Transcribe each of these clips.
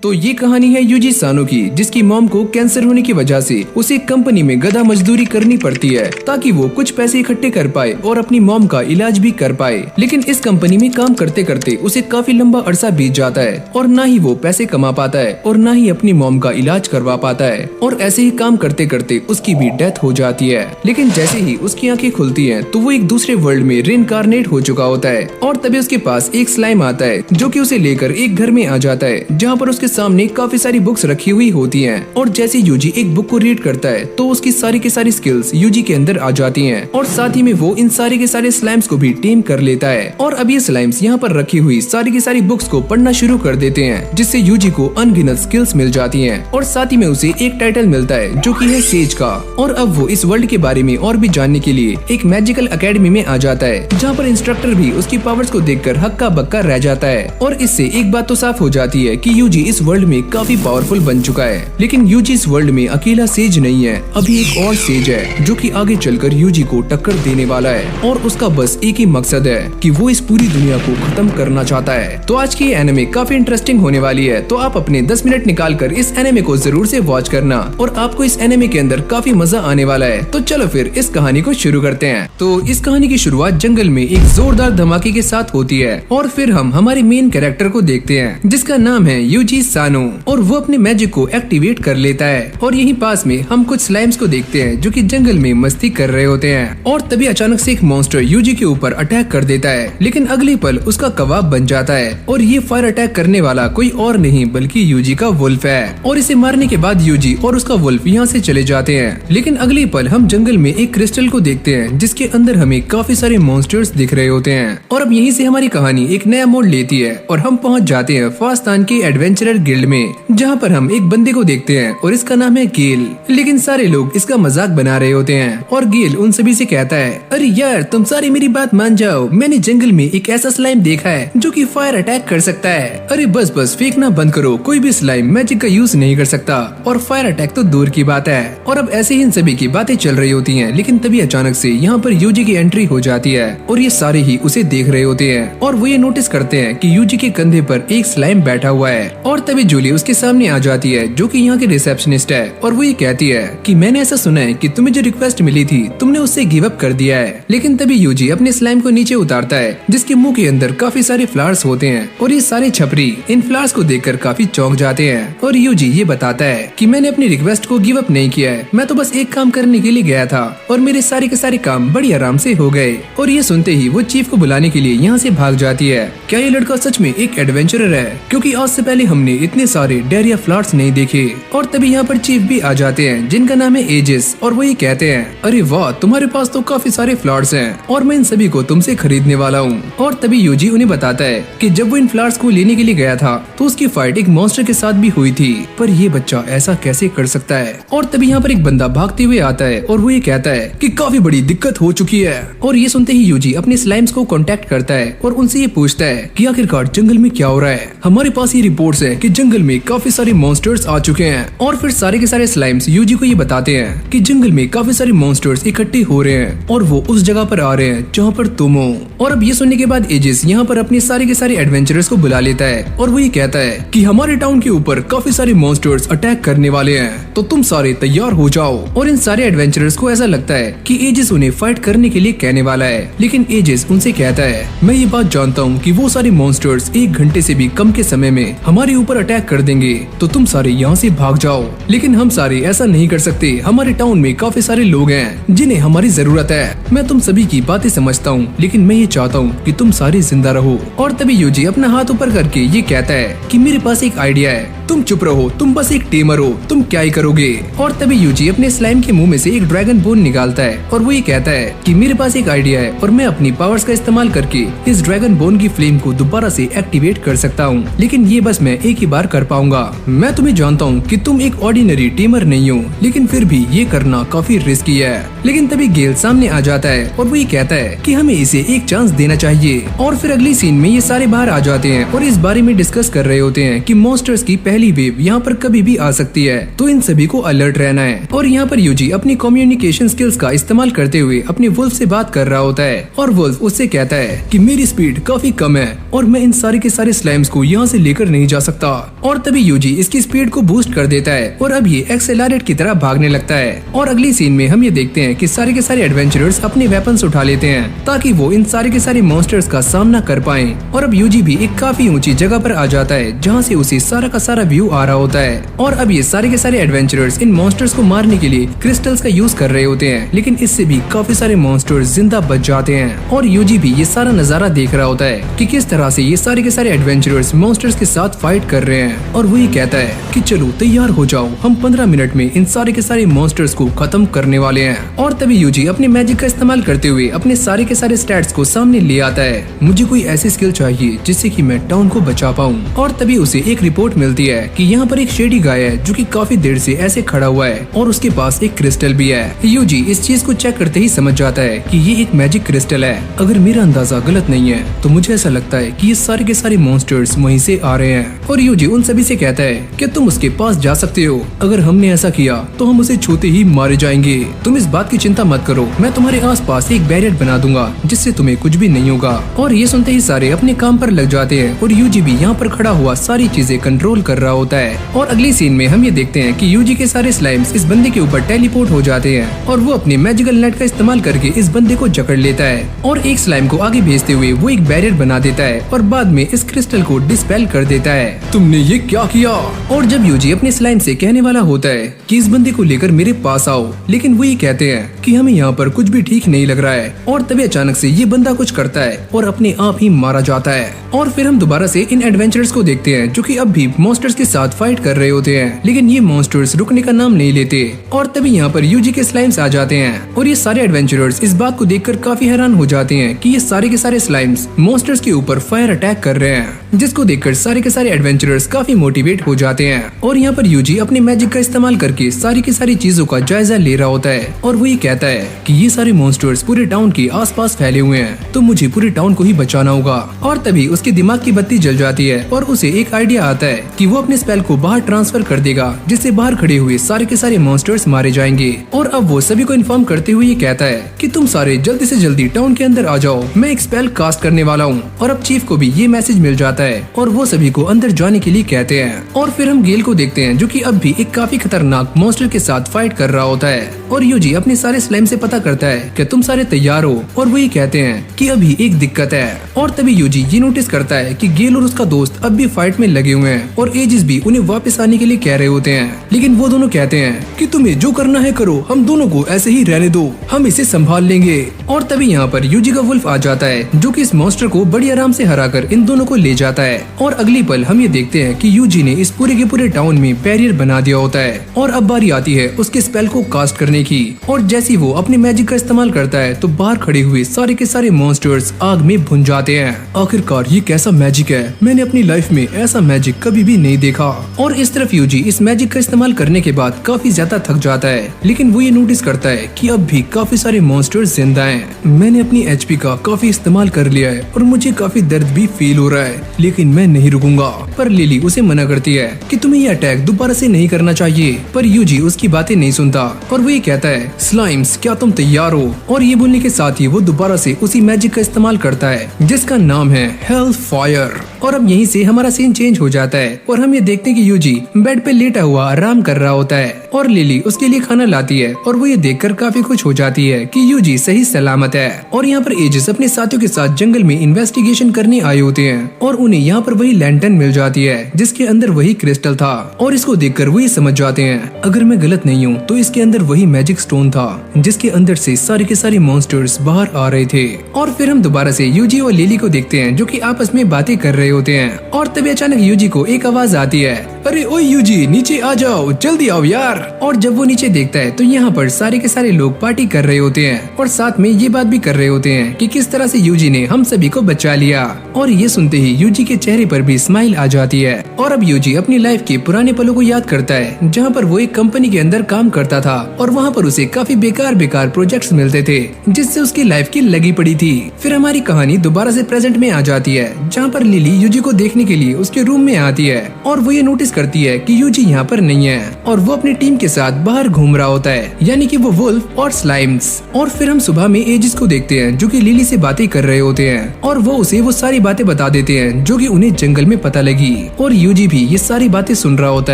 तो ये कहानी है यूजी सानो की, जिसकी मॉम को कैंसर होने की वजह से उसे कंपनी में गधा मजदूरी करनी पड़ती है ताकि वो कुछ पैसे इकट्ठे कर पाए और अपनी मॉम का इलाज भी कर पाए। लेकिन इस कंपनी में काम करते करते उसे काफी लंबा अरसा बीत जाता है और न ही वो पैसे कमा पाता है और न ही अपनी मॉम का इलाज करवा पाता है और ऐसे ही काम करते करते उसकी भी डेथ हो जाती है। लेकिन जैसे ही उसकी आंखें खुलती हैं तो वो एक दूसरे वर्ल्ड में रिइंकार्नेट हो चुका होता है और तभी उसके पास एक स्लाइम आता है जो कि उसे लेकर एक घर में आ जाता है जहाँ पर उसके सामने काफी सारी बुक्स रखी हुई होती हैं। और जैसे यूजी एक बुक को रीड करता है तो उसकी सारी की सारी स्किल्स यूजी के अंदर आ जाती हैं और साथ ही में वो इन सारे के सारे स्लाइम्स को भी टेम कर लेता है। और अब ये स्लाइम्स यहाँ पर रखी हुई सारी की सारी बुक्स को पढ़ना शुरू कर देते हैं, जिससे यूजी को अनगिनत स्किल्स मिल जाती हैं और साथ ही में उसे एक टाइटल मिलता है जो कि है सेज का। और अब वो इस वर्ल्ड के बारे में और भी जानने के लिए एक मैजिकल एकेडमी में आ जाता है जहाँ पर इंस्ट्रक्टर भी उसकी पावर्स को देखकर हक्का बक्का रह जाता है। और इससे एक बात तो साफ हो जाती है कि यूजी इस वर्ल्ड में काफी पावरफुल बन चुका है। लेकिन यूजी इस वर्ल्ड में अकेला सेज नहीं है, अभी एक और सेज है जो कि आगे चलकर यूजी को टक्कर देने वाला है और उसका बस एक ही मकसद है कि वो इस पूरी दुनिया को खत्म करना चाहता है। तो आज की ये एनिमे काफी इंटरेस्टिंग होने वाली है, तो आप अपने 10 मिनट निकाल कर इस एनिमे को जरूर से वॉच करना और आपको इस एनिमे के अंदर काफी मजा आने वाला है। तो चलो फिर इस कहानी को शुरू करते हैं। तो इस कहानी की शुरुआत जंगल में एक जोरदार धमाके के साथ होती है और फिर हम हमारे मेन कैरेक्टर को देखते हैं जिसका नाम है यूजी सानो और वो अपने मैजिक को एक्टिवेट कर लेता है। और यहीं पास में हम कुछ स्लाइम्स को देखते हैं जो कि जंगल में मस्ती कर रहे होते हैं और तभी अचानक से एक मॉन्स्टर यूजी के ऊपर अटैक कर देता है। लेकिन अगले पल उसका कबाब बन जाता है और ये फायर अटैक करने वाला कोई और नहीं बल्कि यूजी का वुल्फ है। और इसे मारने के बाद यूजी और उसका वुल्फ यहाँ से चले जाते हैं। लेकिन अगले पल हम जंगल में एक क्रिस्टल को देखते हैं जिसके अंदर हमें काफी सारे मॉन्स्टर्स दिख रहे होते हैं। और अब यहीं से हमारी कहानी एक नया मोड़ लेती है और हम पहुँच जाते हैं फास्तान के एडवेंचरर गिल्ड में, जहाँ पर हम एक बंदे को देखते हैं और इसका नाम है गेल। लेकिन सारे लोग इसका मजाक बना रहे होते हैं और गेल उन सभी से कहता है, अरे यार तुम सारी मेरी बात मान जाओ, मैंने जंगल में एक ऐसा स्लाइम देखा है जो कि फायर अटैक कर सकता है। अरे बस बस फेंकना बंद करो, कोई भी स्लाइम मैजिक का यूज नहीं कर सकता और फायर अटैक तो दूर की बात है। और अब ऐसे ही इन सभी की बातें चल रही होती हैं, लेकिन तभी अचानक से यहाँ पर यूजी की एंट्री हो जाती है और ये सारे ही उसे देख रहे होते हैं और वो ये नोटिस करते हैं कि यूजी के कंधे पर एक स्लाइम बैठा हुआ है। और तभी जूली उसके सामने आ जाती है जो कि यहाँ की रिसेप्शनिस्ट है और वो ये कहती है कि मैंने ऐसा सुना है कि तुम्हें जो रिक्वेस्ट मिली थी तुमने उससे गिव अप कर दिया है। लेकिन तभी यूजी अपने स्लाइम को नीचे उतारता है जिसके मुंह के अंदर काफी सारे फ्लावर्स होते हैं और ये सारे छपरी इन फ्लावर्स को देखकर काफी चौंक जाते हैं। और यूजी ये बताता है कि मैंने अपनी रिक्वेस्ट को गिव अप नहीं किया है, मैं तो बस एक काम करने के लिए गया था और मेरे सारे के सारे काम बड़ी आराम से हो गए। और ये सुनते ही वो चीफ को बुलाने के लिए यहाँ से भाग जाती है। क्या ये लड़का सच में एक एडवेंचरर है? क्योंकि आज से पहले हमने इतने सारे डेरिया फ्लावर्स नहीं देखे। और तभी यहाँ पर चीफ भी आ जाते हैं जिनका नाम है एजिस और वो ये कहते हैं, अरे वाह तुम्हारे पास तो काफी सारे फ्लावर्स हैं और मैं इन सभी को तुमसे खरीदने वाला हूँ। और तभी यूजी उन्हें बताता है कि जब वो इन फ्लावर्स को लेने के लिए गया था तो उसकी फाइट एक मॉन्स्टर के साथ भी हुई थी, पर ये बच्चा ऐसा कैसे कर सकता है। और तभी यहाँ पर एक बंदा भागते हुए आता है और वो ये कहता है कि काफी बड़ी दिक्कत हो चुकी है। और ये सुनते ही यूजी अपने स्लाइम्स को कांटेक्ट करता है और उनसे ये पूछता है कि आखिरकार जंगल में क्या हो रहा है। हमारे पास ये रिपोर्ट्स है कि जंगल में काफी सारे मॉन्स्टर्स आ चुके हैं। और फिर सारे के सारे स्लाइम्स यूजी को ये बताते हैं कि जंगल में काफी सारे मॉन्स्टर्स इकट्ठे हो रहे हैं और वो उस जगह पर आ रहे हैं जहाँ पर तुम हो। और अब ये सुनने के बाद एजिस यहाँ पर अपने सारे के सारे एडवेंचरर्स को बुला लेता है और वो ये कहता है कि हमारे टाउन के ऊपर काफी सारे मॉन्स्टर्स अटैक करने वाले हैं, तो तुम सारे तैयार हो जाओ। और इन सारे एडवेंचरर्स को ऐसा लगता है कि एजिस उन्हें फाइट करने के लिए कहने वाला है, लेकिन एजिस उनसे कहता है, मैं ये बात जानता हूँ कि वो सारे मॉन्स्टर्स 1 घंटे से भी कम के समय में हमारे ऊपर अटैक कर देंगे, तो तुम सारे यहाँ से भाग जाओ। लेकिन हम सारे ऐसा नहीं कर सकते, हमारे टाउन में काफी सारे लोग हैं जिन्हें हमारी जरूरत है। मैं तुम सभी की बातें समझता हूँ, लेकिन मैं ये चाहता हूँ कि तुम सारे जिंदा रहो। और तभी यूजी अपना हाथ ऊपर करके ये कहता है कि मेरे पास एक आइडिया है, तुम चुप रहो, तुम बस एक टेमर हो, तुम क्या ही करोगे। और तभी यूजी अपने स्लाइम के मुंह में से एक ड्रैगन बोन निकालता है और वो ये कहता है कि मेरे पास एक आइडिया है और मैं अपनी पावर्स का इस्तेमाल करके इस ड्रैगन बोन की फ्लेम को दोबारा से एक्टिवेट कर सकता हूँ, लेकिन ये बस मैं एक ही बार कर पाऊंगा। मैं तुम्हें जानता हूँ कि तुम एक ऑर्डिनरी टेमर नहीं हो, लेकिन फिर भी ये करना काफी रिस्की है। लेकिन तभी गेल सामने आ जाता है और वो ये कहता है कि हमें इसे एक चांस देना चाहिए। और फिर अगली सीन में ये सारे बाहर आ जाते हैं और इस बारे में डिस्कस कर रहे होते हैं कि मॉन्स्टर्स की पहली वेव यहाँ पर कभी भी आ सकती है, तो इन सभी को अलर्ट रहना है। और यहाँ पर यूजी अपनी कम्युनिकेशन स्किल्स का इस्तेमाल करते हुए अपने वुल्फ से बात कर रहा होता है और वुल्फ उससे कहता है कि मेरी स्पीड काफी कम है और मैं इन सारे के सारे स्लाइम्स को यहाँ से लेकर नहीं जा सकता। और तभी यूजी इसकी स्पीड को बूस्ट कर देता है और अब ये एक्सेलरेट की तरह भागने लगता है। और अगली सीन में हम ये देखते हैं कि सारे के सारे एडवेंचरर्स अपने वेपन्स उठा लेते हैं ताकि वो इन सारे के सारे मॉन्स्टर्स का सामना कर पाएं। और अब यूजी भी एक काफी ऊंची जगह पर आ जाता है जहाँ से उसे सारा का सारा व्यू आ रहा होता है। और अब ये सारे के सारे एडवेंचरर्स इन मॉन्स्टर्स को मारने के लिए क्रिस्टल्स का यूज कर रहे होते हैं, लेकिन इससे भी काफी सारे मॉन्स्टर्स जिंदा बच जाते हैं। और यूजी भी ये सारा नजारा देख रहा होता है कि किस तरह से ये सारे के सारे एडवेंचरर्स मॉन्स्टर्स के साथ फाइट कर रहे हैं। और वही कहता है कि चलो तैयार हो जाओ, हम 15 मिनट में इन सारे के सारे मॉन्स्टर्स को खत्म करने वाले हैं। और तभी यूजी अपने मैजिक का इस्तेमाल करते हुए अपने सारे के सारे स्टैट्स को सामने ले आता है। मुझे कोई ऐसी स्किल चाहिए जिससे कि मैं टाउन को बचा पाऊं। और तभी उसे एक रिपोर्ट मिलती है कि यहाँ पर एक शेडी गाय है जो कि काफी देर से ऐसे खड़ा हुआ है और उसके पास एक क्रिस्टल भी है। यूजी इस चीज को चेक करते ही समझ जाता है कि ये एक मैजिक क्रिस्टल है। अगर मेरा अंदाजा गलत नहीं है तो मुझे ऐसा लगता है कि ये सारे के सारे मॉन्स्टर्स वहीं से आ रहे हैं। और यूजी उन सभी से कहता है कि तुम उसके पास जा सकते हो, अगर हमने ऐसा किया तो हम उसे छूते ही मारे जाएंगे। तुम इस बात की चिंता मत करो, मैं तुम्हारे आसपास एक बैरियर बना दूंगा जिससे तुम्हें कुछ भी नहीं होगा। और ये सुनते ही सारे अपने काम पर लग जाते हैं और यूजी भी यहाँ पर खड़ा हुआ सारी चीजें कंट्रोल कर रहा होता है। और अगली सीन में हम ये देखते हैं कि यूजी के सारे स्लाइम्स इस बंदे के ऊपर टेलीपोर्ट हो जाते हैं और वो अपने मैजिकल नेट का इस्तेमाल करके इस बंदे को जकड़ लेता है और एक स्लाइम को आगे भेजते हुए वो एक बैरियर बना देता है और बाद में इस क्रिस्टल को डिस्पेल कर देता है। तुमने ये क्या किया? और जब यूजी अपने स्लाइम से कहने वाला होता है कि इस बंदे को लेकर मेरे पास आओ, लेकिन वो ये कहते हैं कि हमें यहाँ पर कुछ भी ठीक नहीं लग रहा है। और तभी अचानक से ये बंदा कुछ करता है और अपने आप ही मारा जाता है। और फिर हम दोबारा से इन एडवेंचरर्स को देखते हैं जो कि अब भी मॉन्स्टर्स के साथ फाइट कर रहे होते हैं, लेकिन ये मॉन्स्टर्स रुकने का नाम नहीं लेते। और तभी यहाँ पर यूजी के स्लाइम्स आ जाते हैं और ये सारे एडवेंचरर्स इस बात को देखकर काफी हैरान हो जाते हैं कि ये सारे के सारे स्लाइम्स मॉन्स्टर्स के ऊपर फायर अटैक कर रहे हैं, जिसको देखकर सारे के सारे एडवेंचरर्स काफी मोटिवेट हो जाते हैं। और यहाँ पर यूजी अपने मैजिक का इस्तेमाल करके सारी की सारी चीजों का जायजा ले रहा होता है और वो ये कहता है कि ये सारे मॉन्स्टर्स पूरे टाउन के आसपास फैले हुए हैं, तो मुझे पूरे टाउन को ही बचाना होगा। और तभी उसके दिमाग की बत्ती जल जाती है और उसे एक आइडिया आता है कि वो अपने स्पेल को बाहर ट्रांसफर कर देगा, जिससे बाहर खड़े हुए सारे के सारे मॉन्स्टर्स मारे जाएंगे। और अब वो सभी को इन्फॉर्म करते हुए ये कहता है कि तुम सारे जल्दी से जल्दी टाउन के अंदर आ जाओ, मैं एक स्पेल कास्ट करने वाला हूँ। और अब चीफ को भी ये मैसेज मिल जाता है और वो सभी को अंदर जाने के लिए कहते हैं। और फिर हम गेल को देखते हैं जो कि अब भी एक काफी खतरनाक मॉन्स्टर के साथ फाइट कर रहा होता है। और यूजी अपने सारे स्लाइम से पता करता है कि तुम सारे तैयार हो, और वो ये कहते हैं कि अभी एक दिक्कत है। और तभी यूजी ये नोटिस करता है कि गेल और उसका दोस्त अब भी फाइट में लगे हुए हैं और एजिस भी उन्हें वापस आने के लिए कह रहे होते हैं, लेकिन वो दोनों कहते हैं कि तुम्हें जो करना है करो, हम दोनों को ऐसे ही रहने दो, हम इसे संभाल लेंगे। और तभी यहाँ पर यूजी का वुल्फ आ जाता है जो कि इस मॉन्स्टर को बड़ी आराम से हराकर इन दोनों को ले जाता है। और अगली पल हम ये देखते हैं कि यूजी ने इस पूरे के पूरे टाउन में बैरियर बना दिया होता है और अब बारी आती है उसके स्पेल को कास्ट करने की। और जैसे वो अपने मैजिक का इस्तेमाल करता है तो बाहर खड़े हुए सारे के सारे मॉन्स्टर्स आग में भुन जाते हैं। आखिरकार ये कैसा मैजिक है, मैंने अपनी लाइफ में ऐसा मैजिक कभी भी नहीं देखा। और इस तरफ यूजी इस मैजिक का इस्तेमाल करने के बाद काफी ज्यादा थक जाता है, लेकिन वो ये नोटिस करता है कि अब भी काफी सारे मॉन्स्टर्स जिंदा हैं। मैंने अपनी एचपी का काफी इस्तेमाल कर लिया है और मुझे काफी दर्द भी फील हो रहा है, लेकिन मैं नहीं रुकूंगा। पर लिली उसे मना करती है कि तुम्हें ये अटैक दोबारा से नहीं करना चाहिए, पर यूजी उसकी बातें नहीं सुनता और वो ये कहता है स्लाइम्स क्या तुम तैयार हो? और ये बोलने के साथ ही वो दोबारा से उसी मैजिक का इस्तेमाल करता है जिसका नाम है हेल फायर। और अब यहीं से हमारा सीन चेंज हो जाता है और हम ये देखते हैं कि यूजी बेड पे लेटा हुआ आराम कर रहा होता है और लिली उसके लिए खाना लाती है और वो ये देखकर काफी खुश हो जाती है कि यूजी सही सलामत है। और यहाँ पर एजिस अपने साथियों के साथ जंगल में इन्वेस्टिगेशन करने आए होते हैं और उन्हें यहाँ पर वही लैंटर्न मिल जाती है जिसके अंदर वही क्रिस्टल था। और इसको देखकर वो ये समझ जाते हैं अगर मैं गलत नहीं हूँ तो इसके अंदर वही मैजिक स्टोन था जिसके अंदर से सारे के सारे मॉन्स्टर्स बाहर आ रहे थे। और फिर हम दोबारा से यूजी और लिली को देखते हैं जो कि आपस में बातें कर रहे होते हैं। और तभी अचानक यूजी को एक आवाज आती है, अरे ओए यूजी नीचे आ जाओ, जल्दी आओ यार। और जब वो नीचे देखता है तो यहाँ पर सारे के सारे लोग पार्टी कर रहे होते हैं और साथ में ये बात भी कर रहे होते हैं कि किस तरह से यूजी ने हम सभी को बचा लिया। और ये सुनते ही यूजी के चेहरे पर भी स्माइल आ जाती है और अब यूजी अपनी लाइफ के पुराने पलों को याद करता है जहाँ पर वो एक कंपनी के अंदर काम करता था और वहाँ पर उसे काफी बेकार बेकार प्रोजेक्ट्स मिलते थे जिससे उसकी लाइफ की लगी पड़ी थी। फिर हमारी कहानी दोबारा से प्रेजेंट में आ जाती है जहाँ पर लिली यूजी को देखने के लिए उसके रूम में आती है और वो ये नोटिस करती है कि यूजी यहाँ पर नहीं है और वो अपनी टीम के साथ बाहर घूम रहा होता है, यानी कि वो वुल्फ और स्लाइम्स। और फिर हम सुबह में एजिस को देखते हैं जो कि लिली से बातें कर रहे होते हैं और वो उसे वो सारी बातें बता देते हैं जो कि उन्हें जंगल में पता लगी। और यूजी भी ये सारी बातें सुन रहा होता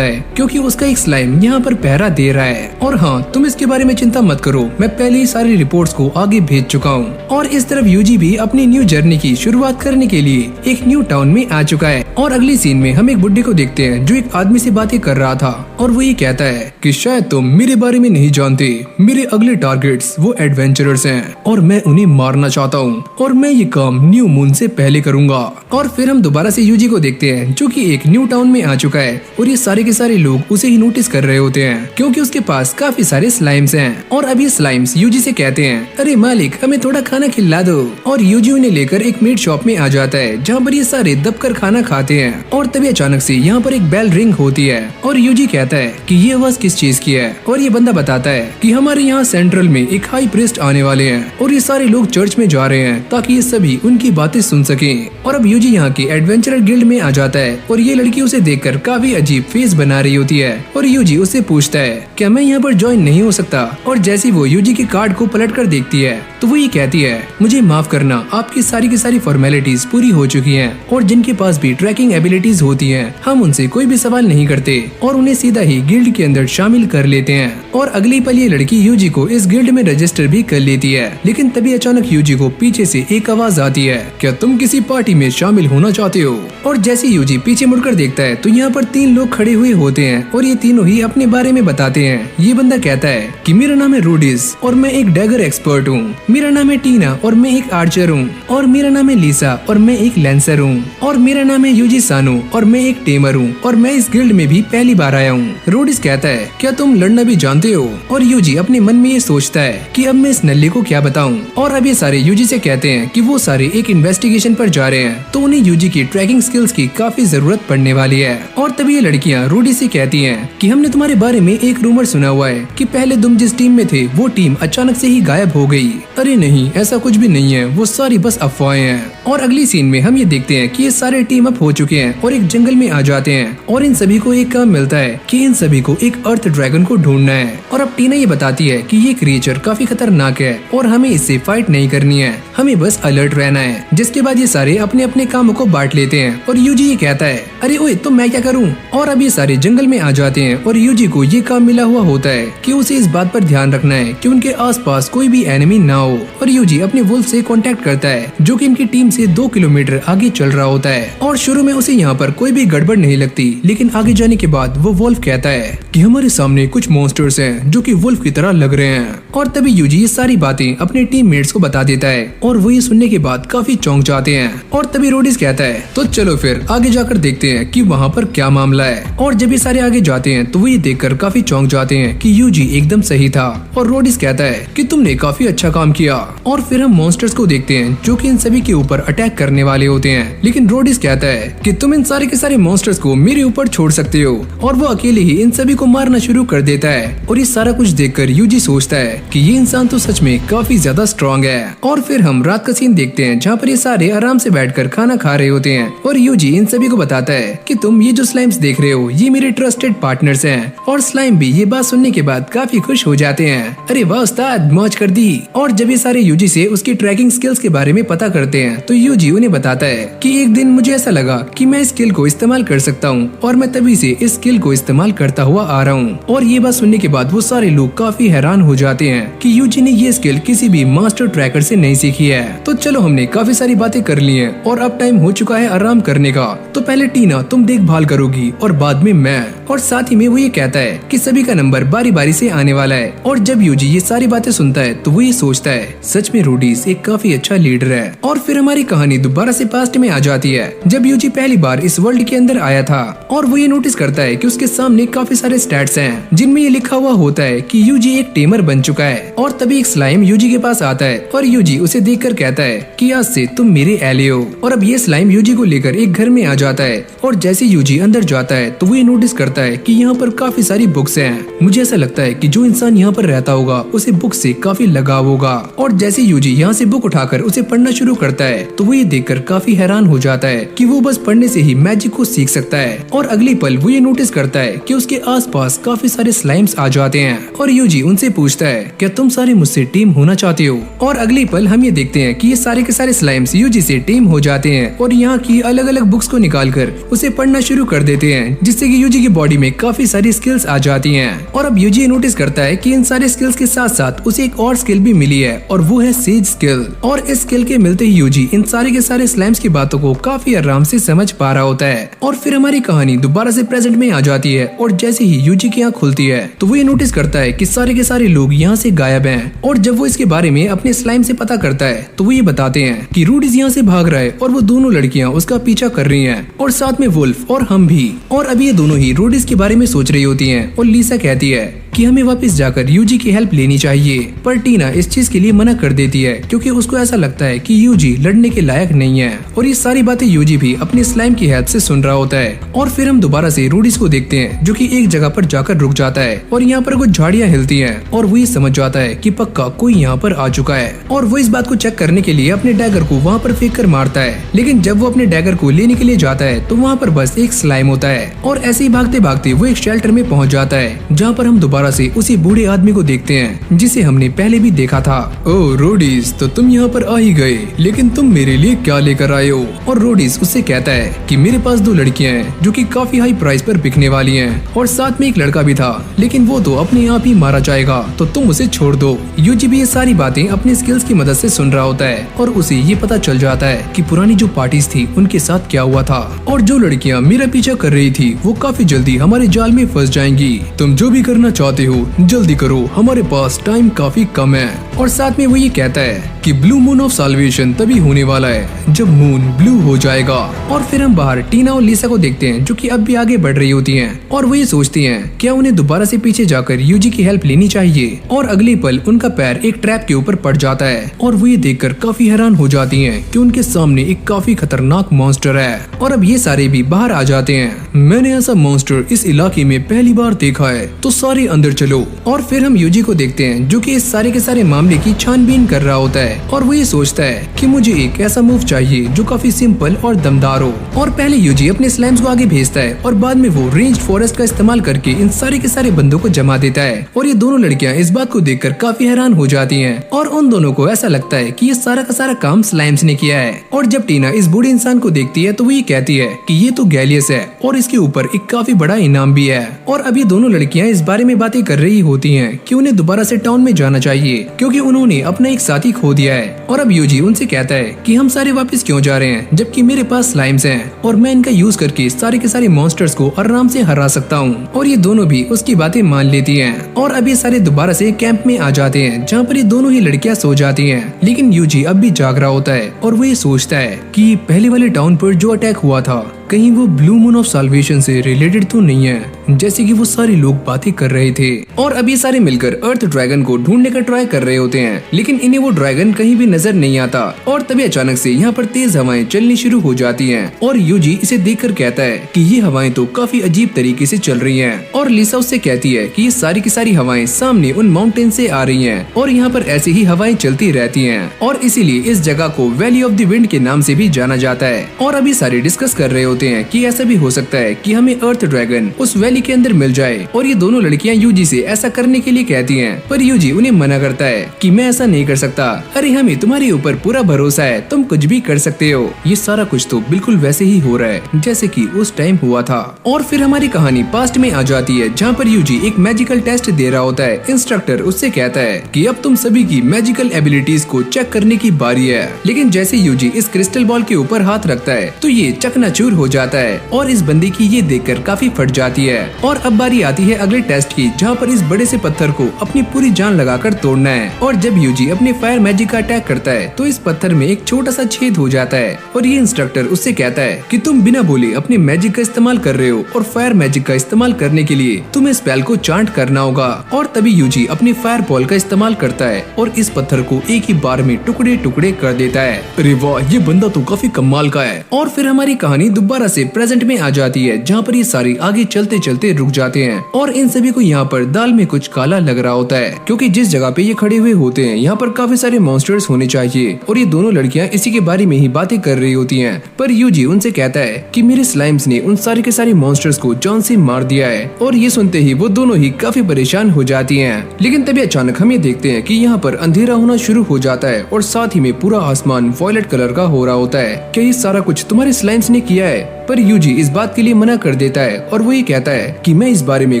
है क्योंकि उसका एक स्लाइम यहाँ पर पहरा दे रहा है। और हाँ, तुम इसके बारे में चिंता मत करो, मैं पहले ही सारी रिपोर्ट्स को आगे भेज चुका हूँ। और इस तरफ यूजी भी अपनी न्यू जर्नी की शुरुआत करने के लिए एक न्यू टाउन में आ चुका है। और अगली सीन में हम एक बुड्ढे को देखते हैं जो एक आदमी से बातें कर रहा था और वो ये कहता है कि शायद तुम मेरे बारे में नहीं जानते, मेरे अगले टारगेट्स वो एडवेंचरर्स हैं और मैं उन्हें मारना चाहता हूँ और मैं ये काम न्यू मून से पहले करूंगा। और फिर हम दोबारा से यूजी को देखते हैं जो कि एक न्यू टाउन में आ चुका है और ये सारे के सारे लोग उसे ही नोटिस कर रहे होते हैं क्योंकि उसके पास काफी सारे स्लाइम्स हैं। और अब ये स्लाइम्स यूजी से कहते हैं, अरे मालिक, हमें थोड़ा खाना खिला दो। और यूजी उन्हें लेकर एक मीट शॉप में आ जाता है जहाँ पर ये सारे दबकर खाना खाते हैं। और तभी अचानक से यहाँ पर एक बेल रिंग होती है और यूजी कहता है कि ये आवाज किस चीज की है। और ये बंदा बताता है कि हमारे यहाँ सेंट्रल में एक हाई प्रीस्ट आने वाले हैं और ये सारे लोग चर्च में जा रहे हैं ताकि ये सभी उनकी बातें सुन सकें। और अब यूजी यहाँ की एडवेंचरर गिल्ड में आ जाता है और ये लड़की उसे देखकर काफी अजीब फेस बना रही होती है और यूजी उससे पूछता है क्या मैं यहाँ पर ज्वाइन नहीं हो सकता। और जैसे वो यूजी के कार्ड को पलट कर देखती है तो वो ये कहती है, मुझे माफ करना, आपकी सारी की सारी फॉर्मेलिटीज पूरी हो चुकी हैं और जिनके पास भी ट्रैकिंग एबिलिटीज होती हैं हम उनसे कोई भी सवाल नहीं करते और उन्हें सीधा ही गिल्ड के अंदर शामिल कर लेते हैं। और अगली पल ये लड़की यूजी को इस गिल्ड में रजिस्टर भी कर लेती है। लेकिन तभी अचानक यूजी को पीछे से एक आवाज आती है, क्या तुम किसी पार्टी में शामिल होना चाहते हो। और जैसे यूजी पीछे मुड़कर देखता है तो यहाँ पर 3 लोग खड़े हुए होते हैं और ये तीनों ही अपने बारे में बताते हैं। ये बंदा कहता है कि मेरा नाम है रूडिस और मैं एक डैगर एक्सपर्ट हूँ, मेरा नाम है टीना और मैं एक आर्चर हूँ, और मेरा नाम है लीसा और मैं एक लेंसर हूँ, और मेरा नाम है यूजी सानो और मैं एक टेमर हूँ और मैं इस गिल्ड में भी पहली बार आया हूँ। रूडिस कहता है, क्या तुम लड़ना भी जानते हो। और यूजी अपने मन में ये सोचता है कि अब मैं इस नल्ले को क्या बताऊं। और अब ये सारे यूजी से कहते हैं कि वो सारे एक इन्वेस्टिगेशन पर जा रहे हैं तो उन्हें यूजी की ट्रैकिंग स्किल्स की काफी जरूरत पड़ने वाली है। और तभी ये लड़कियां रूडी से कहती हैं कि हमने तुम्हारे बारे में एक रूमर सुना हुआ है कि पहले तुम जिस टीम में थे वो टीम अचानक से ही गायब हो गई। अरे नहीं, ऐसा कुछ भी नहीं है, वो सारी बस अफवाहें हैं। और अगली सीन में हम ये देखते हैं कि ये सारे टीम अप हो चुके हैं और एक जंगल में आ जाते हैं और इन सभी को एक काम मिलता है कि इन सभी को एक अर्थ ड्रैगन को ढूंढना है। और अब टीना ये बताती है कि ये क्रिएचर काफी खतरनाक है और हमें इससे फाइट नहीं करनी है, हमें बस अलर्ट रहना है। जिसके बाद ये सारे अपने अपने कामों को बांट लेते हैं और यूजी ये कहता है, अरे ओए तो मैं क्या करूं। और अब ये सारे जंगल में आ जाते हैं और यूजी को ये काम मिला हुआ होता है कि उसे इस बात पर ध्यान रखना है कि उनके आसपास कोई भी एनिमी ना हो। और यूजी अपने वुल्फ से कांटेक्ट करता है जो कि इनकी टीम से 2 किलोमीटर आगे चल रहा होता है। और शुरू में उसे यहाँ पर कोई भी गड़बड़ नहीं लगती, लेकिन आगे जाने के बाद वो वुल्फ कहता है कि हमारे सामने कुछ मॉन्स्टर्स हैं जो कि वुल्फ की तरह लग रहे हैं। और तभी यूजी ये सारी बातें अपने टीममेट्स को बता देता है और वो ये सुनने के बाद काफी चौंक जाते हैं। और तभी रोडिस कहता है, तो चलो फिर आगे जाकर देखते हैं कि वहाँ पर क्या मामला है। और जब ये सारे आगे जाते हैं तो वो ये देखकर काफी चौंक जाते हैं कि यूजी एकदम सही था। और रोडिस कहता है कि तुमने काफी अच्छा काम किया। और फिर हम मॉन्स्टर्स को देखते हैं जो कि इन सभी के ऊपर अटैक करने वाले होते हैं, लेकिन रोडिस कहता है कि तुम इन सारे के सारे मॉन्स्टर्स को मेरे ऊपर छोड़ सकते हो। और वो अकेले ही इन सभी को मारना शुरू कर देता है। और ये सारा कुछ देखकर यूजी सोचता है कि ये इंसान तो सच में काफी ज्यादा स्ट्रॉन्ग है। और फिर हम रात का सीन देखते हैं जहाँ पर ये सारे आराम से बैठकर खाना खा रहे होते हैं और यूजी इन सभी को बताता है कि तुम ये जो स्लाइम्स देख रहे हो ये मेरे ट्रस्टेड पार्टनर्स हैं। और स्लाइम भी ये बात सुनने के बाद काफी खुश हो जाते हैं। अरे वाह उस्ताद, मौज कर दी। और जब ये सारे यूजी से उसकी ट्रैकिंग स्किल्स के बारे में पता करते हैं तो यूजी उन्हें बताता है कि एक दिन मुझे ऐसा लगा कि मैं इस स्किल को इस्तेमाल कर सकता हूँ और मैं तभी से इस स्किल को इस्तेमाल करता हुआ आ रहा हूँ। और ये बात सुनने के बाद वो सारे लोग काफी हैरान हो जाते हैं कि यूजी ने ये स्किल किसी भी मास्टर ट्रैकर से नहीं सीखी है। तो चलो हमने काफी सारी बातें कर ली हैं और अब टाइम हो चुका है आराम करने का। तो पहले टीना तुम देखभाल करोगी और बाद में मैं। और साथ ही में वो ये कहता है कि सभी का नंबर बारी बारी से आने वाला है। और जब यूजी ये सारी बातें सुनता है तो वो ये सोचता है सच में रूडीज एक काफी अच्छा लीडर है। और फिर हमारी कहानी दोबारा से पास्ट में आ जाती है जब यूजी पहली बार इस वर्ल्ड के अंदर आया था। और वो ये नोटिस करता है कि उसके सामने काफी सारे स्टैट्स हैं जिनमें ये लिखा हुआ होता है कि यूजी एक टेमर बन चुका है। और तभी एक स्लाइम यूजी के पास आता है और यूजी उसे देखकर कहता है कि आज से तुम मेरे एले हो। और अब ये स्लाइम यूजी को लेकर एक घर में आ जाता है और जैसे यूजी अंदर जाता है तो वो ये नोटिस करता है कि यहाँ पर काफी सारी बुक्स हैं। मुझे ऐसा लगता है कि जो इंसान यहाँ पर रहता होगा उसे बुक से काफी लगाव होगा। और जैसे यूजी यहाँ से बुक उठाकर उसे पढ़ना शुरू करता है तो वो ये देखकर काफी हैरान हो जाता है कि वो बस पढ़ने से ही मैजिक को सीख सकता है। और अगली पल वो ये नोटिस करता है कि उसके आसपास काफी सारे स्लाइम्स आ जाते हैं और यूजी उनसे पूछता है क्या तुम सारे मुझसे टीम होना चाहते हो। और अगली पल हम ये देखते हैं कि ये सारे के सारे स्लाइम्स यूजी से टीम हो जाते हैं और यहाँ की अलग अलग बुक्स को निकालकर उसे पढ़ना शुरू कर देते हैं, जिससे कि यूजी की बॉडी में काफी सारी स्किल्स आ जाती हैं। और अब यूजी नोटिस करता है कि इन सारे स्किल्स के साथ साथ उसे एक और स्किल भी मिली है और वो है सेज स्किल। और इस स्किल के मिलते ही यूजी इन सारे के सारे स्लाइम्स की बातों को काफी आराम से समझ पा रहा होता है। और फिर हमारी कहानी दोबारा से प्रेजेंट में आ जाती है और जैसे ही यूजी की आँख खुलती है तो वो ये नोटिस करता है कि सारे के सारे लोग यहाँ से गायब हैं। और जब वो इसके बारे में अपने स्लाइम से पता करता है तो वो ये बताते हैं कि रूडीज यहाँ से भाग रहा है और वो दोनों लड़कियाँ उसका पीछा कर रही हैं और साथ में वुल्फ और हम भी। और अभी ये दोनों ही रूडीज के बारे में सोच रही होती हैं और लीसा कहती है कि हमें वापस जाकर यूजी की हेल्प लेनी चाहिए, पर टीना इस चीज के लिए मना कर देती है क्योंकि उसको ऐसा लगता है कि यूजी लड़ने के लायक नहीं है। और ये सारी बातें यूजी भी अपने स्लाइम की हेल्प से सुन रहा होता है। और फिर हम दोबारा से रूडीज को देखते हैं जो कि एक जगह पर जाकर रुक जाता है और यहाँ पर कुछ झाड़ियाँ हिलती हैं और वो ये समझ जाता है कि पक्का कोई यहाँ पर आ चुका है। और वो इस बात को चेक करने के लिए अपने डैगर को वहाँ पर फेंक कर मारता है, लेकिन जब वो अपने डैगर को लेने के लिए जाता है तो वहाँ पर बस एक स्लाइम होता है। और ऐसे ही भागते भागते वो एक शेल्टर में पहुँच जाता है जहाँ पर हम दोबारा से उसी बूढ़े आदमी को देखते हैं जिसे हमने पहले भी देखा था। ओह रोडीज, तो तुम यहाँ पर आ ही गए, लेकिन तुम मेरे लिए क्या लेकर आए हो। और रोडीज उससे कहता है कि मेरे पास 2 लड़कियां हैं जो कि काफी हाई प्राइस पर बिकने वाली हैं और साथ में एक लड़का भी था, लेकिन वो तो अपने आप ही मारा जाएगा, तो तुम उसे छोड़ दो। यूजी भी ये सारी बातें अपने स्किल्स की मदद से सुन रहा होता है और उसे ये पता चल जाता है कि पुरानी जो पार्टीज थी उनके साथ क्या हुआ था और जो लड़कियाँ मेरा पीछा कर रही थी वो काफी जल्दी हमारे जाल में फंस जाएंगी। तुम जो भी करना चाहते हो जल्दी करो, हमारे पास टाइम काफी कम है। और साथ में वो ये कहता है कि ब्लू मून ऑफ साल्वेशन तभी होने वाला है जब मून ब्लू हो जाएगा। और फिर हम बाहर टीना और लीसा को देखते हैं जो कि अब भी आगे बढ़ रही होती हैं और वो ये सोचती हैं क्या उन्हें दोबारा से पीछे जाकर यूजी की हेल्प लेनी चाहिए। और अगले पल उनका पैर एक ट्रैप के ऊपर पड़ जाता है और वो ये देखकर काफी हैरान हो जाती हैं कि उनके सामने एक काफी खतरनाक मॉन्स्टर है। और अब ये सारे भी बाहर आ जाते हैं। मैंने ऐसा मॉन्स्टर इस इलाके में पहली बार देखा है, तो सारे अंदर चलो। और फिर हम यूजी को देखते हैं जो कि इस सारे के सारे मामले की छानबीन कर रहा होता है और वो ये सोचता है कि मुझे एक ऐसा मूव चाहिए जो काफी सिंपल और दमदार हो। और पहले यूजी अपने स्लाइम्स को आगे भेजता है और बाद में वो रेंज्ड फॉरेस्ट का इस्तेमाल करके इन सारे के सारे बंदों को जमा देता है। और ये दोनों लड़कियां इस बात को देखकर काफी हैरान हो जाती हैं और उन दोनों को ऐसा लगता है कि ये सारा का सारा काम स्लाइम्स ने किया है। और जब टीना इस बूढ़े इंसान को देखती है तो वो ये कहती है कि ये तो गैलियस है और इसके ऊपर एक काफी बड़ा इनाम भी है। और अभी दोनों लड़कियां इस बारे में बातें कर रही होती हैं कि उन्हें दोबारा से टाउन में जाना चाहिए क्योंकि उन्होंने अपना एक साथी खो दिया है। और अब यूजी उनसे कहता है कि हम सारे वापस क्यों जा रहे हैं जबकि मेरे पास स्लाइम्स हैं और मैं इनका यूज करके सारे के सारे मॉन्स्टर्स को आराम से हरा सकता हूँ। और ये दोनों भी उसकी बातें मान लेती हैं और अभी सारे दोबारा से कैंप में आ जाते हैं जहाँ पर ये दोनों ही लड़कियाँ सो जाती हैं। लेकिन यूजी अब भी जाग रहा होता है और वो ये सोचता है कि पहले वाले टाउन पर जो अटैक हुआ था कहीं वो ब्लू मून ऑफ साल्वेशन से रिलेटेड तो नहीं है जैसे कि वो सारे लोग बातें कर रहे थे। और अभी सारे मिलकर अर्थ ड्रैगन को ढूंढने का ट्राई कर रहे होते हैं, लेकिन इन्हें वो ड्रैगन कहीं भी नजर नहीं आता। और तभी अचानक से यहाँ पर तेज हवाएं चलनी शुरू हो जाती हैं और यूजी इसे देखकर कहता है कि ये हवाएं तो काफी अजीब तरीके से चल रही हैं। और लीसा उससे कहती है कि ये सारी की सारी हवाएं सामने उन माउंटेन से आ रही हैं और यहाँ पर ऐसे ही हवाएं चलती रहती हैं और इसीलिए इस जगह को वैली ऑफ द विंड के नाम से भी जाना जाता है। और अभी सारे डिस्कस कर रहे होते हैं कि ऐसा भी हो सकता है कि हमें अर्थ ड्रैगन उस वैली के अंदर मिल जाए। और ये दोनों लड़कियां यूजी से ऐसा करने के लिए कहती हैं, पर यूजी उन्हें मना करता है कि मैं ऐसा नहीं कर सकता। अरे हमें तुम्हारे ऊपर पूरा भरोसा है, तुम कुछ भी कर सकते हो। ये सारा कुछ तो बिल्कुल वैसे ही हो रहा है जैसे कि उस टाइम हुआ था। और फिर हमारी कहानी पास्ट में आ जाती है जहाँ पर यूजी एक मैजिकल टेस्ट दे रहा होता है। इंस्ट्रक्टर उससे कहता है कि अब तुम सभी की मैजिकल एबिलिटीज को चेक करने की बारी है। लेकिन जैसे यूजी इस क्रिस्टल बॉल के ऊपर हाथ रखता है तो ये चकनाचूर हो जाता है और इस बंदे की ये देखकर काफी फट जाती है। और अब बारी आती है अगले टेस्ट की जहाँ पर इस बड़े से पत्थर को अपनी पूरी जान लगाकर तोड़ना है। और जब यूजी अपने फायर मैजिक का अटैक करता है तो इस पत्थर में एक छोटा सा छेद हो जाता है और ये इंस्ट्रक्टर उससे कहता है कि तुम बिना बोले अपने मैजिक का इस्तेमाल कर रहे हो और फायर मैजिक का इस्तेमाल करने के लिए तुम्हें स्पेल को चांट करना होगा। और तभी यूजी अपनी फायर बॉल का इस्तेमाल करता है और इस पत्थर को एक ही बार में टुकड़े टुकड़े कर देता है। अरे वाह, ये बंदा तो काफी कमाल का है। और फिर हमारी कहानी दोबारा से प्रेजेंट में आ जाती है, जहाँ पर ये सारे आगे चलते चलते रुक जाते हैं और इन सभी को यहाँ पर दाल में कुछ काला लग रहा होता है, क्योंकि जिस जगह पे ये खड़े हुए होते हैं यहाँ पर काफी सारे मॉन्स्टर्स होने चाहिए और ये दोनों लड़कियां इसी के बारे में ही बातें कर रही होती हैं। पर यूजी उनसे कहता है कि मेरे स्लाइम्स ने उन सारे के सारे मॉन्स्टर्स को जान से मार दिया है और ये सुनते ही वो दोनों ही काफी परेशान हो जाती हैं। लेकिन तभी अचानक हम ये देखते हैं कि यहाँ पर अंधेरा होना शुरू हो जाता है और साथ ही में पूरा आसमान वॉयलेट कलर का हो रहा होता है। क्या ये सारा कुछ तुम्हारे स्लाइम्स ने किया है? पर यूजी इस बात के लिए मना कर देता है और वो ये कहता है कि मैं इस बारे में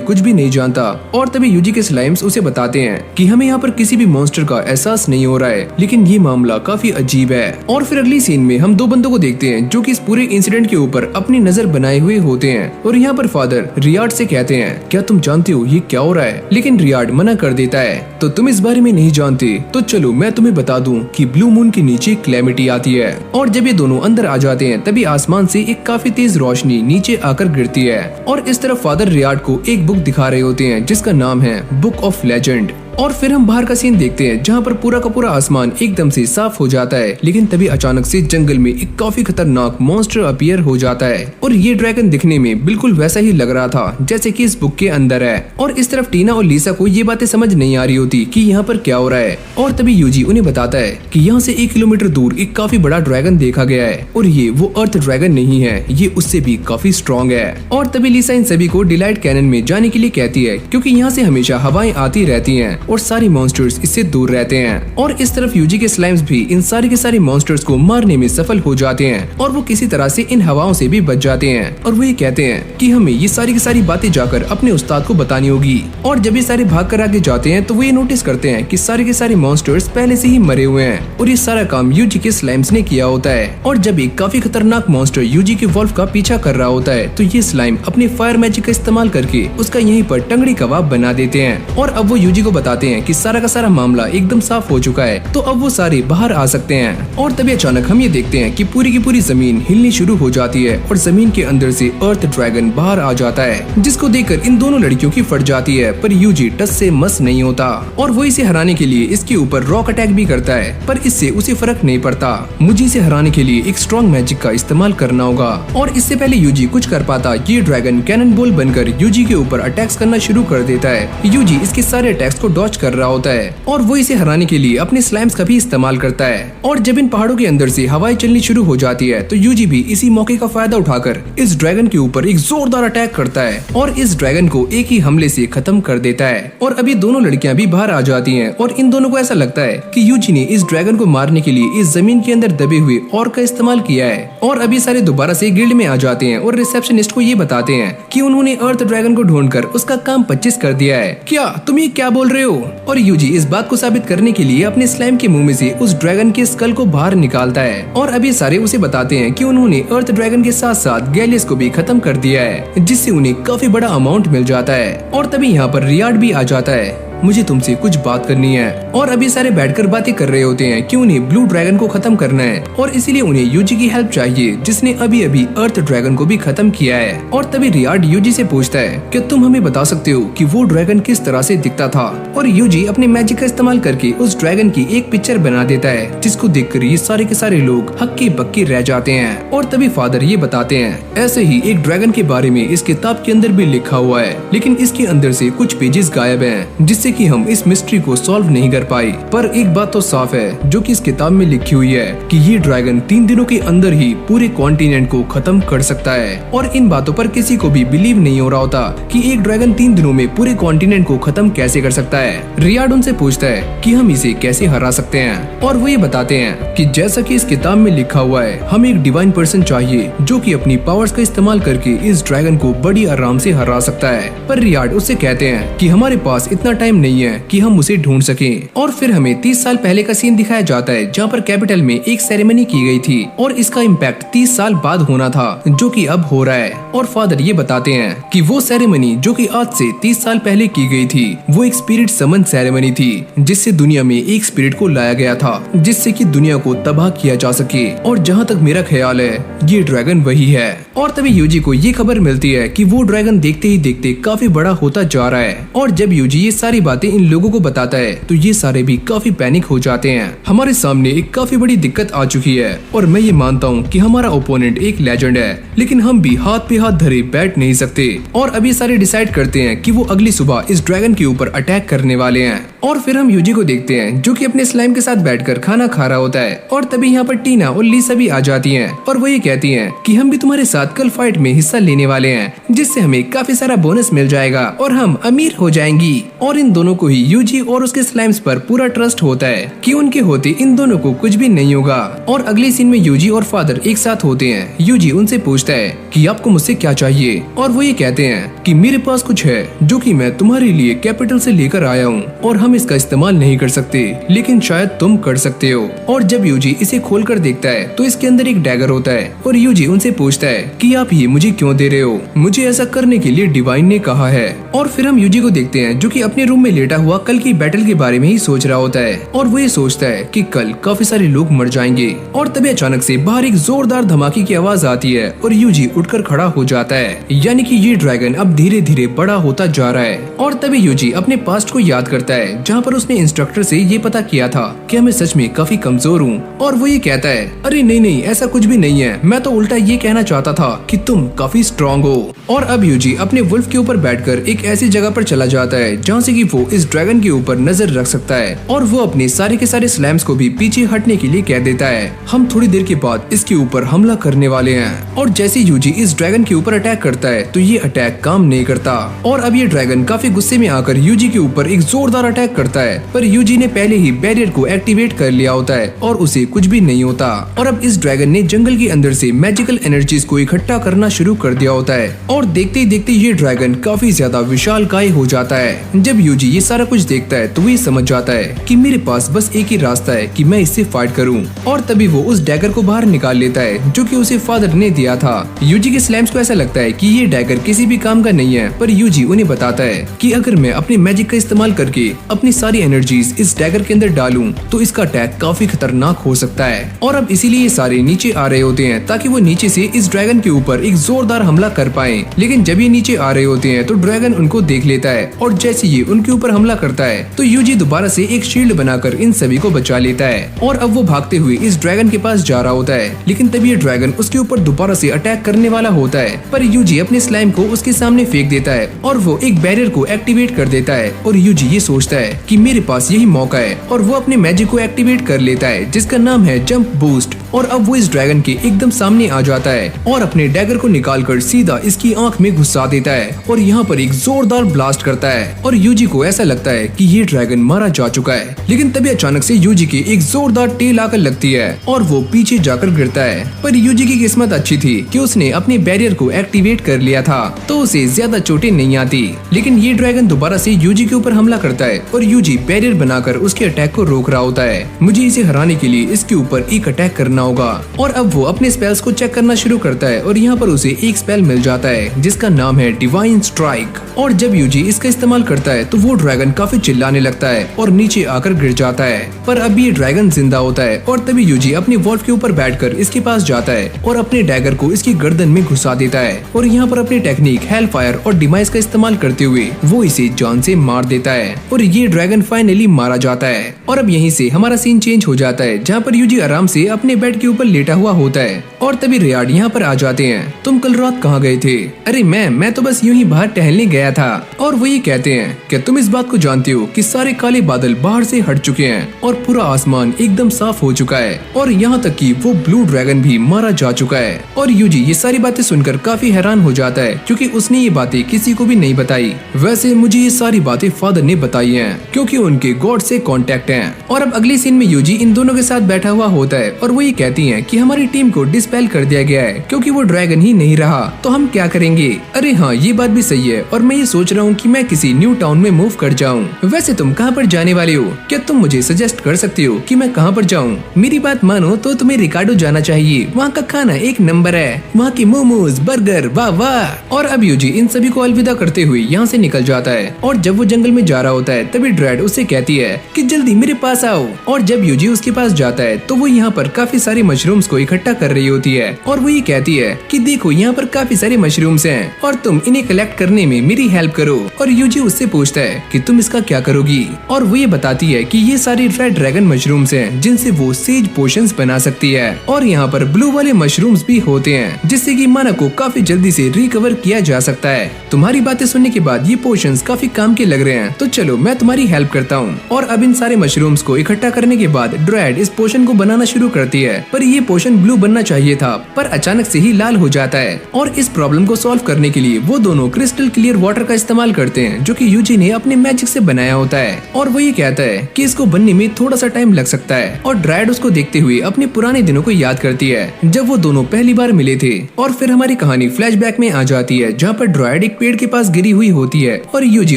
कुछ भी नहीं जानता। और तभी यूजी के स्लाइम्स उसे बताते हैं कि हमें यहाँ पर किसी भी मॉन्स्टर का एहसास नहीं हो रहा है, लेकिन ये मामला काफी अजीब है। और फिर अगली सीन में हम दो बंदों को देखते हैं जो कि इस पूरे इंसिडेंट के ऊपर अपनी नजर बनाए हुए होते हैं और यहाँ पर फादर रियाड से कहते हैं क्या तुम जानते हो ये क्या हो रहा है? लेकिन रियाड मना कर देता है। तो तुम इस बारे में नहीं जानते तो चलो मैं तुम्हें बता दूं कि ब्लू मून के नीचे क्लैमिटी आती है। और जब ये दोनों अंदर आ जाते हैं तभी आसमान से एक काफी तेज रोशनी नीचे आकर गिरती है और इस तरफ फादर रियाड को एक बुक दिखा रहे होते हैं जिसका नाम है बुक ऑफ लेजेंड। और फिर हम बाहर का सीन देखते हैं जहाँ पर पूरा का पूरा आसमान एकदम से साफ हो जाता है, लेकिन तभी अचानक से जंगल में एक काफी खतरनाक मॉन्स्टर अपीयर हो जाता है और ये ड्रैगन दिखने में बिल्कुल वैसा ही लग रहा था जैसे कि इस बुक के अंदर है। और इस तरफ टीना और लीसा को ये बातें समझ नहीं आ रही होती कि यहाँ पर क्या हो रहा है। और तभी यूजी उन्हें बताता है कि यहाँ से 1 किलोमीटर दूर एक काफी बड़ा ड्रैगन देखा गया है और ये वो अर्थ ड्रैगन नहीं है, ये उससे भी काफी स्ट्रॉन्ग है। और तभी लीसा इन सभी को डिलाइट कैनन में जाने के लिए कहती है, क्योंकि यहाँ से हमेशा हवाएं आती रहती हैं और सारे मॉन्स्टर्स इससे दूर रहते हैं। और इस तरफ यूजी के स्लाइम्स भी इन सारे के सारे मॉन्स्टर्स को मारने में सफल हो जाते हैं और वो किसी तरह से इन हवाओं से भी बच जाते हैं। और वो ये कहते हैं कि हमें ये सारी की सारी बातें जाकर अपने उस्ताद को बतानी होगी। और जब ये सारे भाग कर आगे जाते हैं तो वो ये नोटिस करते हैं कि सारे के सारे मॉन्स्टर्स पहले से ही मरे हुए हैं और ये सारा काम यूजी के स्लाइम्स ने किया होता है। और जब एक काफी खतरनाक मॉन्स्टर यूजी के वॉल्फ का पीछा कर रहा होता है तो ये स्लाइम अपने फायर मैजिक का इस्तेमाल करके उसका यहीं पर टंगड़ी कबाब बना देते हैं। और अब वो यूजी को बताते हैं कि सारा का सारा मामला एकदम साफ हो चुका है, तो अब वो सारे बाहर आ सकते हैं। और तभी अचानक हम ये देखते हैं कि पूरी की पूरी जमीन हिलनी शुरू हो जाती है और जमीन के अंदर से अर्थ ड्रैगन बाहर आ जाता है, जिसको देखकर इन दोनों लड़कियों की फट जाती है। पर यूजी टस से मस नहीं होता और वो इसे हराने के लिए इसके ऊपर रॉक अटैक भी करता है, पर इससे उसे फर्क नहीं पड़ता। मुझे इसे हराने के लिए एक स्ट्रॉन्ग मैजिक का इस्तेमाल करना होगा। और इससे पहले यूजी कुछ कर पाता, ये ड्रैगन कैनन बॉल बनकर यूजी के ऊपर अटैक्स करना शुरू कर देता है। यूजी इसके सारे अटैक्स को डॉज कर रहा होता है और वो इसे हराने के लिए अपने स्लाइम्स का भी इस्तेमाल करता है। और जब इन पहाड़ों के अंदर से हवाएं चलनी शुरू हो जाती है तो यूजी भी इसी मौके का फायदा उठाकर इस ड्रैगन के ऊपर एक जोरदार अटैक करता है और इस ड्रैगन को एक ही हमले से खत्म कर देता है। और अभी दोनों लड़कियां भी बाहर आ जाती हैं और इन दोनों को ऐसा लगता है कि यूजी ने इस ड्रैगन को मारने के लिए इस जमीन के अंदर दबे हुए और का इस्तेमाल किया है। और अभी सारे दोबारा से गिल्ड में आ जाते हैं और रिसेप्शनिस्ट को ये बताते हैं कि उन्होंने अर्थ ड्रैगन को ढूंढकर उसका काम 25 कर दिया है। क्या तुम ये क्या बोल रहे हो? और यूजी इस बात को साबित करने के लिए अपने स्लाइम के मुंह में से उस ड्रैगन के स्कल को बाहर निकालता है। और अभी सारे उसे बताते हैं कि उन्होंने अर्थ ड्रैगन के साथ साथ गैलियस को भी खत्म कर दिया है, जिससे उन्हें काफी बड़ा अमाउंट मिल जाता है। और तभी यहाँ पर रियाड भी आ जाता है। मुझे तुमसे कुछ बात करनी है। और अभी सारे बैठकर बातें कर रहे होते हैं कि उन्हें ब्लू ड्रैगन को खत्म करना है और इसीलिए उन्हें यूजी की हेल्प चाहिए, जिसने अभी अभी अर्थ ड्रैगन को भी खत्म किया है। और तभी रियाड यूजी से पूछता है कि तुम हमें बता सकते हो कि वो ड्रैगन किस तरह से दिखता था। और यूजी अपने मैजिक का इस्तेमाल करके उस ड्रैगन की एक पिक्चर बना देता है, जिसको देखकर ये सारे के सारे लोग हक्के बक्के रह जाते हैं। और तभी फादर ये बताते हैं ऐसे ही एक ड्रैगन के बारे में इस किताब के अंदर भी लिखा हुआ है, लेकिन इसके अंदर से कुछ पेजेस गायब हैं, जिससे कि हम इस मिस्ट्री को सॉल्व नहीं कर पाए। पर एक बात तो साफ है जो कि इस किताब में लिखी हुई है कि ये ड्रैगन 3 दिनों के अंदर ही पूरे कॉन्टिनेंट को खत्म कर सकता है। और इन बातों पर किसी को भी बिलीव नहीं हो रहा होता कि एक ड्रैगन 3 दिनों में पूरे कॉन्टिनेंट को खत्म कैसे कर सकता है। रियाड उनसे पूछता है कि हम इसे कैसे हरा सकते हैं और वो ये बताते हैं कि जैसा कि इस किताब में लिखा हुआ है, हमें एक डिवाइन पर्सन चाहिए जो कि अपनी पावर्स का इस्तेमाल करके इस ड्रैगन को बड़ी आराम से हरा सकता है। पर रियाड उससे कहते हैं कि हमारे पास इतना टाइम नहीं है कि हम उसे ढूंढ सकें। और फिर हमें 30 साल पहले का सीन दिखाया जाता है जहाँ पर कैपिटल में एक सेरेमनी की गई थी और इसका इम्पैक्ट 30 साल बाद होना था, जो कि अब हो रहा है। और फादर ये बताते हैं कि वो सेरेमनी जो कि आज से 30 साल पहले की गई थी, वो एक स्पिरिट समन सेरेमनी थी, जिससे दुनिया में एक स्पिरिट को लाया गया था जिससे कि दुनिया को तबाह किया जा सके। और जहाँ तक मेरा ख्याल है ये ड्रैगन वही है। और तभी यूजी को ये खबर मिलती है कि वो ड्रैगन देखते ही देखते काफी बड़ा होता जा रहा है। और जब यूजी ये सारी बातें इन लोगों को बताता है तो ये सारे भी काफी पैनिक हो जाते हैं। हमारे सामने एक काफी बड़ी दिक्कत आ चुकी है और मैं ये मानता हूँ कि हमारा ओपोनेंट एक लेजेंड है, लेकिन हम भी हाथ पे हाथ धरे बैठ नहीं सकते। और अभी सारे डिसाइड करते हैं कि वो अगली सुबह इस ड्रैगन के ऊपर अटैक करने वाले हैं। और फिर हम यूजी को देखते हैं जो कि अपने स्लाइम के साथ बैठकर खाना खा रहा होता है। और तभी यहाँ पर टीना और लीसा भी आ जाती हैं और वो ये कहती हैं कि हम भी तुम्हारे साथ कल फाइट में हिस्सा लेने वाले हैं, जिससे हमें काफी सारा बोनस मिल जाएगा और हम अमीर हो जाएंगी। और इन दोनों को ही यूजी और उसके स्लाइम्स पर पूरा ट्रस्ट होता है कि उनके होते इन दोनों को कुछ भी नहीं होगा। और अगले सीन में यूजी और फादर एक साथ होते हैं। यूजी उनसे पूछता है कि आपको मुझसे क्या चाहिए, और वो ये कहते हैं कि मेरे पास कुछ है जो कि मैं तुम्हारे लिए कैपिटल से लेकर आया हूँ और हम इसका इस्तेमाल नहीं कर सकते, लेकिन शायद तुम कर सकते हो। और जब यूजी इसे खोलकर देखता है तो इसके अंदर एक डैगर होता है और यूजी उनसे पूछता है कि आप ये मुझे क्यों दे रहे हो, मुझे ऐसा करने के लिए डिवाइन ने कहा है। और फिर हम यूजी को देखते हैं जो कि अपने रूम में लेटा हुआ कल की बैटल के बारे में ही सोच रहा होता है। और वो ये सोचता है कि कल काफी सारे लोग मर जाएंगे। और तभी अचानक से बाहर एक जोरदार धमाके की आवाज आती है और यूजी उठकर खड़ा हो जाता है, यानी कि ये ड्रैगन अब धीरे धीरे बड़ा होता जा रहा है। और तभी यूजी अपने पास्ट को याद करता है जहाँ पर उसने इंस्ट्रक्टर से ये पता किया था कि मैं सच में काफी कमजोर हूँ। और वो ये कहता है अरे नहीं नहीं, ऐसा कुछ भी नहीं है, मैं तो उल्टा ये कहना चाहता था कि तुम काफी स्ट्रॉन्ग हो। और अब यूजी अपने वुल्फ के ऊपर बैठकर एक ऐसी जगह पर चला जाता है जहाँ से कि वो इस ड्रैगन के ऊपर नजर रख सकता है। और वो अपने सारे के सारे स्लैम्स को भी पीछे हटने के लिए कह देता है। हम थोड़ी देर के बाद इसके ऊपर हमला करने वाले हैं। और जैसे यूजी इस ड्रैगन के ऊपर अटैक करता है तो ये अटैक काम नहीं करता। और अब ये ड्रैगन काफी गुस्से में आकर यूजी के ऊपर एक जोरदार अटैक करता है, पर यूजी ने पहले ही बैरियर को एक्टिवेट कर लिया होता है और उसे कुछ भी नहीं होता। और अब इस ड्रैगन ने जंगल के अंदर से मैजिकल एनर्जीज को इकट्ठा करना शुरू कर दिया होता है। और देखते ही देखते ये ड्रैगन काफी ज्यादा विशालकाय हो जाता है। जब यूजी ये सारा कुछ देखता है तो वो समझ जाता है कि मेरे पास बस एक ही रास्ता है कि मैं इससे फाइट करूं। और तभी वो उस डैगर को बाहर निकाल लेता है जो कि उसे फादर ने दिया था। यूजी के स्लैम्स को ऐसा लगता है कि ये डैगर किसी भी काम का नहीं है, पर यूजी उन्हें बताता है कि अगर मैं अपनी मैजिक का इस्तेमाल करके अपनी सारी एनर्जीज इस डैगर के अंदर डालूं तो इसका अटैक काफी खतरनाक हो सकता है। और अब इसीलिए सारे नीचे आ रहे होते हैं ताकि वो नीचे से इस ड्रैगन के ऊपर एक जोरदार हमला कर पाए। लेकिन जब ये नीचे आ रहे होते हैं तो ड्रैगन उनको देख लेता है और जैसे ये उनके ऊपर हमला करता है तो यूजी दोबारा से एक शील्ड बनाकर इन सभी को बचा लेता है। और अब वो भागते हुए इस ड्रैगन के पास जा रहा होता है, लेकिन तभी ये ड्रैगन उसके ऊपर दोबारा से अटैक करने वाला होता है, पर यूजी अपने स्लाइम को उसके सामने फेंक देता है और वो एक बैरियर को एक्टिवेट कर देता है। और यूजी ये सोचता है कि मेरे पास यही मौका है और वो अपने मैजिक को एक्टिवेट कर लेता है जिसका नाम है जंप बूस्ट। और अब वो इस ड्रैगन के एकदम सामने आ जाता है और अपने डैगर को निकालकर सीधा इसकी आंख में घुसा देता है और यहाँ पर एक जोरदार ब्लास्ट करता है। और यूजी को ऐसा लगता है कि ये ड्रैगन मारा जा चुका है, लेकिन तभी अचानक से यूजी की एक जोरदार टेल आकर लगती है और वो पीछे जाकर गिरता है। पर यूजी की किस्मत अच्छी थी कि उसने अपने बैरियर को एक्टिवेट कर लिया था तो उसे ज्यादा चोटें नहीं आती। लेकिन ये ड्रैगन दोबारा से यूजी के ऊपर हमला करता है और यूजी बैरियर बनाकर उसके अटैक को रोक रहा होता है। मुझे इसे हराने के लिए इसके ऊपर एक अटैक करना होगा। और अब वो अपने स्पेल्स को चेक करना शुरू करता है और यहाँ पर उसे एक स्पेल मिल जाता है जिसका नाम है डिवाइन स्ट्राइक। और जब यूजी इसका इस्तेमाल करता है तो वो ड्रैगन काफी चिल्लाने लगता है और नीचे आकर गिर जाता है। पर अब ये ड्रैगन जिंदा होता है और तभी यूजी अपने वॉल्फ के ऊपर बैठकर इसके पास जाता है और अपने डैगर को इसकी गर्दन में घुसा देता है। और यहाँ पर अपनी टेक्निक हेल फायर और डिमाइस का इस्तेमाल करते हुए वो इसे जान से मार देता है और ये ड्रैगन फाइनली मारा जाता है। और अब यहीं से हमारा सीन चेंज हो जाता है जहाँ पर यूजी आराम से अपने बेड के ऊपर लेटा हुआ होता है। और तभी रियार्ड यहाँ पर आ जाते हैं। तुम कल रात कहाँ गए थे? अरे मैं तो बस यूं ही बाहर टहलने गया था। और वो ये कहते हैं कि तुम इस बात को जानते हो कि सारे काले बादल बाहर से हट चुके हैं और पूरा आसमान एकदम साफ हो चुका है और यहाँ तक कि वो ब्लू ड्रैगन भी मारा जा चुका है। और यूजी ये सारी बातें सुनकर काफी हैरान हो जाता है क्योंकि उसने ये बातें किसी को भी नहीं बताई। वैसे मुझे ये सारी बातें फादर ने बताई हैं क्योंकि उनके गॉड से कांटेक्ट हैं। और अब अगले सीन में यूजी इन दोनों के साथ बैठा हुआ होता है और वो ये कहती हैं कि हमारी टीम को डिस्पेल कर दिया गया है क्योंकि वो ड्रैगन ही नहीं रहा, तो हम क्या करेंगे? अरे हाँ, ये बात भी सही है और मैं ये सोच रहा हूँ कि मैं किसी न्यू टाउन में मूव कर जाऊँ। वैसे तुम कहाँ पर जाने वाले हो? क्या तुम मुझे सजेस्ट कर सकते हो कि मैं कहाँ पर जाऊँ? मेरी बात मानो तो तुम्हें रिकार्डो जाना चाहिए, वहाँ का खाना एक नंबर है, वहाँ की मोमोज बर्गर वाह वाह। और अब यूजी इन सभी को अलविदा करते हुए यहाँ से निकल जाता है और जब वो जंगल में जा रहा होता है तभी ड्रेड उससे कहती है कि जल्दी मेरे पास आओ। और जब यूजी उसके पास जाता है तो वो यहाँ पर काफी सारे मशरूम्स को इकट्ठा कर रही होती है और वो ये कहती है कि देखो यहाँ पर काफी सारे मशरूम्स हैं और तुम इन्हें कलेक्ट करने में मेरी हेल्प करो। और यूजी उससे पूछता है कि तुम इसका क्या करोगी, और वो ये बताती है कि ये सारे रेड ड्रैगन मशरूम्स हैं जिनसे वो सेज पोशंस बना सकती है। और यहाँ पर ब्लू वाले मशरूम्स भी होते हैं जिससे कि माना को काफी जल्दी से रिकवर किया जा सकता है। तुम्हारी बातें सुनने के बाद ये पोशंस काफी काम के लग रहे हैं, तो चलो मैं तुम्हारी हेल्प करता हूँ। और अब इन सारे मशरूम्स को इकट्ठा करने के बाद ड्रैड इस पोशन को बनाना शुरू करती है, पर ये पोशन ब्लू बनना चाहिए था पर अचानक से ही लाल हो जाता है। और इस प्रॉब्लम को सॉल्व करने के लिए वो दोनों क्रिस्टल क्लियर वाटर का इस्तेमाल करते हैं जो कि यूजी ने अपने मैजिक से बनाया होता है। और वो ये कहता है कि इसको बनने में थोड़ा सा टाइम लग सकता है। और ड्रैड उसको देखते हुए अपने पुराने दिनों को याद करती है जब वो दोनों पहली बार मिले थे। और फिर हमारी कहानी फ्लैशबैक में आ जाती है जहाँ पर ड्रैड एक पेड़ के पास गिरी हुई होती है और यूजी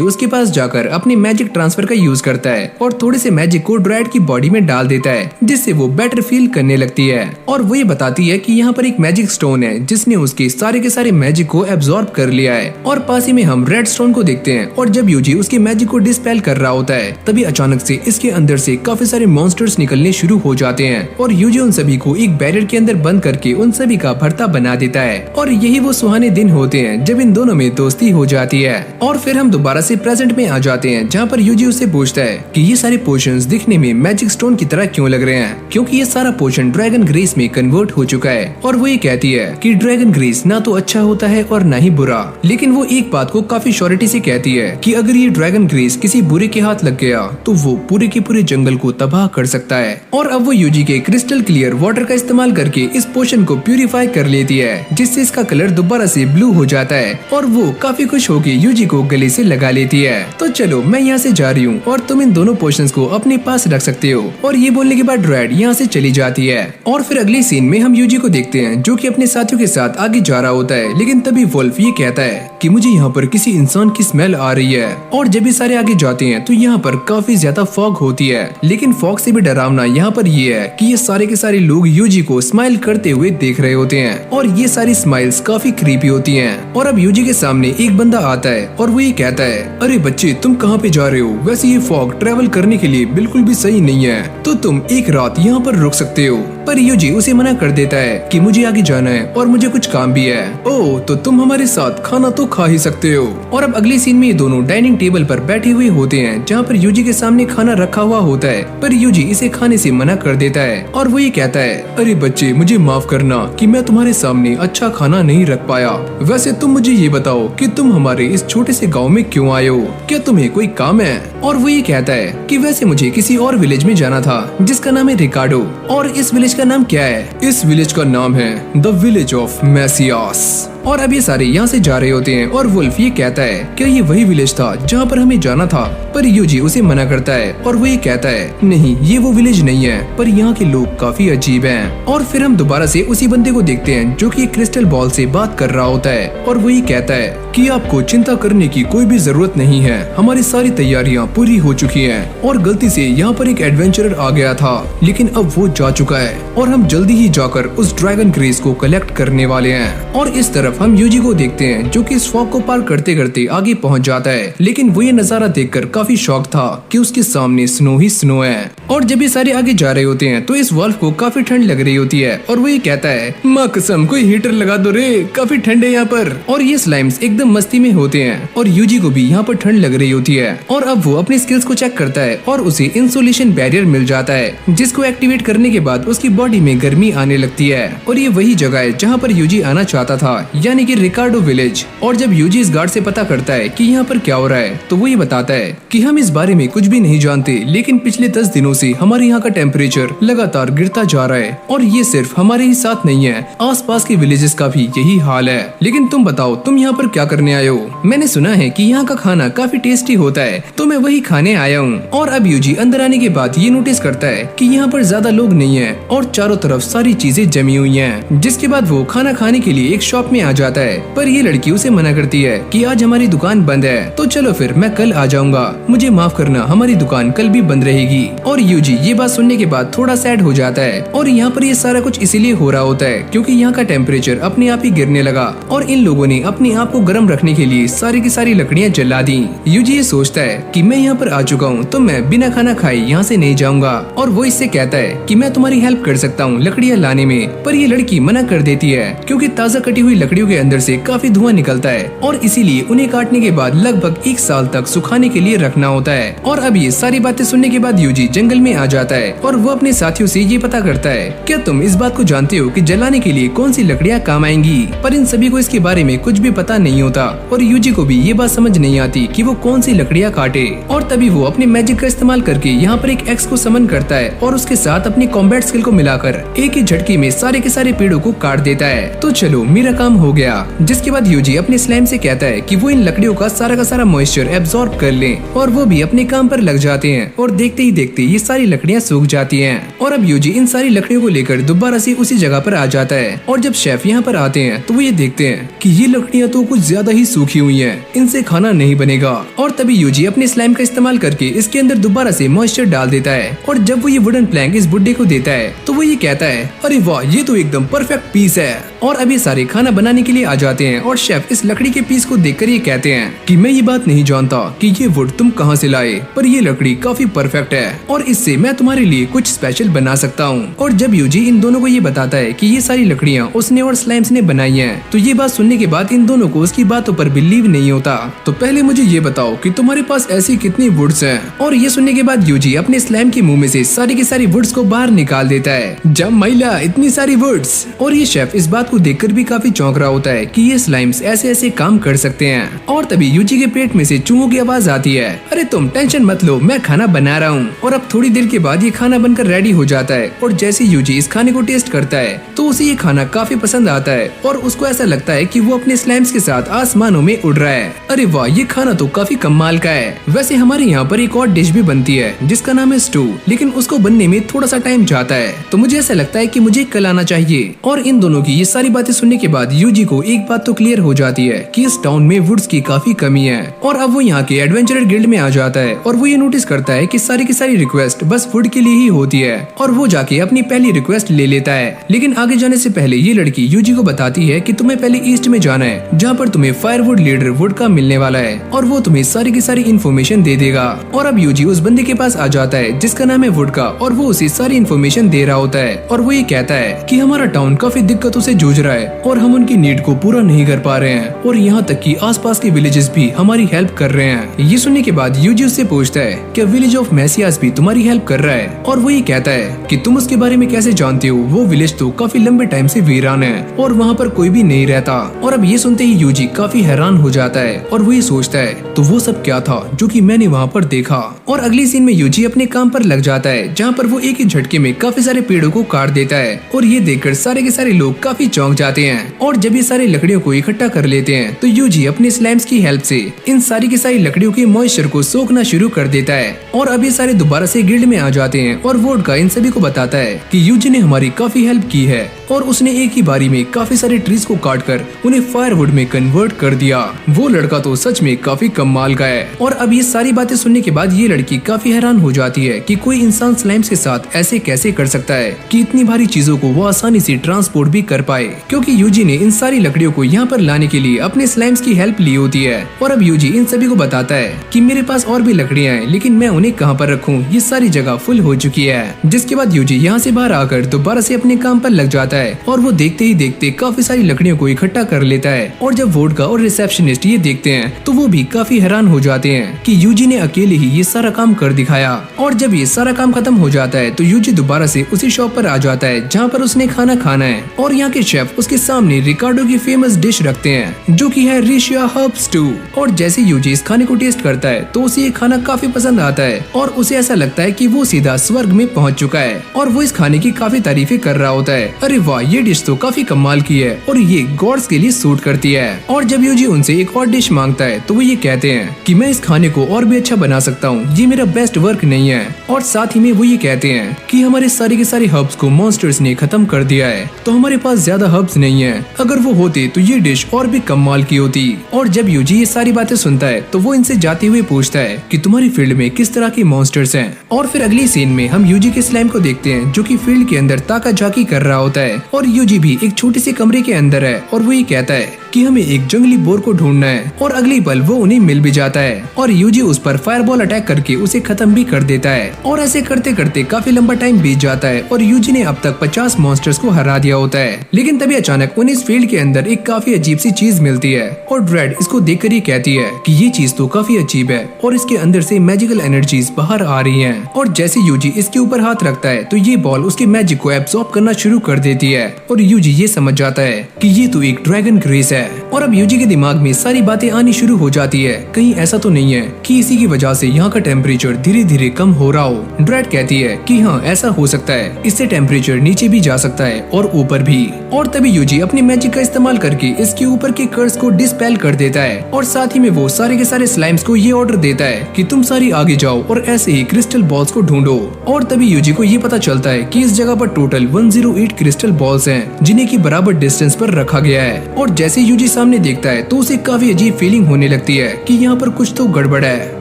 उसके पास जाकर अपने मैजिक ट्रांसफर का यूज करता है और थोड़े से मैजिक को ड्रैड की बॉडी में डाल देता है जिससे वो बेटर फील करने लगती है। और वो ये बताती है कि यहाँ पर एक मैजिक स्टोन है जिसने उसके सारे के सारे मैजिक को एब्जॉर्ब कर लिया है। और पास ही में हम रेड स्टोन को देखते हैं और जब यूजी उसके मैजिक को डिस्पेल कर रहा होता है तभी अचानक से इसके अंदर से काफी सारे मॉन्स्टर्स निकलने शुरू हो जाते हैं और यूजी उन सभी को एक बैरियर के अंदर बंद करके उन सभी का भरता बना देता है। और यही वो सुहाने दिन होते हैं जब इन दोनों में दोस्ती हो जाती है। और फिर हम दोबारा से प्रेजेंट में आ जाते हैं जहाँ पर यूजी उससे पूछता है कि ये सारे पोशंस दिखने में मैजिक स्टोन की तरह क्यों लग रहे हैं, क्योंकि ये सारा पोशन ड्रैगन ग्रेस में कन्वर्ट हो चुका है। और वो ये कहती है कि ड्रैगन ग्रेस ना तो अच्छा होता है और ना ही बुरा, लेकिन वो एक बात को काफी श्योरिटी से कहती है कि अगर ये ड्रैगन ग्रेस किसी बुरे के हाथ लग गया तो वो पूरे के पूरे जंगल को तबाह कर सकता है। और अब वो यूजी के क्रिस्टल क्लियर वाटर का इस्तेमाल करके इस पोशन को प्यूरिफाई कर लेती है जिससे इसका कलर दोबारा से ब्लू हो जाता है और वो काफी खुश होकर यूजी को गले से लगा लेती है। तो चलो मैं यहाँ से जा रही हूँ और तुम इन दोनों पोशंस को अपने पास रख सकते हो। और ये बोलने के बाद ड्रैड यहाँ से चली जाती है। और फिर अगले सीन में हम यूजी को देखते हैं जो कि अपने साथियों के साथ आगे जा रहा होता है, लेकिन तभी वुल्फ ये कहता है कि मुझे यहाँ पर किसी इंसान की स्मेल आ रही है। और जब ये सारे आगे जाते हैं तो यहाँ पर काफी ज्यादा फॉग होती है, लेकिन फॉग से भी डरावना यहाँ पर ये है कि ये सारे के सारे लोग यूजी को स्माइल करते हुए देख रहे होते हैं और ये सारी स्माइल्स काफी क्रीपी होती हैं। और अब यूजी के सामने एक बंदा आता है और वो ये कहता है, अरे बच्चे तुम कहाँ पे जा रहे हो, वैसे ये फॉग ट्रेवल करने के लिए बिल्कुल भी सही नहीं है, तो तुम एक रात यहाँ पर रुक सकते हो। पर यूजी उसे मना कर देता है कि मुझे आगे जाना है और मुझे कुछ काम भी है। ओह तो तुम हमारे साथ खाना तो खा ही सकते हो। और अब अगले सीन में ये दोनों डाइनिंग टेबल पर बैठे हुए होते हैं जहाँ पर यूजी के सामने खाना रखा हुआ होता है, पर यूजी इसे खाने से मना कर देता है और वो ये कहता है, अरे बच्चे मुझे माफ करना कि मैं तुम्हारे सामने अच्छा खाना नहीं रख पाया। वैसे तुम मुझे ये बताओ कि तुम हमारे इस छोटे से गाँव में क्यों आए हो, क्या तुम्हें कोई काम है? और वो ये कहता है कि वैसे मुझे किसी और विलेज में जाना था जिसका नाम है रिकार्डो। और इस विलेज का नाम क्या है? इस विलेज का नाम है द विलेज ऑफ मैसियास। और अब ये सारे यहाँ से जा रहे होते हैं और वुल्फ ये कहता है क्या ये वही विलेज था जहाँ पर हमें जाना था, पर यूजी उसे मना करता है और वो ये कहता है नहीं ये वो विलेज नहीं है, पर यहाँ के लोग काफी अजीब हैं। और फिर हम दोबारा से उसी बंदे को देखते हैं जो कि एक क्रिस्टल बॉल से बात कर रहा होता है और वो ये कहता है कि आपको चिंता करने की कोई भी जरूरत नहीं है, हमारी सारी तैयारियाँ पूरी हो चुकी हैं और गलती से यहाँ पर एक एडवेंचरर आ गया था लेकिन अब वो जा चुका है और हम जल्दी ही जाकर उस ड्रैगन ग्रेस को कलेक्ट करने वाले हैं। और इस तरफ हम यूजी को देखते हैं जो कि इस फॉग को पार करते करते आगे पहुंच जाता है, लेकिन वो ये नजारा देखकर काफी शॉक था कि उसके सामने स्नो ही स्नो है। और जब ये सारे आगे जा रहे होते हैं तो इस वुल्फ को काफी ठंड लग रही होती है और वो ये कहता है माँ कसम कोई हीटर लगा दो रे, काफी ठंड है यहाँ पर। और ये स्लाइम्स एकदम मस्ती में होते हैं और यूजी को भी यहाँ पर ठंड लग रही होती है। और अब वो अपनी स्किल्स को चेक करता है और उसे इंसुलेशन बैरियर मिल जाता है जिसको एक्टिवेट करने के बाद उसकी बॉडी में गर्मी आने लगती है। और ये वही जगह है जहाँ पर यूजी आना चाहता था, यानी कि रिकार्डो विलेज। और जब यूजी इस गार्ड से पता करता है कि यहाँ पर क्या हो रहा है तो वो ये बताता है कि हम इस बारे में कुछ भी नहीं जानते, लेकिन पिछले 10 दिनों से हमारे यहाँ का टेम्परेचर लगातार गिरता जा रहा है और ये सिर्फ हमारे ही साथ नहीं है, आसपास के विलेजेस का भी यही हाल है। लेकिन तुम बताओ तुम यहाँ पर क्या करने आए हो? मैंने सुना है कि यहाँ का खाना काफी टेस्टी होता है तो मैं वही खाने आया हूँ। और अब यूजी अंदर आने के बाद ये नोटिस करता है कि यहाँ पर ज्यादा लोग नहीं है और चारों तरफ सारी चीजें जमी हुई हैं। जिसके बाद वो खाना खाने के लिए एक शॉप में आ जाता है, पर ये लड़की उसे मना करती है कि आज हमारी दुकान बंद है, तो चलो फिर मैं कल आ जाऊंगा, मुझे माफ करना हमारी दुकान कल भी बंद रहेगी। और यूजी ये बात सुनने के बाद थोड़ा सैड हो जाता है और यहाँ पर ये सारा कुछ इसीलिए हो रहा होता है क्योंकि यहाँ का टेम्परेचर अपने आप ही गिरने लगा और इन लोगों ने अपने आप को गर्म रखने के लिए सारी की सारी लकड़ियाँ जला दी। यूजी ये सोचता है कि मैं यहाँ पर आ चुका हूँ तो मैं बिना खाना खाए यहाँ से नहीं जाऊंगा और वो इससे कहता है कि मैं तुम्हारी हेल्प कर सकता हूँ लकड़ियाँ लाने में, पर ये लड़की मना कर देती है क्योंकि ताज़ा कटी हुई लकड़ियों के अंदर से काफी धुआं निकलता है और इसीलिए उन्हें काटने के बाद लगभग 1 साल तक सुखाने के लिए रखना होता है। और अब ये सारी बातें सुनने के बाद यूजी जंगल में आ जाता है और वो अपने साथियों से ये पता करता है क्या तुम इस बात को जानते हो कि जलाने के लिए कौन सी लकड़ियाँ काम आएंगी, पर इन सभी को इसके बारे में कुछ भी पता नहीं होता और यूजी को भी ये बात समझ नहीं आती कि वो कौन सी लकड़ियाँ काटे। और तभी वो अपने मैजिक का इस्तेमाल करके यहाँ पर एक एक्स को समन करता है और उसके साथ अपनी कॉम्बैट स्किल को मिलाकर एक ही झटके में सारे के सारे पेड़ों को काट देता है। तो चलो मेरा काम हो गया। जिसके बाद यूजी अपने स्लाइम से कहता है कि वो इन लकड़ियों का सारा मॉइस्चर एब्जॉर्ब कर ले और वो भी अपने काम पर लग जाते हैं और देखते ही देखते ये सारी लकड़ियाँ सूख जाती हैं। और अब यूजी इन सारी लकड़ियों को लेकर दोबारा से उसी जगह पर आ जाता है और जब शेफ यहाँ पर आते हैं तो वो ये देखते हैं कि ये लकड़ियाँ तो कुछ ज्यादा ही सूखी हुई हैं, इनसे खाना नहीं बनेगा। और तभी यूजी अपने स्लाइम का इस्तेमाल करके इसके अंदर दोबारा से मॉइस्चर डाल देता है और जब वो ये वुडन प्लैंक इस बुड्ढे को देता है तो वो ये कहता है अरे वाह ये तो एकदम परफेक्ट पीस है। और अभी सारे खाना बनाने के लिए आ जाते हैं और शेफ इस लकड़ी के पीस को देखकर ये कहते हैं कि मैं ये बात नहीं जानता कि ये वुड तुम कहाँ से लाए, पर ये लकड़ी काफी परफेक्ट है और इससे मैं तुम्हारे लिए कुछ स्पेशल बना सकता हूँ। और जब यूजी इन दोनों को ये बताता है कि ये सारी लकड़ियाँ उसने और स्लाइम्स ने बनाई हैं, तो ये बात सुनने के बाद इन दोनों को उसकी बातों पर बिलीव नहीं होता। तो पहले मुझे ये बताओ कि तुम्हारे पास ऐसी कितनी वुड्स हैं। और ये सुनने के बाद यूजी अपने स्लाइम के मुंह में से सारी की सारी वुड्स को बाहर निकाल देता है। जब महिला इतनी सारी वुड्स। और ये शेफ इस बात को देखकर भी काफी चौंक रहा होता है कि ये स्लाइम्स ऐसे ऐसे काम कर सकते हैं। और तभी यूजी के पेट में से चूहों की आवाज आती है, अरे तुम टेंशन मत लो मैं खाना बना रहा हूँ। और अब थोड़ी देर के बाद ये खाना बनकर रेडी हो जाता है और जैसे यूजी इस खाने को टेस्ट करता है तो उसे ये खाना काफी पसंद आता है और उसको ऐसा लगता है कि वो अपने स्लाइम्स के साथ आसमानों में उड़ रहा है। अरे वाह ये खाना तो काफी कमाल का है। वैसे हमारे यहाँ पर एक और डिश भी बनती है जिसका नाम है स्टू, लेकिन उसको बनने में थोड़ा सा टाइम जाता है, तो मुझे ऐसा लगता है कि मुझे कल आना चाहिए। और इन दोनों की ये सारी बातें सुनने के बाद यूजी को एक बात तो क्लियर हो जाती है कि इस टाउन में वुड्स की काफी कमी है। और अब वो यहाँ के एडवेंचरर गिल्ड में आ जाता है और वो ये नोटिस करता है कि सारी की सारी रिक्वेस्ट बस वुड के लिए ही होती है और वो जाके अपनी पहली रिक्वेस्ट ले लेता है। लेकिन आगे जाने से पहले ये लड़की यूजी को बताती है कि तुम्हें पहले ईस्ट में जाना है जहाँ पर तुम्हें फायरवुड लीडर वुड का मिलने वाला है और वो तुम्हें सारी की सारी इन्फॉर्मेशन दे देगा। और अब यूजी उस बंदे के पास आ जाता है जिसका नाम है वुड का और वो उसे सारी इन्फॉर्मेशन दे रहा होता है और वो ये कहता है कि हमारा टाउन काफी दिक्कतों से जूझ रहा है और हम उनकी नीड को पूरा नहीं कर पा रहे हैं और यहाँ तक कि आसपास के विलेजेस भी हमारी हेल्प कर रहे हैं। ये सुनने के बाद यूजी उससे पूछता है क्या विलेज ऑफ मैसियास भी तुम्हारी हेल्प कर रहा है और वो ये कहता है कि तुम उसके बारे में कैसे जानते हो, वो विलेज तो काफी लंबे टाइम से वीरान है और वहाँ पर कोई भी नहीं रहता। और अब ये सुनते ही यूजी काफी हैरान हो जाता है और वो ये सोचता है तो वो सब क्या था जो कि मैंने वहाँ पर देखा। और अगली सीन में यूजी अपने काम पर लग जाता है जहाँ पर वो एक ही झटके में काफी सारे पेड़ों को काट देता है और ये देखकर सारे के सारे लोग काफी चौंक जाते हैं। और जब ये सारी लकड़ियों को इकट्ठा कर लेते हैं तो यूजी अपने स्लाइम्स की हेल्प से इन सारी की सारी लकड़ियों के मॉइस्चर को सोखना शुरू कर देता है। और अब ये सारे दोबारा से गिल्ड में आ जाते हैं और वुड का इन सभी को बताता है कि यूजी ने हमारी काफी हेल्प की है और उसने एक ही बारी में काफी सारे ट्रीज को काटकर उन्हें फायरवुड में कन्वर्ट कर दिया। वो लड़का तो सच में काफी कमाल का है। और अब ये सारी बातें सुनने के बाद ये लड़की काफी हैरान हो जाती है कि कोई इंसान स्लाइम्स के साथ ऐसे कैसे कर सकता है कि इतनी भारी चीजों को वो आसानी से ट्रांसपोर्ट भी कर पाए, क्योंकि यूजी ने इन सारी लकड़ियों को यहाँ पर लाने के लिए अपने स्लाइम्स की हेल्प ली होती है। और अब यूजी इन सभी को बताता है कि मेरे पास और भी लकड़ियाँ हैं लेकिन मैं उन्हें कहाँ पर रखूँ, ये सारी जगह फुल हो चुकी है। जिसके बाद यूजी यहाँ से बाहर आकर दोबारा से अपने काम पर लग जाता है और वो देखते ही देखते काफी सारी लकड़ियों को इकट्ठा कर लेता है। और जब वोडका और रिसेप्शनिस्ट ये देखते हैं तो वो भी काफी हैरान हो जाते हैं कि यूजी ने अकेले ही ये सारा काम कर दिखाया। और जब ये सारा काम खत्म हो जाता है तो यूजी दोबारा से उसी शॉप पर आ जाता है जहाँ पर उसने खाना खाना है और यहाँ के शेफ उसके सामने रिकार्डो की फेमस डिश रखते हैं जो कि है रिशिया हर्ब स्टू। और जैसे यूजी इस खाने को टेस्ट करता है तो उसे ये खाना काफी पसंद आता है और उसे ऐसा लगता है कि वो सीधा स्वर्ग में पहुँच चुका है और वो इस खाने की काफी तारीफें कर रहा होता है। अरे वाह ये डिश तो काफी कमाल की है और ये गॉड्स के लिए सूट करती है। और जब यूजी उनसे एक और डिश मांगता है तो वो ये कहते हैं कि मैं इस खाने को और भी अच्छा बना सकता हूँ, ये मेरा बेस्ट वर्क नहीं है। और साथ ही में वो ये कहते हैं कि हमारे सारे के सारे हर्ब्स को मॉन्स्टर्स ने खत्म कर दिया है, तो हमारे पास ज्यादा हर्ब्स नहीं है। अगर वो होते तो ये डिश और भी कमाल की होती। और जब यूजी ये सारी बातें सुनता है तो वो इनसे जाते हुए पूछता है कि तुम्हारी फील्ड में किस तरह के मॉन्स्टर्स हैं। और फिर अगली सीन में हम यूजी के स्लाइम को देखते हैं जो कि फील्ड के अंदर ताका झाकी कर रहा होता है। और यूजी भी एक छोटे से कमरे के अंदर है और वो ये कहता है कि हमें एक जंगली बोर को ढूंढना है। और अगली पल वो उन्हें मिल भी जाता है और यूजी उस पर फायरबॉल अटैक करके उसे खत्म भी कर देता है। और ऐसे करते करते काफी लंबा टाइम बीत जाता है और यूजी ने अब तक 50 मॉन्स्टर्स को हरा दिया होता है। लेकिन तभी अचानक उन्हें इस फील्ड के अंदर एक काफी अजीब सी चीज मिलती है और ड्रेड इसको देखकर ये कहती है कि ये चीज तो काफी अजीब है और इसके अंदर से मैजिकल एनर्जीज बाहर आ रही हैं। और जैसे यूजी इसके ऊपर हाथ रखता है तो ये बॉल उसके मैजिक को एब्सॉर्ब करना शुरू कर देती है और यूजी ये समझ जाता है कि ये तो एक ड्रैगन ग्रेस है। और अब यूजी के दिमाग में सारी बातें आनी शुरू हो जाती है, कहीं ऐसा तो नहीं है कि इसी की वजह से यहाँ का टेम्परेचर धीरे धीरे कम हो रहा हो। ड्रेड कहती है कि हाँ ऐसा हो सकता है, इससे टेम्परेचर नीचे भी जा सकता है और ऊपर भी। और तभी यूजी अपने मैजिक का इस्तेमाल करके इसके ऊपर के कर्स को डिस्पेल कर देता है और साथ ही में वो सारे के सारे स्लाइम्स को ये ऑर्डर देता है कि तुम सारी आगे जाओ और ऐसे ही क्रिस्टल बॉल्स को ढूंढो। और तभी यूजी को ये पता चलता है कि इस जगह पर टोटल 108 क्रिस्टल बॉल्स हैं जिन्हें की बराबर डिस्टेंस पर रखा गया है। और जैसे यूजी सामने देखता है तो उसे काफी अजीब फीलिंग होने लगती है कि यहाँ पर कुछ तो गड़बड़ है।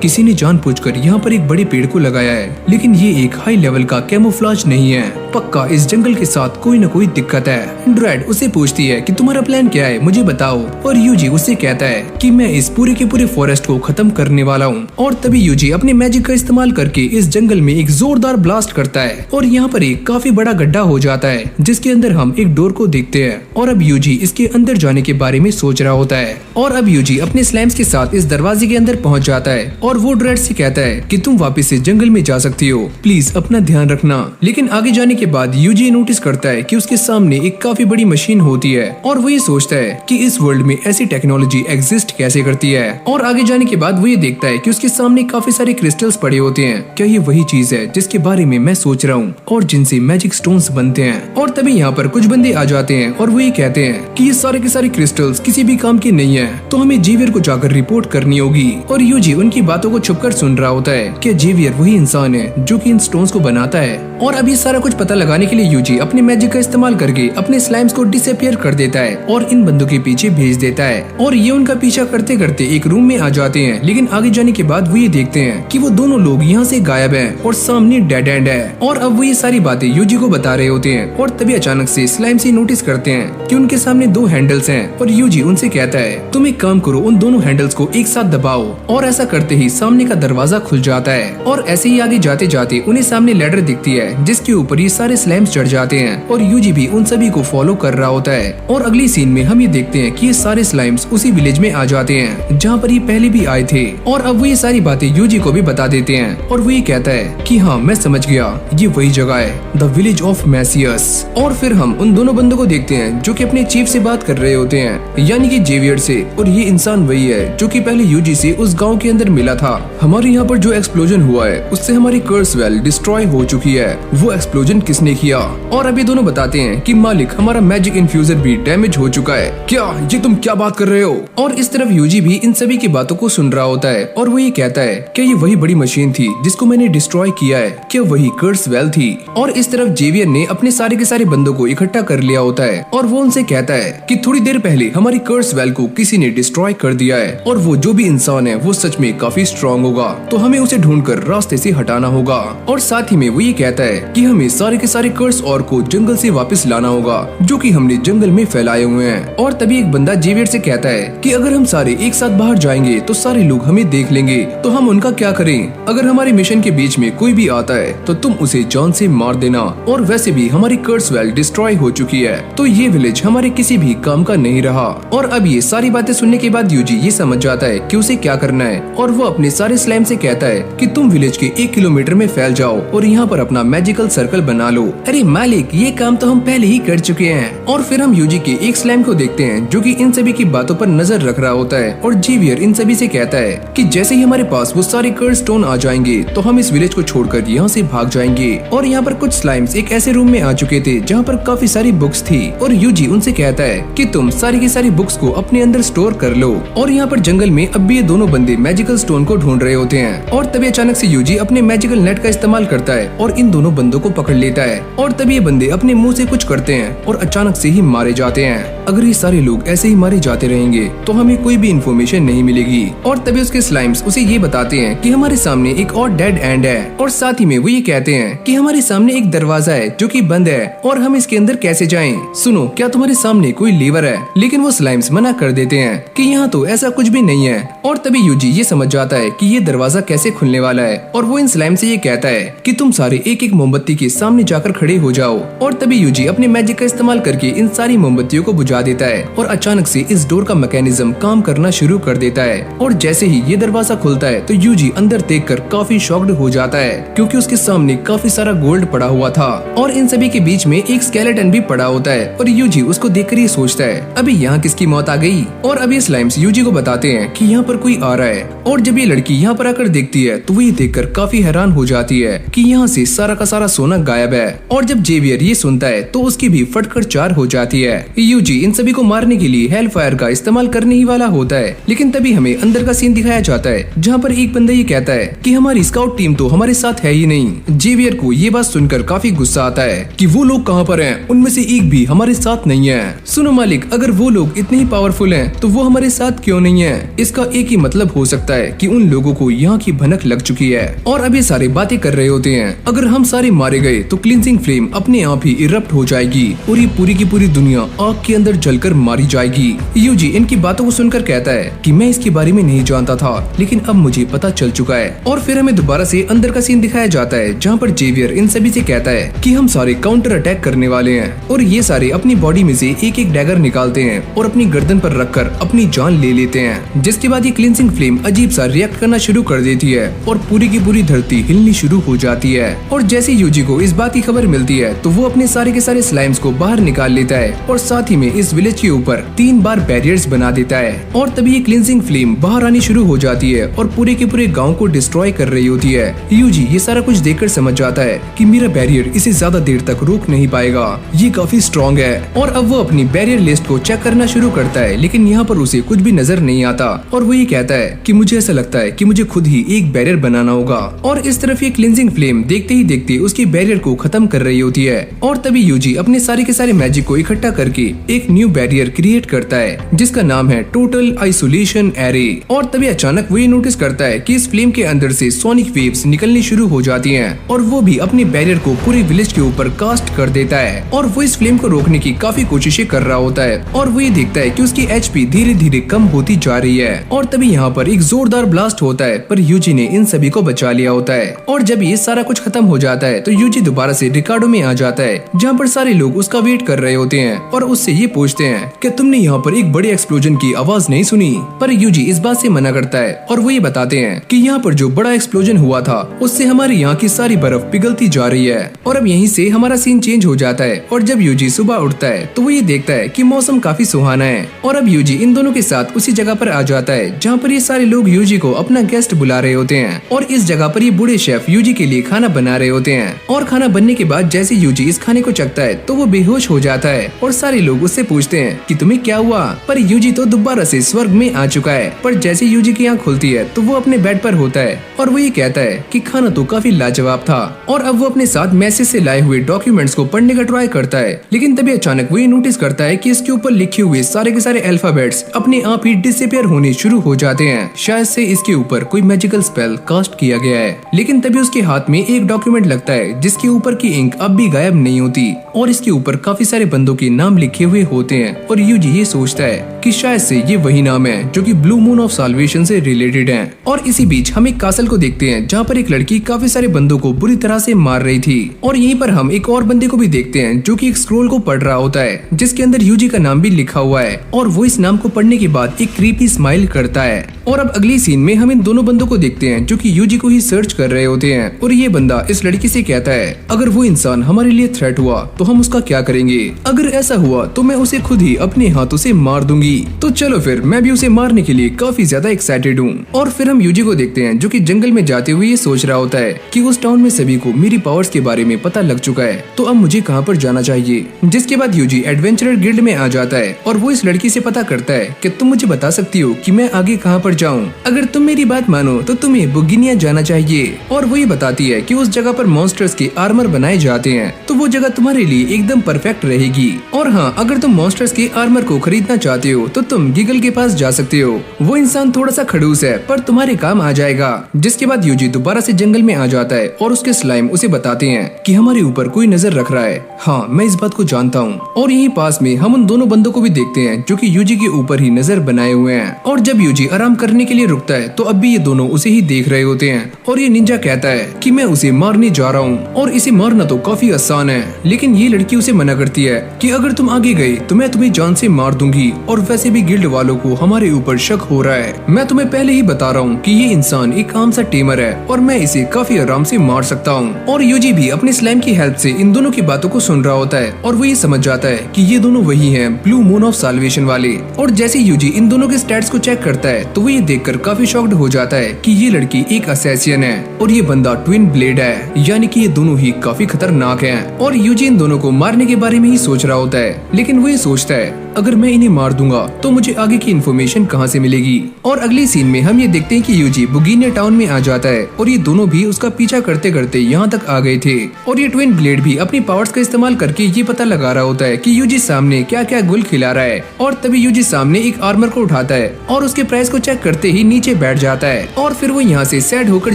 किसी ने जानबूझकर यहाँ पर एक बड़े पेड़ को लगाया है, लेकिन ये एक हाई लेवल का कैमोफ्लेज नहीं है। पक्का इस जंगल के साथ कोई न कोई दिक्कत है। ड्रेड उसे पूछती है कि तुम्हारा प्लान क्या है, मुझे बताओ। और यूजी उससे कहता है कि मैं इस पूरे के पूरे फॉरेस्ट को खत्म करने वाला हूँ। और तभी यूजी अपने मैजिक का इस्तेमाल करके इस जंगल में एक जोरदार ब्लास्ट करता है और यहाँ पर एक काफी बड़ा गड्ढा हो जाता है जिसके अंदर हम एक डोर को देखते हैं। और अब यूजी इसके अंदर जाने के बारे में सोच रहा होता है। और अब यूजी अपने स्लाइम्स के साथ इस दरवाजे के अंदर पहुंच जाता है और वो ड्रेड से कहता है कि तुम वापस से जंगल में जा सकती हो, प्लीज अपना ध्यान रखना। लेकिन आगे जाने के बाद यूजी नोटिस करता है कि उसके सामने एक काफी बड़ी मशीन होती है और वो ये सोचता है कि इस वर्ल्ड में ऐसी टेक्नोलॉजी एग्जिस्ट कैसे करती है। और आगे जाने के बाद वो ये देखता है कि उसके सामने काफी सारे क्रिस्टल्स पड़े होते हैं। क्या ये वही चीज है जिसके बारे में मैं सोच रहा हूँ और जिनसे मैजिक स्टोन्स बनते हैं। और तभी यहाँ पर कुछ बंदे आ जाते हैं और वो ये कहते हैं कि ये सारे के सारे क्रिस्टल्स किसी भी काम के नहीं है, तो हमें जेवियर को जाकर रिपोर्ट करनी होगी। और यूजी उनकी बातों को छुपकर सुन रहा होता है कि जेवियर वही इंसान है जो कि इन स्टोन्स को बनाता है। और अभी सारा कुछ पता लगाने के लिए यूजी अपने मैजिक का इस्तेमाल करके अपने स्लाइम्स को डिसअपियर कर देता है और इन बंदों के पीछे भेज देता है। और ये उनका पीछा करते करते एक रूम में आ जाते हैं। लेकिन आगे जाने के बाद वो ये देखते हैं कि वो दोनों लोग यहाँ से गायब हैं और सामने डेड एंड है। और अब वो ये सारी बातें यूजी को बता रहे होते हैं। और तभी अचानक से स्लाइम से नोटिस करते हैं कि उनके सामने 2 हैंडल्स हैं और यूजी उनसे कहता है तुम एक काम करो, उन दोनों हैंडल्स को एक साथ दबाओ। और ऐसा करते ही सामने का दरवाजा खुल जाता है। और ऐसे ही आगे जाते जाते उन्हें सामने लैडर दिखती है जिसके ऊपर ये सारे स्लाइम्स चढ़ जाते हैं और यूजी भी उन सभी को फॉलो कर रहा होता है। और अगली सीन में हम ये देखते हैं कि ये सारे स्लाइम्स उसी विलेज में आ जाते हैं जहाँ पर ये पहले भी आए थे। और अब वो ये सारी बातें यूजी को भी बता देते हैं और वो ये कहता है कि हाँ मैं समझ गया, ये वही जगह है, द विलेज ऑफ मैसियस। और फिर हम उन दोनों बंदों को देखते हैं जो कि अपने चीफ से बात कर रहे होते हैं, यानी कि जेवियर से। और ये इंसान वही है जो कि पहले यूजी से उस गांव के अंदर मिला था। हमारे यहाँ पर जो एक्सप्लोजन हुआ है उससे हमारी कर्स वेल डिस्ट्रॉय हो चुकी है, वो एक्सप्लोजन किसने किया? और अभी दोनों बताते हैं कि मालिक हमारा मैजिक इन्फ्यूजर भी डैमेज हो चुका है। क्या ये तुम क्या बात कर रहे हो? और इस तरफ यूजी भी इन सभी की बातों को सुन रहा होता है और वो ये कहता है क्या ये वही बड़ी मशीन थी जिसको मैंने डिस्ट्रॉय किया है? क्या वही कर्स वेल थी? और इस तरफ जेवियर ने अपने सारे के सारे बंदों को इकट्ठा कर लिया होता है और वो उनसे कहता है कि थोड़ी देर पहले हमारी कर्स वेल को किसी ने डिस्ट्रॉय कर दिया है और वो जो भी इंसान है वो सच में काफी स्ट्रॉन्ग होगा, तो हमें उसे ढूंढकर रास्ते से हटाना होगा। और साथ ही में वो ये कहता है कि हमें सारे के सारे कर्स और को जंगल से वापस लाना होगा जो कि हमने जंगल में फैलाए हुए हैं। और तभी एक बंदा जेवियर से कहता है कि अगर हम सारे एक साथ बाहर जाएंगे तो सारे लोग हमें देख लेंगे, तो हम उनका क्या करें? अगर हमारे मिशन के बीच में कोई भी आता है तो तुम उसे जान से मार देना। और वैसे भी हमारी कर्स वेल डिस्ट्रॉय हो चुकी है, तो ये विलेज हमारे किसी भी काम का नहीं रहा। और अब ये सारी बातें सुनने के बाद यूजी ये समझ जाता है कि उसे क्या करना है और वो अपने सारे स्लाइम से कहता है कि तुम विलेज के 1 किलोमीटर में फैल जाओ और यहाँ पर अपना मैजिकल सर्कल बना बना लो। अरे मालिक, ये काम तो हम पहले ही कर चुके हैं। और फिर हम यूजी के एक स्लैम को देखते हैं जो कि इन सभी की बातों पर नजर रख रहा होता है और जेवियर इन सभी से कहता है कि जैसे ही हमारे पास वो सारे कर्स स्टोन आ जाएंगे तो हम इस विलेज को छोड़कर यहाँ से भाग जाएंगे। और यहाँ पर कुछ स्लाइम्स एक ऐसे रूम में आ चुके थे जहाँ पर काफी सारी बुक्स थी और यूजी उनसे कहता है कि तुम सारी की सारी बुक्स को अपने अंदर स्टोर कर लो। और यहाँ पर जंगल में अब भी ये दोनों बंदे मैजिकल स्टोन को ढूंढ रहे होते हैं और तभी अचानक से यूजी अपने मैजिकल नेट का इस्तेमाल करता है और इन दोनों बंदों को पकड़ लेता है। और तभी ये बंदे अपने मुंह से कुछ करते हैं और अचानक से ही मारे जाते हैं। अगर ये सारे लोग ऐसे ही मारे जाते रहेंगे तो हमें कोई भी इन्फॉर्मेशन नहीं मिलेगी। और तभी उसके स्लाइम्स उसे ये बताते हैं कि हमारे सामने एक और डेड एंड है और साथ ही में वो ये कहते हैं कि हमारे सामने एक दरवाजा है जो कि बंद है और हम इसके अंदर कैसे जाएं? सुनो, क्या तुम्हारे सामने कोई लीवर है? लेकिन वो स्लाइम्स मना कर देते हैं कि यहाँ तो ऐसा कुछ भी नहीं है। और तभी यूजी ये समझ जाता है कि ये दरवाजा कैसे खुलने वाला है और वो इन स्लाइम से ये कहता है कि तुम सारे एक एक मोमबत्ती के सामने जाकर खड़े हो जाओ। और तभी यूजी अपने मैजिक का इस्तेमाल करके इन सारी मोमबत्तियों को बुझा देता है और अचानक से इस डोर का मैकेनिज्म काम करना शुरू कर देता है। और जैसे ही ये दरवाजा खुलता है तो यूजी अंदर देखकर काफी शॉक्ड हो जाता है क्योंकि उसके सामने काफी सारा गोल्ड पड़ा हुआ था और इन सभी के बीच में एक स्केलेटन भी पड़ा होता है। और यूजी उसको देखकर ये सोचता है अभी यहाँ किसकी मौत आ गई। और अभी स्लाइम्स यूजी को बताते हैं कि यहाँ पर कोई आ रहा है। और जब ये लड़की यहाँ पर आकर देखती है तो वो ये देखकर काफी हैरान हो जाती है कि यहाँ से सारा का सारा सोना गायब है। और जब जेवियर ये सुनता है तो उसकी भी फटकर चार हो जाती है। यूजी इन सभी को मारने के लिए हेल फायर का इस्तेमाल करने ही वाला होता है, लेकिन तभी हमें अंदर का सीन दिखाया जाता है जहाँ पर एक बंदा ये कहता है कि हमारी स्काउट टीम तो हमारे साथ है ही नहीं। जेवियर को ये बात सुनकर काफी गुस्सा आता है कि वो लोग कहाँ पर हैं? उनमें से एक भी हमारे साथ नहीं है। सुनो मालिक, अगर वो लोग इतने ही पावरफुल हैं तो वो हमारे साथ क्यों नहीं है? इसका एक ही मतलब हो सकता है कि उन लोगों को यहाँ की भनक लग चुकी है और अब ये सारे बातें कर रहे होते हैं। अगर हम सारे मारे गए तो क्लींजिंग फ्लेम अपने आप ही इरप्ट हो जाएगी और ये पूरी की पूरी दुनिया आग के अंदर जलकर मारी जाएगी। यूजी इनकी बातों को सुनकर कहता है कि मैं इसके बारे में नहीं जानता था, लेकिन अब मुझे पता चल चुका है। और फिर हमें दोबारा से अंदर का सीन दिखाया जाता है जहाँ पर जेवियर इन सभी से कहता है कि हम सारे काउंटर अटैक करने वाले हैं। और ये सारे अपनी बॉडी में से एक एक डैगर निकालते हैं और अपनी गर्दन पर रखकर अपनी जान ले लेते हैं। जिसके बाद ये क्लींजिंग फ्लेम अजीब सा रिएक्ट करना शुरू कर देती है और पूरी की पूरी धरती हिलनी शुरू हो जाती है। और जैसे यूजी को इस बात की खबर मिलती है तो वो अपने सारे के सारे स्लाइम्स को बाहर निकाल लेता है और साथ ही में इस विलेज के ऊपर 3 बार बैरियर्स बना देता है। और तभी ये क्लींजिंग फ्लेम बाहर आनी शुरू हो जाती है और पूरे के पूरे गांव को डिस्ट्रॉय कर रही होती है। यूजी ये सारा कुछ देखकर समझ जाता है कि मेरा बैरियर इसे ज्यादा देर तक रोक नहीं पाएगा, ये काफी स्ट्रॉन्ग है। और अब वो अपनी बैरियर लिस्ट को चेक करना शुरू करता है, लेकिन यहाँ पर उसे कुछ भी नजर नहीं आता और वो ये कहता है कि मुझे ऐसा लगता है कि मुझे खुद ही एक बैरियर बनाना होगा। और इस तरफ ये क्लींजिंग फ्लेम देखते ही देखते उसकी बैरियर को खत्म कर रही होती है। और तभी यूजी अपने सारे के सारे मैजिक को इकट्ठा करके एक न्यू बैरियर क्रिएट करता है जिसका नाम है टोटल आइसोलेशन एरे। और तभी अचानक वो ये नोटिस करता है कि इस फ्लेम के अंदर से सोनिक वेव्स निकलनी शुरू हो जाती हैं और वो भी अपने बैरियर को पूरे विलेज के ऊपर कास्ट कर देता है। और वो इस फ्लेम को रोकने की काफी कोशिशें कर रहा होता है और वो ये देखता है कि उसकी एचपी धीरे धीरे कम होती जा रही है। और तभी यहाँ पर एक जोरदार ब्लास्ट होता है पर यूजी ने इन सभी को बचा लिया होता है। और जब ये सारा कुछ खत्म हो जाता है तो यूजी दोबारा से रिकार्डो में आ जाता है जहाँ पर सारे लोग उसका वेट कर रहे होते हैं और उससे ये पूछते हैं कि तुमने यहाँ पर एक बड़े एक्सप्लोजन की आवाज नहीं सुनी? पर यूजी इस बात से मना करता है और वो ये बताते हैं कि यहाँ पर जो बड़ा एक्सप्लोजन हुआ था उससे हमारे यहाँ की सारी बर्फ पिघलती जा रही है। और अब यहीं से हमारा सीन चेंज हो जाता है और जब यूजी सुबह उठता है तो वो ये देखता है कि मौसम काफी सुहाना है। और अब यूजी इन दोनों के साथ उसी जगह पर आ जाता है जहाँ पर ये सारे लोग यूजी को अपना गेस्ट बुला रहे होते हैं और इस जगह पर ये बूढ़े शेफ यूजी के लिए खाना बना रहे होते हैं। और खाना बनने के बाद जैसे यूजी इस खाने को चखता है तो वो बेहोश हो जाता है और सारे लोग उससे पूछते हैं कि तुम्हें क्या हुआ? पर यूजी तो दोबारा से स्वर्ग में आ चुका है। पर जैसे यूजी की आँख खुलती है तो वो अपने बेड पर होता है और वो ये कहता है कि खाना तो काफी लाजवाब था। और अब वो अपने साथ मैसेज से लाए हुए डॉक्यूमेंट्स को पढ़ने का ट्राई करता है, लेकिन तभी अचानक वो ये नोटिस करता है कि इसके ऊपर लिखे हुए सारे के सारे अल्फाबेट्स अपने आप ही डिसअपीयर होने शुरू हो जाते हैं। शायद से इसके ऊपर कोई मैजिकल स्पेल कास्ट किया गया है। लेकिन तभी उसके हाथ में एक डॉक्यूमेंट लगता है जिसके ऊपर की इंक अब भी गायब नहीं होती और इसके ऊपर काफी सारे बंदों के नाम लिखे हुए होते हैं। और यूजी ये सोचता है कि शायद से ये वही नाम है जो कि ब्लू मून ऑफ साल्वेशन से रिलेटेड है। और इसी बीच हम एक कासल को देखते हैं जहाँ पर एक लड़की काफी सारे बंदों को बुरी तरह से मार रही थी। और यहीं पर हम एक और बंदे को भी देखते हैं जो कि एक स्क्रोल को पढ़ रहा होता है जिसके अंदर यूजी का नाम भी लिखा हुआ है। और वो इस नाम को पढ़ने के बाद एक क्रीपी स्माइल करता है। और अब अगली सीन में हम इन दोनों बंदों को देखते हैं जो कि यूजी को ही सर्च कर रहे होते हैं। और ये बंदा इस लड़की से कहता है अगर वो इंसान हमारे लिए थ्रेट हुआ तो हम उसका क्या करेंगे, अगर ऐसा हुआ तो मैं उसे खुद ही अपने हाथों से मार दूंगी। तो चलो फिर मैं भी उसे मारने के लिए काफी ज्यादा एक्साइटेड हूँ। और फिर हम यूजी को देखते हैं जो कि जंगल में जाते हुए ये सोच रहा होता है कि उस टाउन में सभी को मेरी पावर्स के बारे में पता लग चुका है, तो अब मुझे कहाँ पर जाना चाहिए। जिसके बाद यूजी एडवेंचरर गिल्ड में आ जाता है और वो इस लड़की से पता करता है कि तुम मुझे बता सकती हो कि मैं आगे कहाँ पर जाऊँ। अगर तुम मेरी बात मानो तो तुम्हें बुगिनिया जाना चाहिए। और वो ये बताती है कि उस जगह पर मॉन्स्टर्स के आर्मर बनाए जाते हैं, तो वो जगह तुम्हारे लिए एकदम परफेक्ट रहेगी। और हाँ, अगर तुम मॉन्स्टर्स के आर्मर को खरीदना चाहते हो तो तुम गिगल के पास जा सकते हो। वो इंसान थोड़ा सा खड़ूस है पर तुम्हारे काम आ जाएगा। जिसके बाद यूजी दोबारा से जंगल में आ जाता है और उसके स्लाइम उसे बताते हैं कि हमारे ऊपर कोई नजर रख रहा है। हाँ, मैं इस बात को जानता हूँ। और यहीं पास में हम उन दोनों बंदों को भी देखते हैं जो कि यूजी के ऊपर ही नजर बनाए हुए हैं। और जब यूजी आराम करने के लिए रुकता है तो अब भी ये दोनों उसे ही देख रहे होते हैं। और ये निंजा कहता है कि मैं उसे मारने जा रहा हूँ और इसे मारना तो काफी आसान है। लेकिन ये लड़की उसे मना करती है कि अगर तुम आगे गए तो मैं तुम्हें जान से मार दूंगी। और वैसे भी गिल्ड वालों को हमारे ऊपर शक हो रहा है। मैं तुम्हें पहले ही बता रहा हूँ कि ये इंसान एक आम सा टेमर है और मैं इसे काफी आराम से मार सकता हूँ। और यूजी भी अपने स्लाइम की हेल्प से इन दोनों की बातों को सुन रहा होता है और वो ये समझ जाता है कि ये दोनों वही हैं ब्लू मून ऑफ साल्वेशन वाले। और जैसे यूजी इन दोनों के स्टैट्स को चेक करता है तो वो ये देखकर काफी शॉक्ड हो जाता है कि ये लड़की एक असैसियन है और ये बंदा ट्विन ब्लेड है, यानी कि ये दोनों ही काफी खतरनाक हैं। और यूजी इन दोनों को मारने के बारे में ही सोच रहा होता है, लेकिन वो ये सोचता है अगर मैं इन्हें मार दूंगा तो मुझे आगे की इन्फॉर्मेशन कहां से मिलेगी। और अगली सीन में हम ये देखते हैं कि यूजी बुगिनिया टाउन में आ जाता है और ये दोनों भी उसका पीछा करते करते यहाँ तक आ गए थे। और ये ट्विन ब्लेड भी अपनी पावर्स का इस्तेमाल करके ये पता लगा रहा होता है कि यूजी सामने क्या क्या गुल खिला रहा है। और तभी यूजी सामने एक आर्मर को उठाता है और उसके प्राइस को चेक करते ही नीचे बैठ जाता है। और फिर वो यहाँ से सैड होकर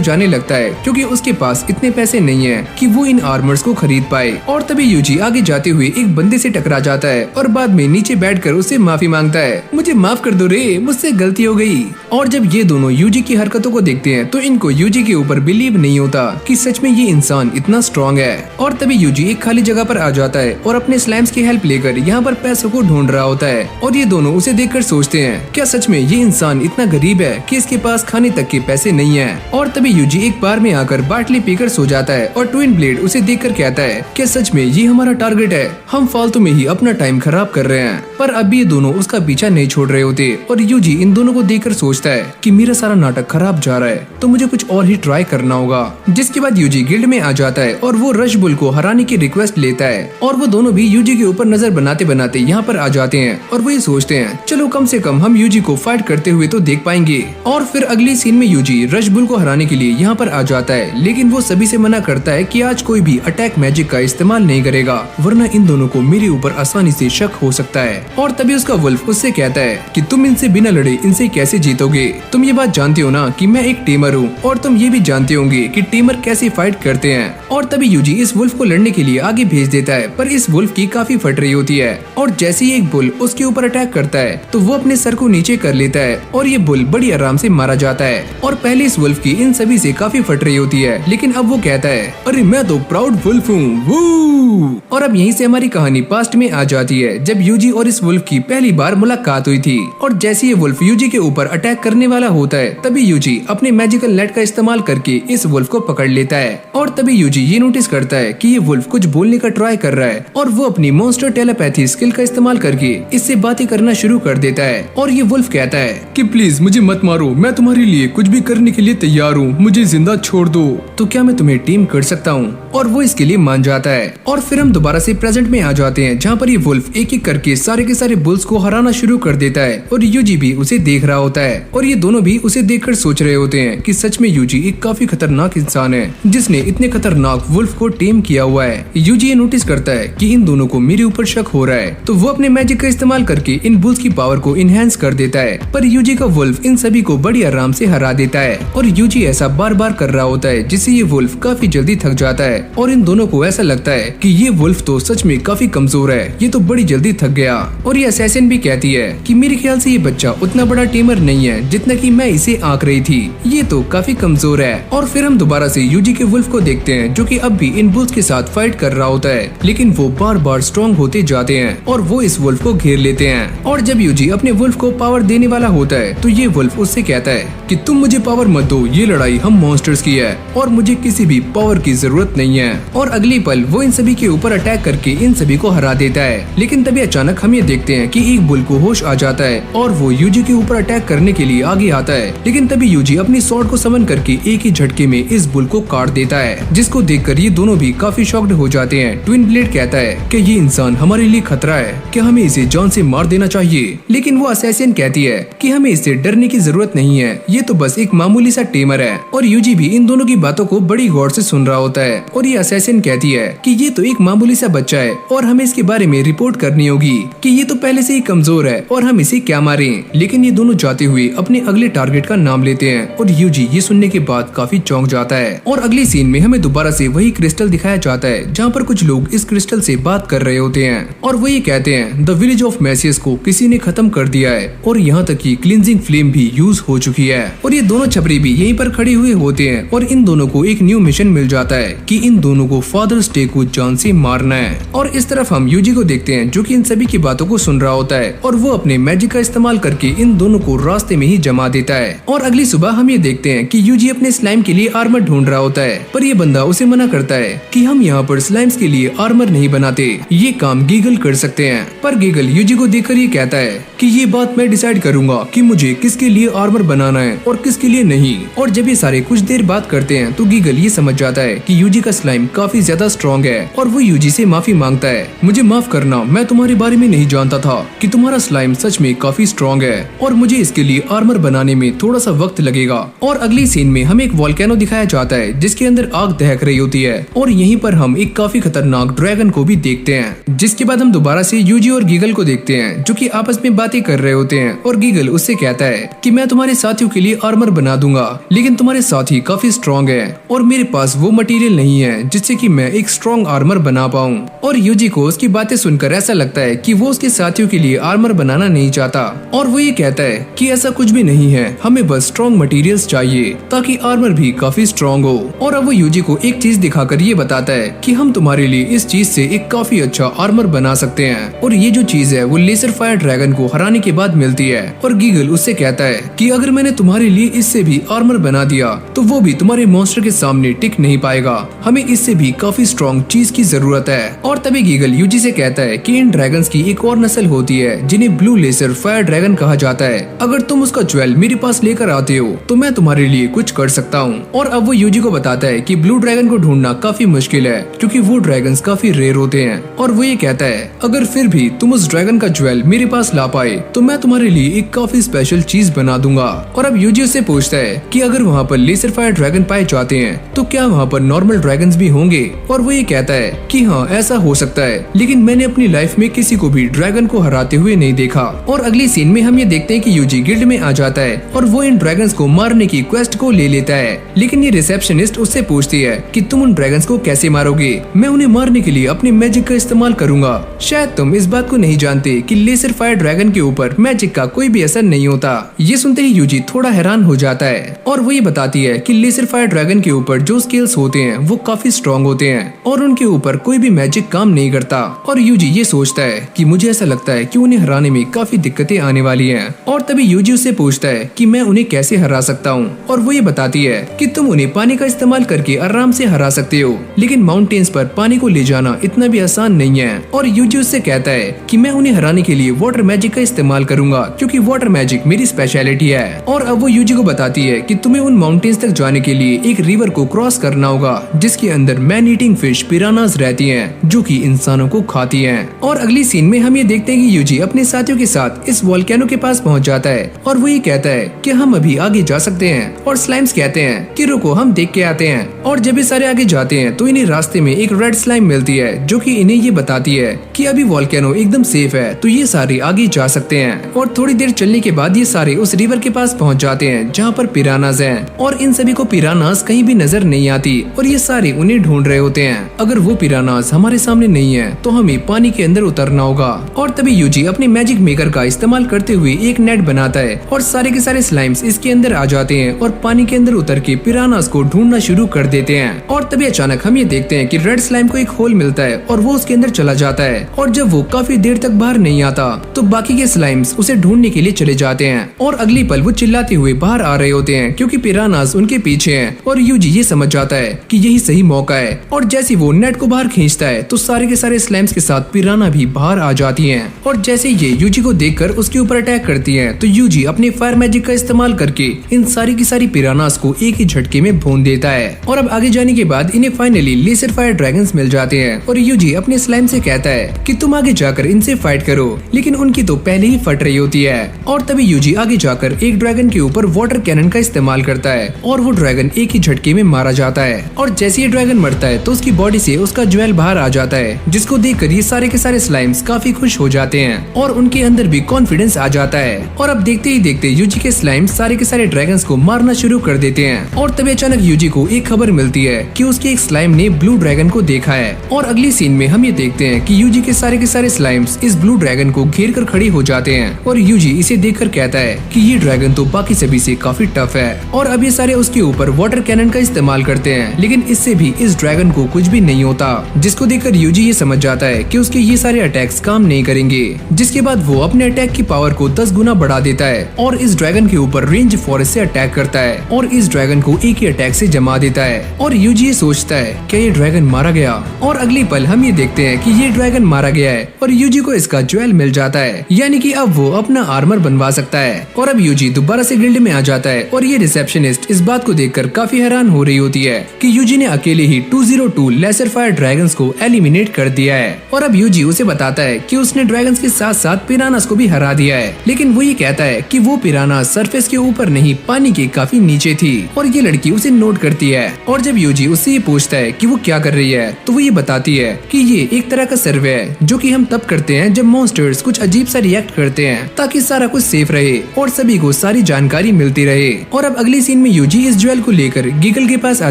जाने लगता है क्योंकि उसके पास इतने पैसे नहीं है कि वो इन आर्मर्स को खरीद पाए। और तभी यूजी आगे जाते हुए एक बंदे से टकरा जाता है और बाद में नीचे बैठकर उससे माफी मांगता है, मुझे माफ कर दो रे, मुझसे गलती हो गई। और जब ये दोनों यूजी की हरकतों को देखते हैं तो इनको यूजी के ऊपर बिलीव नहीं होता कि सच में ये इंसान इतना स्ट्रॉन्ग है। और तभी यूजी एक खाली जगह पर आ जाता है और अपने स्लाइम्स की हेल्प लेकर यहाँ पर पैसों को ढूंढ रहा होता है। और ये दोनों उसे देखकर सोचते हैं क्या सच में ये इंसान इतना गरीब है कि इसके पास खाने तक के पैसे नहीं है। और तभी यूजी एक बार में आकर बाटली पीकर सो जाता है और ट्विन ब्लेड उसे देखकर कहता है क्या सच में ये हमारा टारगेट है, हम फालतू में ही अपना टाइम खराब कर रहे हैं। पर अब ये दोनों उसका पीछा नहीं छोड़ रहे होते और यूजी इन दोनों को देखकर सोचता है कि मेरा सारा नाटक खराब जा रहा है तो मुझे कुछ और ही ट्राई करना होगा। जिसके बाद यूजी गिल्ड में आ जाता है और वो रश बुल को हराने की रिक्वेस्ट लेता है। और वो दोनों भी यूजी के ऊपर नजर बनाते बनाते यहाँ पर आ जाते हैं और वो ये सोचते हैं चलो कम से कम हम यूजी को फाइट करते हुए तो देख पाएंगे। और फिर अगली सीन में यूजी रश बुल को हराने के लिए यहाँ पर आ जाता है, लेकिन वो सभी से मना करता है कि आज कोई भी अटैक मैजिक का इस्तेमाल नहीं करेगा वरना इन दोनों को मेरे ऊपर आसानी से शक हो सकता है। और तभी उसका वुल्फ उससे कहता है कि तुम इनसे बिना लड़े इनसे कैसे जीतोगे, तुम ये बात जानते हो ना कि मैं एक टेमर हूँ और तुम ये भी जानते होंगे कि टेमर कैसे फाइट करते हैं। और तभी यूजी इस वुल्फ को लड़ने के लिए आगे भेज देता है पर इस वुल्फ की काफी फट रही होती है। और जैसे ही एक बुल उसके ऊपर अटैक करता है तो वो अपने सर को नीचे कर लेता है और ये बुल बड़ी आराम से मारा जाता है। और पहले इस वुल्फ की इन सभी से काफी फट रही होती है, लेकिन अब वो कहता है अरे मैं तो प्राउड वुल्फ हूँ। और अब यहीं से हमारी कहानी पास्ट में आ जाती है जब यूजी और इस वुल्फ की पहली बार मुलाकात हुई थी। और जैसे ये वुल्फ यूजी के ऊपर अटैक करने वाला होता है तभी यूजी अपने मैजिकल नेट का इस्तेमाल करके इस वुल्फ को पकड़ लेता है। और तभी यूजी ये नोटिस करता है कि ये वुल्फ कुछ बोलने का ट्राई कर रहा है और वो अपनी मॉन्स्टर टेलीपैथी स्किल का इस्तेमाल करके इससे बातें करना शुरू कर देता है। और ये वुल्फ कहता है कि प्लीज मुझे मत मारो, मैं तुम्हारे लिए कुछ भी करने के लिए तैयार हूँ, मुझे जिंदा छोड़ दो, तो क्या मैं तुम्हें टीम कर सकता हूँ। और वो इसके लिए मान जाता है। और फिर हम दोबारा से प्रेजेंट में आ जाते हैं जहाँ पर ये वुल्फ एक एक करके सारे के सारे बुल्स को हराना शुरू कर देता है और यूजी भी उसे देख रहा होता है। और ये दोनों भी उसे देखकर सोच रहे होते हैं कि सच में यूजी एक काफी खतरनाक इंसान है जिसने इतने खतरनाक वुल्फ को टेम किया हुआ है। यूजी ये नोटिस करता है कि इन दोनों को मेरे ऊपर शक हो रहा है तो वो अपने मैजिक का इस्तेमाल करके इन बुल्स की पावर को इनहेंस कर देता है। पर यूजी का वुल्फ इन सभी को बड़ी आराम से हरा देता है और यूजी ऐसा बार बार कर रहा होता है जिससे ये वुल्फ काफी जल्दी थक जाता है और इन दोनों को ऐसा लगता है कि ये वुल्फ तो सच में काफी कमजोर है, ये तो बड़ी जल्दी थक गया। और ये असैसिन भी कहती है कि मेरे ख्याल से ये बच्चा उतना बड़ा टेमर नहीं है जितना कि मैं इसे आंक रही थी, ये तो काफी कमजोर है। और फिर हम दोबारा से यूजी के वुल्फ को देखते हैं जो कि अब भी इन बुल्स के साथ फाइट कर रहा होता है, लेकिन वो बार बार स्ट्रॉन्ग होते जाते हैं और वो इस वुल्फ को घेर लेते हैं। और जब यूजी अपने वुल्फ को पावर देने वाला होता है तो ये वुल्फ उससे कहता है कि तुम मुझे पावर मत दो, ये लड़ाई हम मॉन्स्टर्स की है और मुझे किसी भी पावर की जरूरत नहीं है। और अगली पल वो इन सभी के ऊपर अटैक करके इन सभी को हरा देता है। लेकिन तभी अचानक हम ये देखते हैं कि एक बुल को होश आ जाता है और वो यूजी के ऊपर अटैक करने के लिए आगे आता है, लेकिन तभी यूजी अपनी स्वॉर्ड को समन करके एक ही झटके में इस बुल को काट देता है, जिसको देखकर ये दोनों भी काफी शॉक्ड हो जाते हैं। ट्विन ब्लेड कहता है कि ये इंसान हमारे लिए खतरा है, क्या हमें इसे जान से मार देना चाहिए। लेकिन वो असैसिन कहती है कि हमें इससे डरने की जरूरत नहीं है, ये तो बस एक मामूली सा टेमर है। और यूजी भी इन दोनों की बातों को बड़ी गौर से सुन रहा होता है और ये असैसिन कहती है कि ये तो एक मामूली सा बच्चा है और हमें इसके बारे में रिपोर्ट करनी होगी कि ये तो पहले से ही कमजोर है और हम इसे क्या मारें। लेकिन ये दोनों जाते हुए अपने अगले टारगेट का नाम लेते हैं और यूजी ये सुनने के बाद काफी चौंक जाता है। और अगली सीन में हमें दोबारा से वही क्रिस्टल दिखाया जाता है जहाँ पर कुछ लोग इस क्रिस्टल से बात कर रहे होते हैं और वो ये कहते हैं द विलेज ऑफ मैसियस को किसी ने खत्म कर दिया है और यहाँ तक कि क्लींजिंग फ्लेम भी यूज हो चुकी है। और ये दोनों छपरी भी यहीं पर खड़े हुए होते हैं और इन दोनों को एक न्यू मिशन मिल जाता है कि इन दोनों को फादर्स डे को जान से मारना है। और इस तरफ हम यूजी को देखते हैं जो कि इन सभी की बातों को सुन रहा होता है और वो अपने मैजिक का इस्तेमाल करके इन दोनों को रास्ते में ही जमा देता है। और अगली सुबह हम ये देखते हैं कि यूजी अपने स्लाइम के लिए आर्मर ढूंढ रहा होता है, पर ये बंदा उसे मना करता है कि हम यहाँ पर स्लाइम्स के लिए आर्मर नहीं बनाते, ये काम गीगल कर सकते हैं। पर गीगल यूजी को देखकर ये कहता है कि ये बात मैं डिसाइड करूंगा कि मुझे किसके लिए आर्मर बनाना है और किसके लिए नहीं। और जब ये सारे कुछ देर बात करते हैं तो गीगल ये समझ जाता है कि यूजी का स्लाइम काफी ज्यादा स्ट्रॉन्ग है और वो यूजी से माफी मांगता है, मुझे माफ करना, मैं तुम्हारे बारे में नहीं जानता था कि तुम्हारा स्लाइम सच में काफी स्ट्रॉन्ग है और मुझे इसके लिए आर्मर बनाने में थोड़ा सा वक्त लगेगा। और अगली सीन में हमें एक वोल्केनो दिखाया जाता है जिसके अंदर आग दहक रही होती है और यहीं पर हम एक काफी खतरनाक ड्रैगन को भी देखते हैं। जिसके बाद हम दोबारा से यूजी और गीगल को देखते हैं जो कि आपस में बातें कर रहे होते हैं और गीगल उससे कहता है कि मैं तुम्हारे साथियों के लिए आर्मर बना दूंगा, लेकिन तुम्हारे साथी काफी स्ट्रॉन्ग है और मेरे पास वो मटेरियल नहीं है जिससे कि मैं एक स्ट्रॉन्ग आर्मर बना पाऊं। और यूजी को उसकी बातें सुनकर ऐसा लगता है कि वो उसके साथियों के लिए आर्मर बनाना नहीं चाहता और वो ये कहता है कि ऐसा कुछ भी नहीं है, हमें बस स्ट्रॉन्ग मटेरियल्स चाहिए ताकि आर्मर भी काफी स्ट्रॉन्ग हो। और अब वो यूजी को एक चीज दिखाकर ये बताता है कि हम तुम्हारे लिए इस चीज से एक काफी अच्छा आर्मर बना सकते हैं और ये जो चीज है वो लेजर फायर ड्रैगन को हराने के बाद मिलती है। और गीगल उससे कहता है कि अगर मैंने तुम्हारे लिए इससे भी आर्मर बना दिया तो वो भी तुम्हारे मॉन्स्टर के सामने टिक नहीं पाएगा, हमें इससे भी काफी स्ट्रॉन्ग चीज की जरूरत है। और तभी गीगल यूजी से कहता है कि इन ड्रैगन्स की एक और नस्ल होती है जिन्हें ब्लू लेजर फायर ड्रैगन कहा जाता है, अगर तुम उसका ज्वेल मेरे पास लेकर आते हो तो मैं तुम्हारे लिए कुछ कर सकता हूँ। और अब वो यूजी को बताता है कि ब्लू ड्रैगन को ढूंढना काफी मुश्किल है क्योंकि वो ड्रैगन्स काफी रेयर होते हैं। और वो ये कहता है अगर फिर भी तुम उस ड्रैगन का ज्वेल मेरे पास ला पाए तो मैं तुम्हारे लिए एक काफी स्पेशल चीज बना दूंगा। और अब यूजी उससे पूछता है कि अगर वहाँ पर लेजर फायर ड्रैगन पाए जाते हैं तो क्या वहाँ पर नॉर्मल ड्रैगन्स भी होंगे। और वो ये कहता है कि हाँ ऐसा हो सकता है, लेकिन मैंने अपनी लाइफ में किसी को भी ड्रैगन को हराते हुए नहीं देखा। और अगली सीन में हम ये देखते हैं कि यूजी गिल्ड में आ जाता है और वो इन ड्रैगन्स को मारने की क्वेस्ट को ले लेता है, लेकिन ये रिसेप्शनिस्ट उससे पूछती है कि तुम उन ड्रैगन्स को कैसे मारोगे, मैं उन्हें मारने के लिए अपनी मैजिक का इस्तेमाल करूंगा। शायद तुम इस बात को नहीं जानते कि लेजर फायर ड्रैगन के ऊपर मैजिक का कोई भी असर नहीं होता। ये सुनते ही यूजी थोड़ा हैरान हो जाता है और वो ये बताती है कि लेजर फायर ड्रैगन के ऊपर जो स्किल्स होते हैं वो काफी स्ट्रॉन्ग होते हैं और उनके ऊपर कोई भी मैजिक काम नहीं करता। और यूजी ये सोचता है कि मुझे ऐसा लगता है कि उन्हें हराने में काफी दिक्कतें आने वाली हैं। और तभी यूजी उससे पूछता है कि मैं उन्हें कैसे हरा सकता हूँ और वो ये बताती है कि तुम उन्हें पानी का इस्तेमाल करके आराम से हरा सकते हो, लेकिन माउंटेन्स पर पानी को ले जाना इतना भी आसान नहीं है। और यूजी उससे कहता है कि मैं उन्हें हराने के लिए वाटर मैजिक का इस्तेमाल करूंगा क्योंकि वाटर मैजिक मेरी स्पेशलिटी है। और अब वो यूजी को बताती है कि तुम्हें उन माउंटेन्स तक जाने के लिए एक रिवर को क्रॉस करना होगा जिसके अंदर मैन ईटिंग फिश पिरानास रहती हैं जो कि इंसानों को खाती हैं। और अगली सीन में हम ये देखते हैं कि यूजी अपने साथियों के साथ इस वोल्केनो के पास पहुंच जाता है और वो ये कहता है कि हम अभी आगे जा सकते हैं। और स्लाइम्स कहते हैं कि रुको हम देख के आते हैं। और जब ये सारे आगे जाते हैं तो इन्हें रास्ते में एक रेड स्लाइम मिलती है जो कि इन्हें ये बताती है कि अभी वोल्केनो एकदम सेफ है तो ये सारे आगे जा सकते हैं। और थोड़ी देर चलने के बाद ये सारे उस रिवर के पास पहुंच जाते हैं जहाँ पर पिरानास हैं और इन सभी को पिरानास कहीं भी नजर नहीं आती और ये सारे उन्हें ढूंढ रहे होते हैं। अगर वो पिरानास हमारे सामने नहीं है तो हमें पानी के अंदर उतरना होगा और तभी यूजी अपने मैजिक मेकर का इस्तेमाल करते हुए एक नेट बनाता है और सारे के सारे स्लाइम्स इसके अंदर आ जाते हैं और पानी के अंदर उतर के पिरानास को ढूंढना शुरू कर देते हैं। और तभी अचानक हम ये देखते हैं कि रेड स्लाइम को एक होल मिलता है और वो उसके अंदर चला जाता है और जब वो काफी देर तक बाहर नहीं आता तो बाकी के स्लाइम्स उसे ढूंढने के लिए चले जाते हैं और अगली पल वो चिल्लाते हुए बाहर आ रहे होते हैं क्योंकि पिरानास उनके पीछे हैं। और यूजी ये समझ जाता है कि यही सही मौका है और जैसे वो नेट को बाहर खींचता है तो सारे के सारे स्लाइम्स के साथ पिराना भी बाहर आ जाती हैं। और जैसे ये यूजी को देखकर उसके ऊपर अटैक करती हैं तो यूजी अपने फायर मैजिक का इस्तेमाल करके इन सारी की सारी पिरानास को एक ही झटके में भून देता है। और अब आगे जाने के बाद इन्हें फाइनली लेजर फायर ड्रैगन्स मिल जाते हैं और यूजी अपने स्लाइम से कहता है कि तुम आगे जाकर इनसे फाइट करो, लेकिन उनकी तो पहले ही फट रही होती है। और तभी यूजी आगे जाकर एक ड्रैगन के ऊपर वाटर कैनन का इस्तेमाल करता है और वो ड्रैगन एक ही झटके में मारा जाता है। और जैसे ये ड्रैगन मरता है तो उसकी बॉडी से उसका ज्वेल बाहर आ जाता है, जिसको देखकर ये सारे के सारे स्लाइम्स काफी खुश हो जाते हैं और उनके अंदर भी कॉन्फिडेंस आ जाता है। और अब देखते ही देखते यूजी के स्लाइम्स सारे के सारे ड्रैगन्स को मारना शुरू कर देते हैं। और तभी अचानक यूजी को एक खबर मिलती है कि उसके एक स्लाइम ने ब्लू ड्रैगन को देखा है। और अगली सीन में हम ये देखते हैं कि यूजी के सारे स्लाइम्स इस ब्लू ड्रैगन को घेर कर खड़े हो जाते हैं और यूजी इसे देखकर कहता है कि ये ड्रैगन तो बाकी सभी से काफी टफ है। और अब ये सारे उसके ऊपर वाटर कैनन का इस्तेमाल करते हैं, लेकिन इससे भी इस ड्रैगन को कुछ भी नहीं होता, जिसको देखकर यूजी ये समझ जाता है कि उसके ये सारे अटैक्स काम नहीं करेंगे। जिसके बाद वो अपने अटैक की पावर को 10 गुना बढ़ा देता है और इस ड्रैगन के ऊपर रेंज फॉरेस्ट से अटैक करता है और इस ड्रैगन को एक ही अटैक से जमा देता है। और यूजी ये सोचता है क्या ये ड्रैगन मारा गया, और अगली पल हम ये देखते हैं कि ये ड्रैगन मारा गया है और यूजी को इसका ज्वेल मिल जाता है, यानी कि अब वो अपना आर्मर बनवा सकता है। और अब यूजी दोबारा से गिल्ड में आ जाता है और ये रिसेप्शनिस्ट इस बात को देखकर काफी हैरान हो रही होती है कि यूजी ने अकेले ही 202 लेसर फायर ड्रैगन्स को एलिमिनेट कर दिया है। और अब यूजी उसे बताता है कि उसने ड्रैगन्स के साथ साथ पिरानास को भी हरा दिया है, लेकिन वो ये कहता है कि वो पिराना सरफेस के ऊपर नहीं पानी के काफी नीचे थी। और ये लड़की उसे नोट करती है और जब यूजी उससे ये पूछता है कि वो क्या कर रही है तो वो ये बताती है कि ये एक तरह का सर्वे है जो कि हम तब करते हैं जब मॉन्स्टर्स कुछ अजीब सा रिएक्ट करते हैं, ताकि सारा कुछ सेफ रहे और सभी को सारी जानकारी मिलती रहे। और अब अगली सीन में यूजी इस ज्वेल को लेकर गीगल के पास आ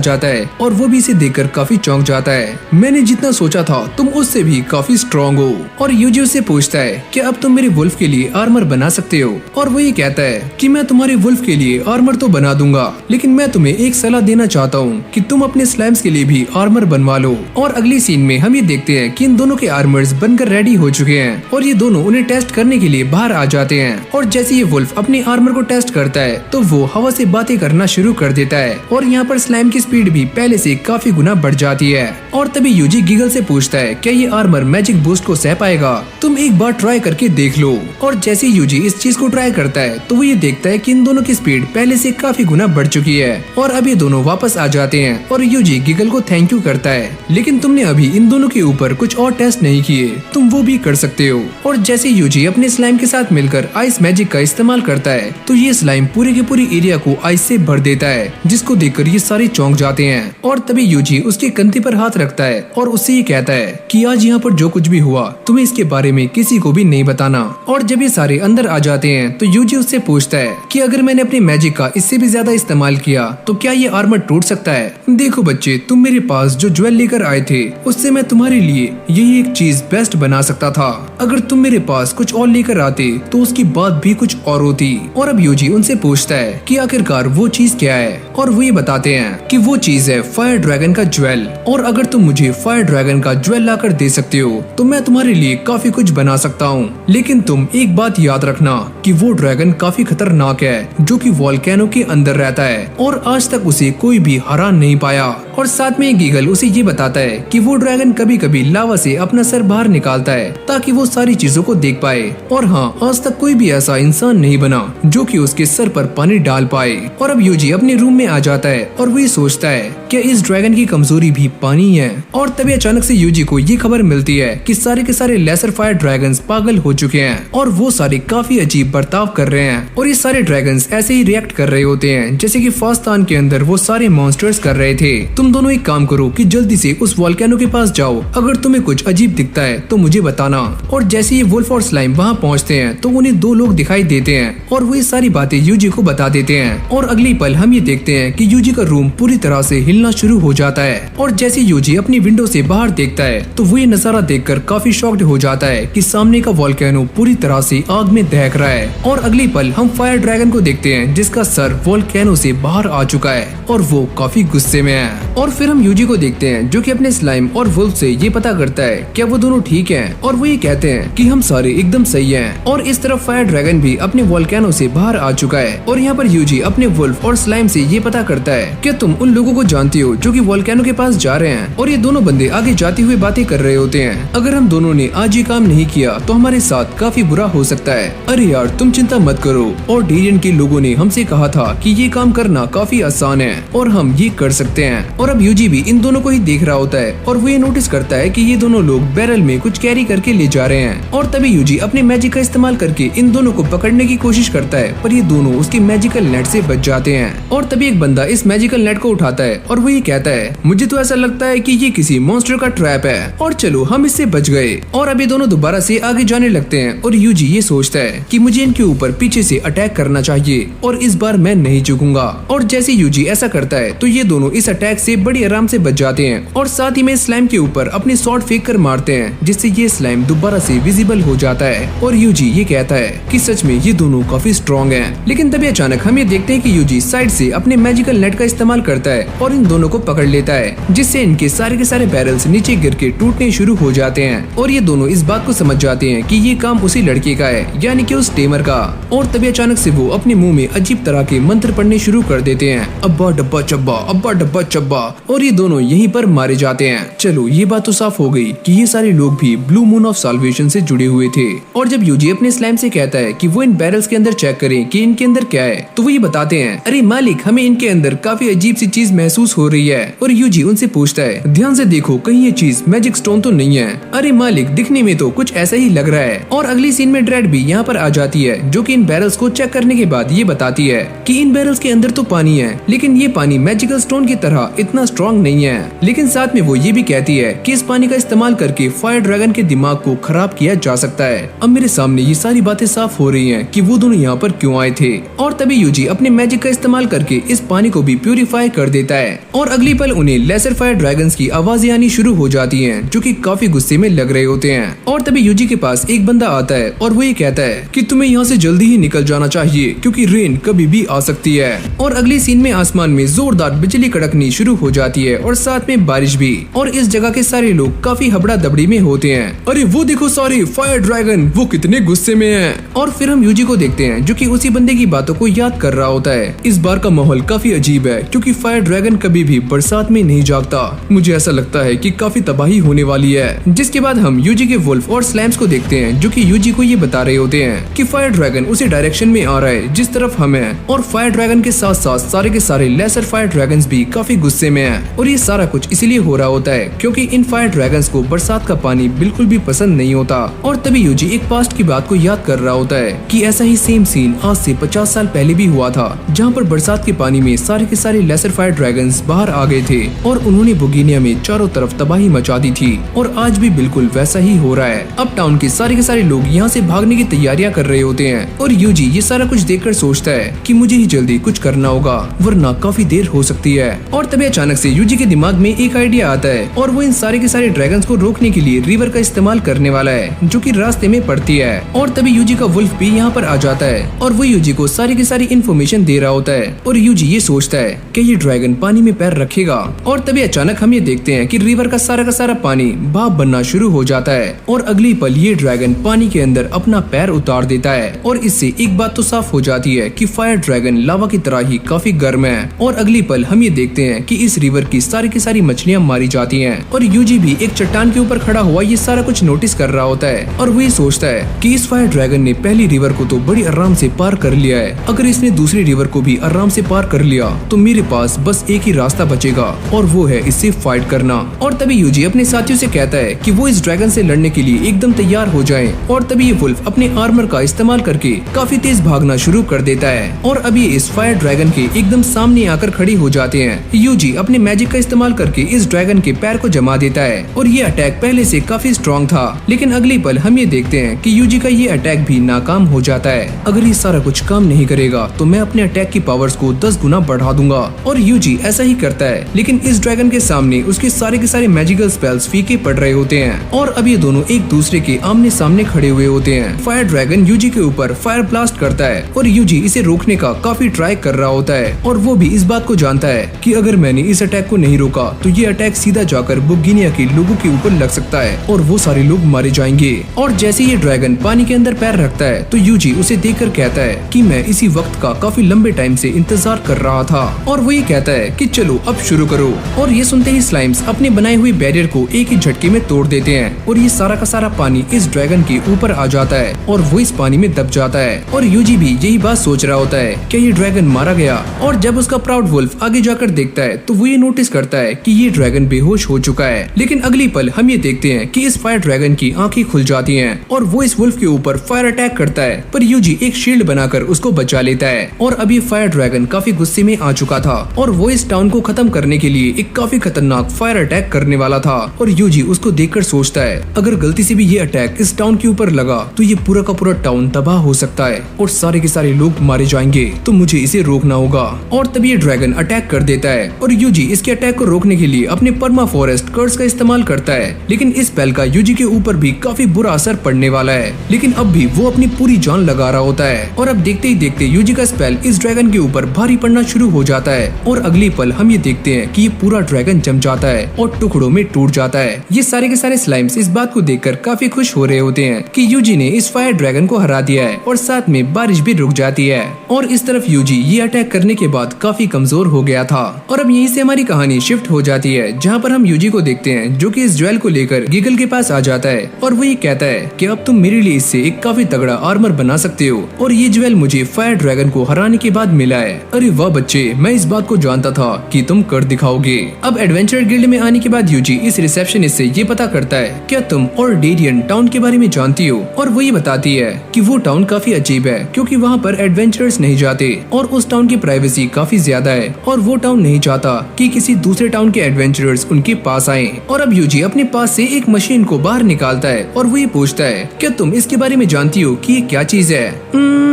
जाता है और वो भी इसे देखकर काफी चौंक जाता है। मैंने जितना सोचा था तुम उससे भी काफी स्ट्रॉन्ग हो। और यूजी उससे पूछता है कि अब तुम मेरे वुल्फ के लिए आर्मर बना सकते हो, और वो ये कहता है कि मैं तुम्हारे वुल्फ के लिए आर्मर तो बना दूंगा, लेकिन मैं तुम्हें एक सलाह देना चाहता हूँ कि तुम अपने स्लाइम्स के लिए भी आर्मर बनवा लो। और अगली सीन में हम ये देखते हैं कि इन दोनों के आर्मर्स बनकर रेडी हो चुके हैं और ये दोनों उन्हें टेस्ट करने के लिए बाहर आ जाते हैं। और जैसे ये वुल्फ अपने आर्मर को टेस्ट करता है तो वो हवा से बातें करना शुरू कर देता है और यहाँ पर स्लाइम की स्पीड भी पहले से काफी गुना बढ़ जाती है। और तभी यूजी गीगल से पूछता है क्या ये आर्मर मैजिक बूस्ट को सह पाएगा, तुम एक बार ट्राई करके देख लो। और जैसे यूजी इस चीज को ट्राई करता है तो वो ये देखता है कि इन दोनों की स्पीड पहले से काफी गुना बढ़ चुकी है और अब ये दोनों वापस आ जाते हैं और यूजी गीगल को थैंक यू करता है, लेकिन तुमने अभी इन दोनों के ऊपर कुछ और टेस्ट नहीं किए, तुम वो भी कर सकते हो। और जैसे यूजी अपने स्लाइम के साथ मिलकर आइस मैजिक का इस्तेमाल करता है तो ये स्लाइम पूरे के पूरे एरिया को आइस से भर देता है, जिसको देखकर ये सारे चौंक जाते हैं। और तभी यूजी उसके कंधे पर हाथ रखता है और उससे ये कहता है कि आज यहाँ पर जो कुछ भी हुआ तुम्हें इसके बारे में किसी को भी नहीं बताना। और जब ये सारे अंदर आ जाते हैं तो यूजी उससे पूछता है कि अगर मैंने अपने मैजिक का इससे भी ज्यादा इस्तेमाल किया तो क्या ये आर्मर टूट सकता है। देखो बच्चे, तुम मेरे पास जो ज्वेल लेकर आए थे उससे मैं तुम्हारे लिए यही एक चीज बेस्ट बना सकता था, अगर तुम मेरे पास कुछ और लेकर आते तो उसकी बात भी कुछ और होती। और अब यूजी उनसे पूछता है कि आखिरकार वो चीज क्या है और वो ये बताते हैं कि वो चीज है फायर ड्रैगन का ज्वेल, और अगर तुम मुझे फायर ड्रैगन का ज्वेल लाकर दे सकते हो तो मैं तुम्हारे लिए काफी कुछ बना सकता हूँ, लेकिन तुम एक बात याद रखना कि वो ड्रैगन काफी खतरनाक है जो कि वोल्केनो के अंदर रहता है और आज तक उसे कोई भी हरा नहीं पाया। और साथ में गीगल उसे ये बताता है कि वो ड्रैगन कभी कभी लावा से अपना सर बाहर निकालता है ताकि वो सारी चीजों को देख पाए, और हाँ, आज तक कोई भी ऐसा इंसान नहीं बना जो कि उसके सर पर पानी डाल पाए। और अब यूजी अपने रूम में आ जाता है और वो ये सोचता है कि इस ड्रैगन की कमजोरी भी पानी है। और तभी अचानक से यूजी को ये खबर मिलती है कि सारे के सारे लेसर फायर ड्रैगन्स पागल हो चुके हैं और वो सारे काफी अजीब बर्ताव कर रहे हैं और ये सारे ड्रैगन्स ऐसे ही रिएक्ट कर रहे होते हैं जैसे कि फास्तान के अंदर वो सारे मॉन्स्टर्स कर रहे थे। तुम दोनों एक काम करो कि जल्दी से उस वोल्केनो के पास जाओ, अगर तुम्हें कुछ अजीब दिखता है तो मुझे बताना। और जैसे ये वुल्फ और स्लाइम वहाँ पहुँचते हैं तो उन्हें दो लोग दिखाई देते हैं और वो ये सारी बातें यूजी को बता देते हैं। और अगली पल हम ये देखते हैं कि यूजी का रूम पूरी तरह से हिलना शुरू हो जाता है और जैसे यूजी अपनी विंडो से बाहर देखता है तो वो ये नजारा देखकर काफी शॉक्ड हो जाता है कि सामने का वोल्केनो पूरी तरह से आग में दहक रहा है। और अगली पल हम फायर ड्रैगन को देखते हैं जिसका सर वोल्केनो से बाहर आ चुका है और वो काफी गुस्से में है। और फिर हम यूजी को देखते हैं जो कि अपने स्लाइम और वुल्फ से ये पता करता है क्या वो दोनों ठीक हैं और वो ये कहते हैं कि हम सारे एकदम सही हैं। और इस तरफ फायर ड्रैगन भी अपने वोल्केनो से बाहर आ चुका है और यहाँ पर यूजी अपने वुल्फ और स्लाइम से ये पता करता है क्या तुम उन लोगों को जानती हो जो कि वोल्केनो के पास जा रहे हैं। और ये दोनों बंदे आगे जाते हुए बातें कर रहे होते हैं, अगर हम दोनों ने आज ये काम नहीं किया तो हमारे साथ काफी बुरा हो सकता है। अरे यार तुम चिंता मत करो, और डेरियन के लोगों ने हमसे कहा था कि ये काम करना काफी आसान है और हम ये कर सकते हैं। और अब यूजी भी इन दोनों को ही देख रहा होता है और वो ये नोटिस करता है कि ये दोनों लोग बैरल में कुछ कैरी करके ले जा रहे हैं। और तभी यूजी अपने मैजिक का इस्तेमाल करके इन दोनों को पकड़ने की कोशिश करता है, पर ये दोनों उसकी मैजिकल नेट से बच जाते हैं। और तभी एक बंदा इस मैजिकल नेट को उठाता है और वो ये कहता है मुझे तो ऐसा लगता है कि ये किसी मॉन्स्टर का ट्रैप है और चलो हम इससे बच गए। और अभी दोनों दोबारा से आगे जाने लगते हैं और यूजी ये सोचता है कि मुझे इनके ऊपर पीछे से अटैक करना चाहिए और इस बार मैं नहीं झुकूंगा। और जैसे यूजी ऐसा करता है तो ये दोनों इस अटैक से बड़ी आराम से बच जाते हैं और साथ ही में स्लाइम के ऊपर अपने स्वॉर्ड फेंक कर मारते हैं जिससे ये स्लाइम दोबारा से विजिबल हो जाता है। और यूजी ये कहता है कि सच में ये दोनों काफी स्ट्रॉन्ग हैं। लेकिन तभी अचानक हम ये देखते हैं कि यूजी साइड से अपने मैजिकल नेट का इस्तेमाल करता है और इन दोनों को पकड़ लेता है जिससे इनके सारे के सारे बैरल्स नीचे गिर के टूटने शुरू हो जाते हैं। और ये दोनों इस बात को समझ जाते हैं कि ये काम उसी लड़के का है, यानी कि उस टेमर का। और तभी अचानक से वो अपने मुंह में अजीब तरह के मंत्र पढ़ने शुरू कर देते हैं, अब्बा डब्बा चब्बा, अब्बा डब्बा चब्बा। और ये दोनों यहीं पर मारे जाते हैं। चलो ये बात तो साफ हो गई कि ये सारे लोग भी ब्लू मून ऑफ साल्वेशन से जुड़े हुए थे। और जब यूजी अपने स्लाइम से कहता है कि वो इन बैरल्स के अंदर चेक करें कि इनके अंदर क्या है, तो वो ये बताते हैं अरे मालिक हमें इनके अंदर काफी अजीब सी चीज महसूस हो रही है। और यूजी उनसे पूछता है ध्यान से देखो कहीं ये चीज मैजिक स्टोन तो नहीं है। अरे मालिक दिखने में तो कुछ ऐसा ही लग रहा है। और अगली सीन में ड्रेड भी यहाँ पर आ जाती है जो कि इन बैरल्स को चेक करने के बाद ये बताती है कि इन बैरल्स के अंदर तो पानी है, लेकिन ये पानी मैजिकल स्टोन की तरह इतना स्ट्रॉन्ग नहीं है। लेकिन साथ में वो ये भी कहती है कि इस पानी का इस्तेमाल करके फायर ड्रैगन के दिमाग को खराब किया जा सकता है। अब मेरे सामने ये सारी बातें साफ हो रही हैं कि वो दोनों यहाँ पर क्यों आए थे। और तभी यूजी अपने मैजिक का इस्तेमाल करके इस पानी को भी प्यूरिफाई कर देता है। और अगली पल उन्हें लेसर फायर ड्रैगन्स की आवाजें आनी शुरू हो जाती हैं जो कि काफी गुस्से में लग रहे होते हैं। और तभी यूजी के पास एक बंदा आता है और वो ये कहता है कि तुम्हें यहाँ से जल्दी ही निकल जाना चाहिए क्योंकि रेन कभी भी आ सकती है। और अगली सीन में आसमान में जोरदार बिजली कड़कनी शुरू हो जाती है और साथ में बारिश भी। और इस जगह के सारे लोग काफी हबड़ा दबड़ी में होते हैं। अरे वो देखो सारे फायर ड्रैगन, वो कितने गुस्से में हैं। और फिर हम यूजी को देखते हैं जो कि उसी बंदे की बातों को याद कर रहा होता है। इस बार का माहौल काफी अजीब है क्योंकि फायर ड्रैगन कभी भी बरसात में नहीं जागता। मुझे ऐसा लगता है कि काफी तबाही होने वाली है। जिसके बाद हम यूजी के वुल्फ और स्लैम्स को देखते हैं जो कि यूजी को ये बता रहे होते हैं कि फायर ड्रैगन उसी डायरेक्शन में आ रहा है जिस तरफ हम हैं। और फायर ड्रैगन के साथ साथ सारे के सारे लेसर फायर ड्रैगन्स भी काफी गुस्से में हैं। और ये सारा कुछ इसलिए हो रहा होता है क्योंकि इन फायर ड्रैगन्स को बरसात का पानी बिल्कुल भी पसंद नहीं होता। और तभी यूजी एक पास्ट की बात को याद कर रहा होता है कि ऐसा ही सेम सीन आज से 50 साल पहले भी हुआ था जहाँ पर बरसात के पानी में सारे के सारे लेसर फायर ड्रैगन्स बाहर आ गए थे और उन्होंने बुगिनिया में चारों तरफ तबाही मचा दी थी। और आज भी बिल्कुल वैसा ही हो रहा है। अब टाउन के सारे लोग यहाँ से भागने की तैयारियां कर रहे होते हैं और यूजी ये सारा कुछ देखकर सोचता है कि मुझे ही जल्दी कुछ करना होगा वरना काफी देर हो सकती है। और तभी अचानक से यूजी के दिमाग में एक आइडिया आता है और वो इन सारे के सारे ड्रैगन्स को रोकने के लिए रिवर का इस्तेमाल करने वाला है जो कि रास्ते में पड़ती है। और तभी यूजी का वुल्फ भी यहाँ पर आ जाता है और वो यूजी को सारी की सारी इन्फॉर्मेशन दे रहा होता है। और यूजी ये सोचता है कि ये ड्रैगन पानी में पैर रखेगा। और तभी अचानक हम ये देखते हैं कि रिवर का सारा पानी भाप बनना शुरू हो जाता है और अगली पल ये ड्रैगन पानी के अंदर अपना पैर उतार देता है। और इससे एक बात तो साफ हो जाती है कि फायर ड्रैगन लावा की तरह ही काफी गर्म है। और अगली पल हम ये देखते हैं कि इस रिवर की सारी मछलियाँ मारी जाती है। और यूजी भी एक चट्टान के ऊपर खड़ा हुआ ये सारा कुछ नोटिस कर रहा होता है और वो ये सोचता है कि इस फायर ड्रैगन ने पहली रिवर को तो बड़ी आराम से पार कर लिया है, अगर इसने दूसरी रिवर को भी आराम से पार कर लिया तो मेरे पास बस एक ही रास्ता बचेगा और वो है इससे फाइट करना। और तभी यूजी अपने साथियों से कहता है कि वो इस ड्रैगन से लड़ने के लिए एकदम तैयार हो जाएं। और तभी ये वुल्फ अपने आर्मर का इस्तेमाल करके काफी तेज भागना शुरू कर देता है और अब ये इस फायर ड्रैगन के एकदम सामने आकर खड़ी हो जाते हैं। यूजी अपने मैजिक का इस्तेमाल करके इस ड्रैगन के पैर को जमा देता है और ये अटैक पहले से काफी स्ट्रॉन्ग था, लेकिन अगले पल हम ये देखते हैं कि यूजी का ये अटैक भी नाकाम हो जाता है। अगर ये सारा कुछ काम नहीं करेगा तो मैं अपने अटैक की पावर्स को 10 गुना बढ़ा दूंगा। और यूजी ऐसा ही करता है, लेकिन इस ड्रैगन के सामने उसके सारे के सारे मैजिकल स्पेल्स फीके पड़ रहे होते हैं और अब ये दोनों एक दूसरे के आमने सामने खड़े हुए होते हैं। फायर ड्रैगन यूजी के ऊपर फायर ब्लास्ट करता है और यूजी इसे रोकने का काफी ट्राई कर रहा होता है और वो भी इस बात को जानता है कि अगर मैंने इस अटैक को नहीं रोका तो ये अटैक सीधा जाकर बुगिनिया के लोगों के ऊपर लग सकता है और वो सारे लोग मारे जाएंगे। और जैसे ये ड्रैगन पानी के अंदर पैर रखता है तो यूजी उसे देखकर कहता है कि मैं इसी वक्त का काफी लंबे टाइम से इंतजार कर रहा था। और वो ये कहता है कि चलो अब शुरू करो। और ये सुनते ही स्लाइम्स अपने बनाए हुए बैरियर को एक ही झटके में तोड़ देते हैं और ये सारा का सारा पानी इस ड्रैगन के ऊपर आ जाता है और वो इस पानी में दब जाता है। और यूजी भी यही बात सोच रहा होता है कि ये ड्रैगन मारा गया। और जब उसका प्राउड वुल्फ आगे जाकर देखता है तो वो ये नोटिस करता है कि ये ड्रैगन बेहोश हो चुका है। लेकिन अगली पल हम ये देखते हैं कि इस फायर ड्रैगन की आंखें खुल जाती हैं और वो इस वुल्फ के ऊपर फायर अटैक करता है, पर यूजी एक शील्ड बनाकर उसको बचा लेता है। और अभी फायर ड्रैगन काफी गुस्से में आ चुका था और वो इस टाउन को खत्म करने के लिए एक काफी खतरनाक फायर अटैक करने वाला था। और यूजी उसको देखकर सोचता है अगर गलती से भी ये अटैक इस टाउन के ऊपर लगा तो ये पूरा का पूरा टाउन तबाह हो सकता है और सारे के सारे लोग मारे जाएंगे, तो मुझे इसे रोकना होगा। और तभी ये ड्रैगन अटैक कर देता है और यूजी इसके अटैक को रोकने के लिए अपने परमा फॉरेस्ट कर्स का इस्तेमाल करता है, लेकिन इस स्पेल का यूजी के ऊपर भी काफी बुरा असर पड़ने वाला है। लेकिन अब भी वो अपनी पूरी जान लगा रहा होता है और अब देखते ही देखते यूजी का स्पेल इस ड्रैगन के ऊपर भारी पड़ना शुरू हो जाता है और अगली पल हम ये देखते हैं कि ये पूरा ड्रैगन जम जाता है और टुकड़ों में टूट जाता है। ये सारे के सारे स्लाइम्स इस बात को देखकर काफी खुश हो रहे होते हैं कि यूजी ने इस फायर ड्रैगन को हरा दिया है और साथ में बारिश भी रुक जाती है। और इस तरफ यूजी ये अटैक करने के बाद काफी कमजोर हो गया था। और अब यहीं से हमारी कहानी शिफ्ट हो जाती है, जहाँ पर हम यूजी को देखते हैं जो कि इस ज्वेल को लेकर गिगल के पास आ जाता है और वो ये कहता है कि अब तुम मेरे लिए इससे एक काफी तगड़ा आर्मर बना सकते हो और ये ज्वेल मुझे फायर ड्रैगन को हराने के बाद मिला है। अरे वाह बच्चे, मैं इस बात को जानता था कि तुम कर दिखाओगे। अब एडवेंचर गिल्ड में आने के बाद यूजी इस रिसेप्शनिस्ट से ये पता करता है क्या तुम ऑर्डेरियन टाउन के बारे में जानती हो, और वो ये बताती है कि वो टाउन काफी अजीब है क्योंकि वहाँ पर एडवेंचरर्स नहीं जाते और उस टाउन की प्राइवेसी काफी ज्यादा है और वो टाउन नहीं चाहता कि किसी दूसरे टाउन के एडवेंचरर्स उनके पास आए। और अब यूजी अपने पास से एक मशीन को बाहर निकालता है और वो ये पूछता है क्या तुम इसके बारे में जानती हो कि ये क्या चीज है।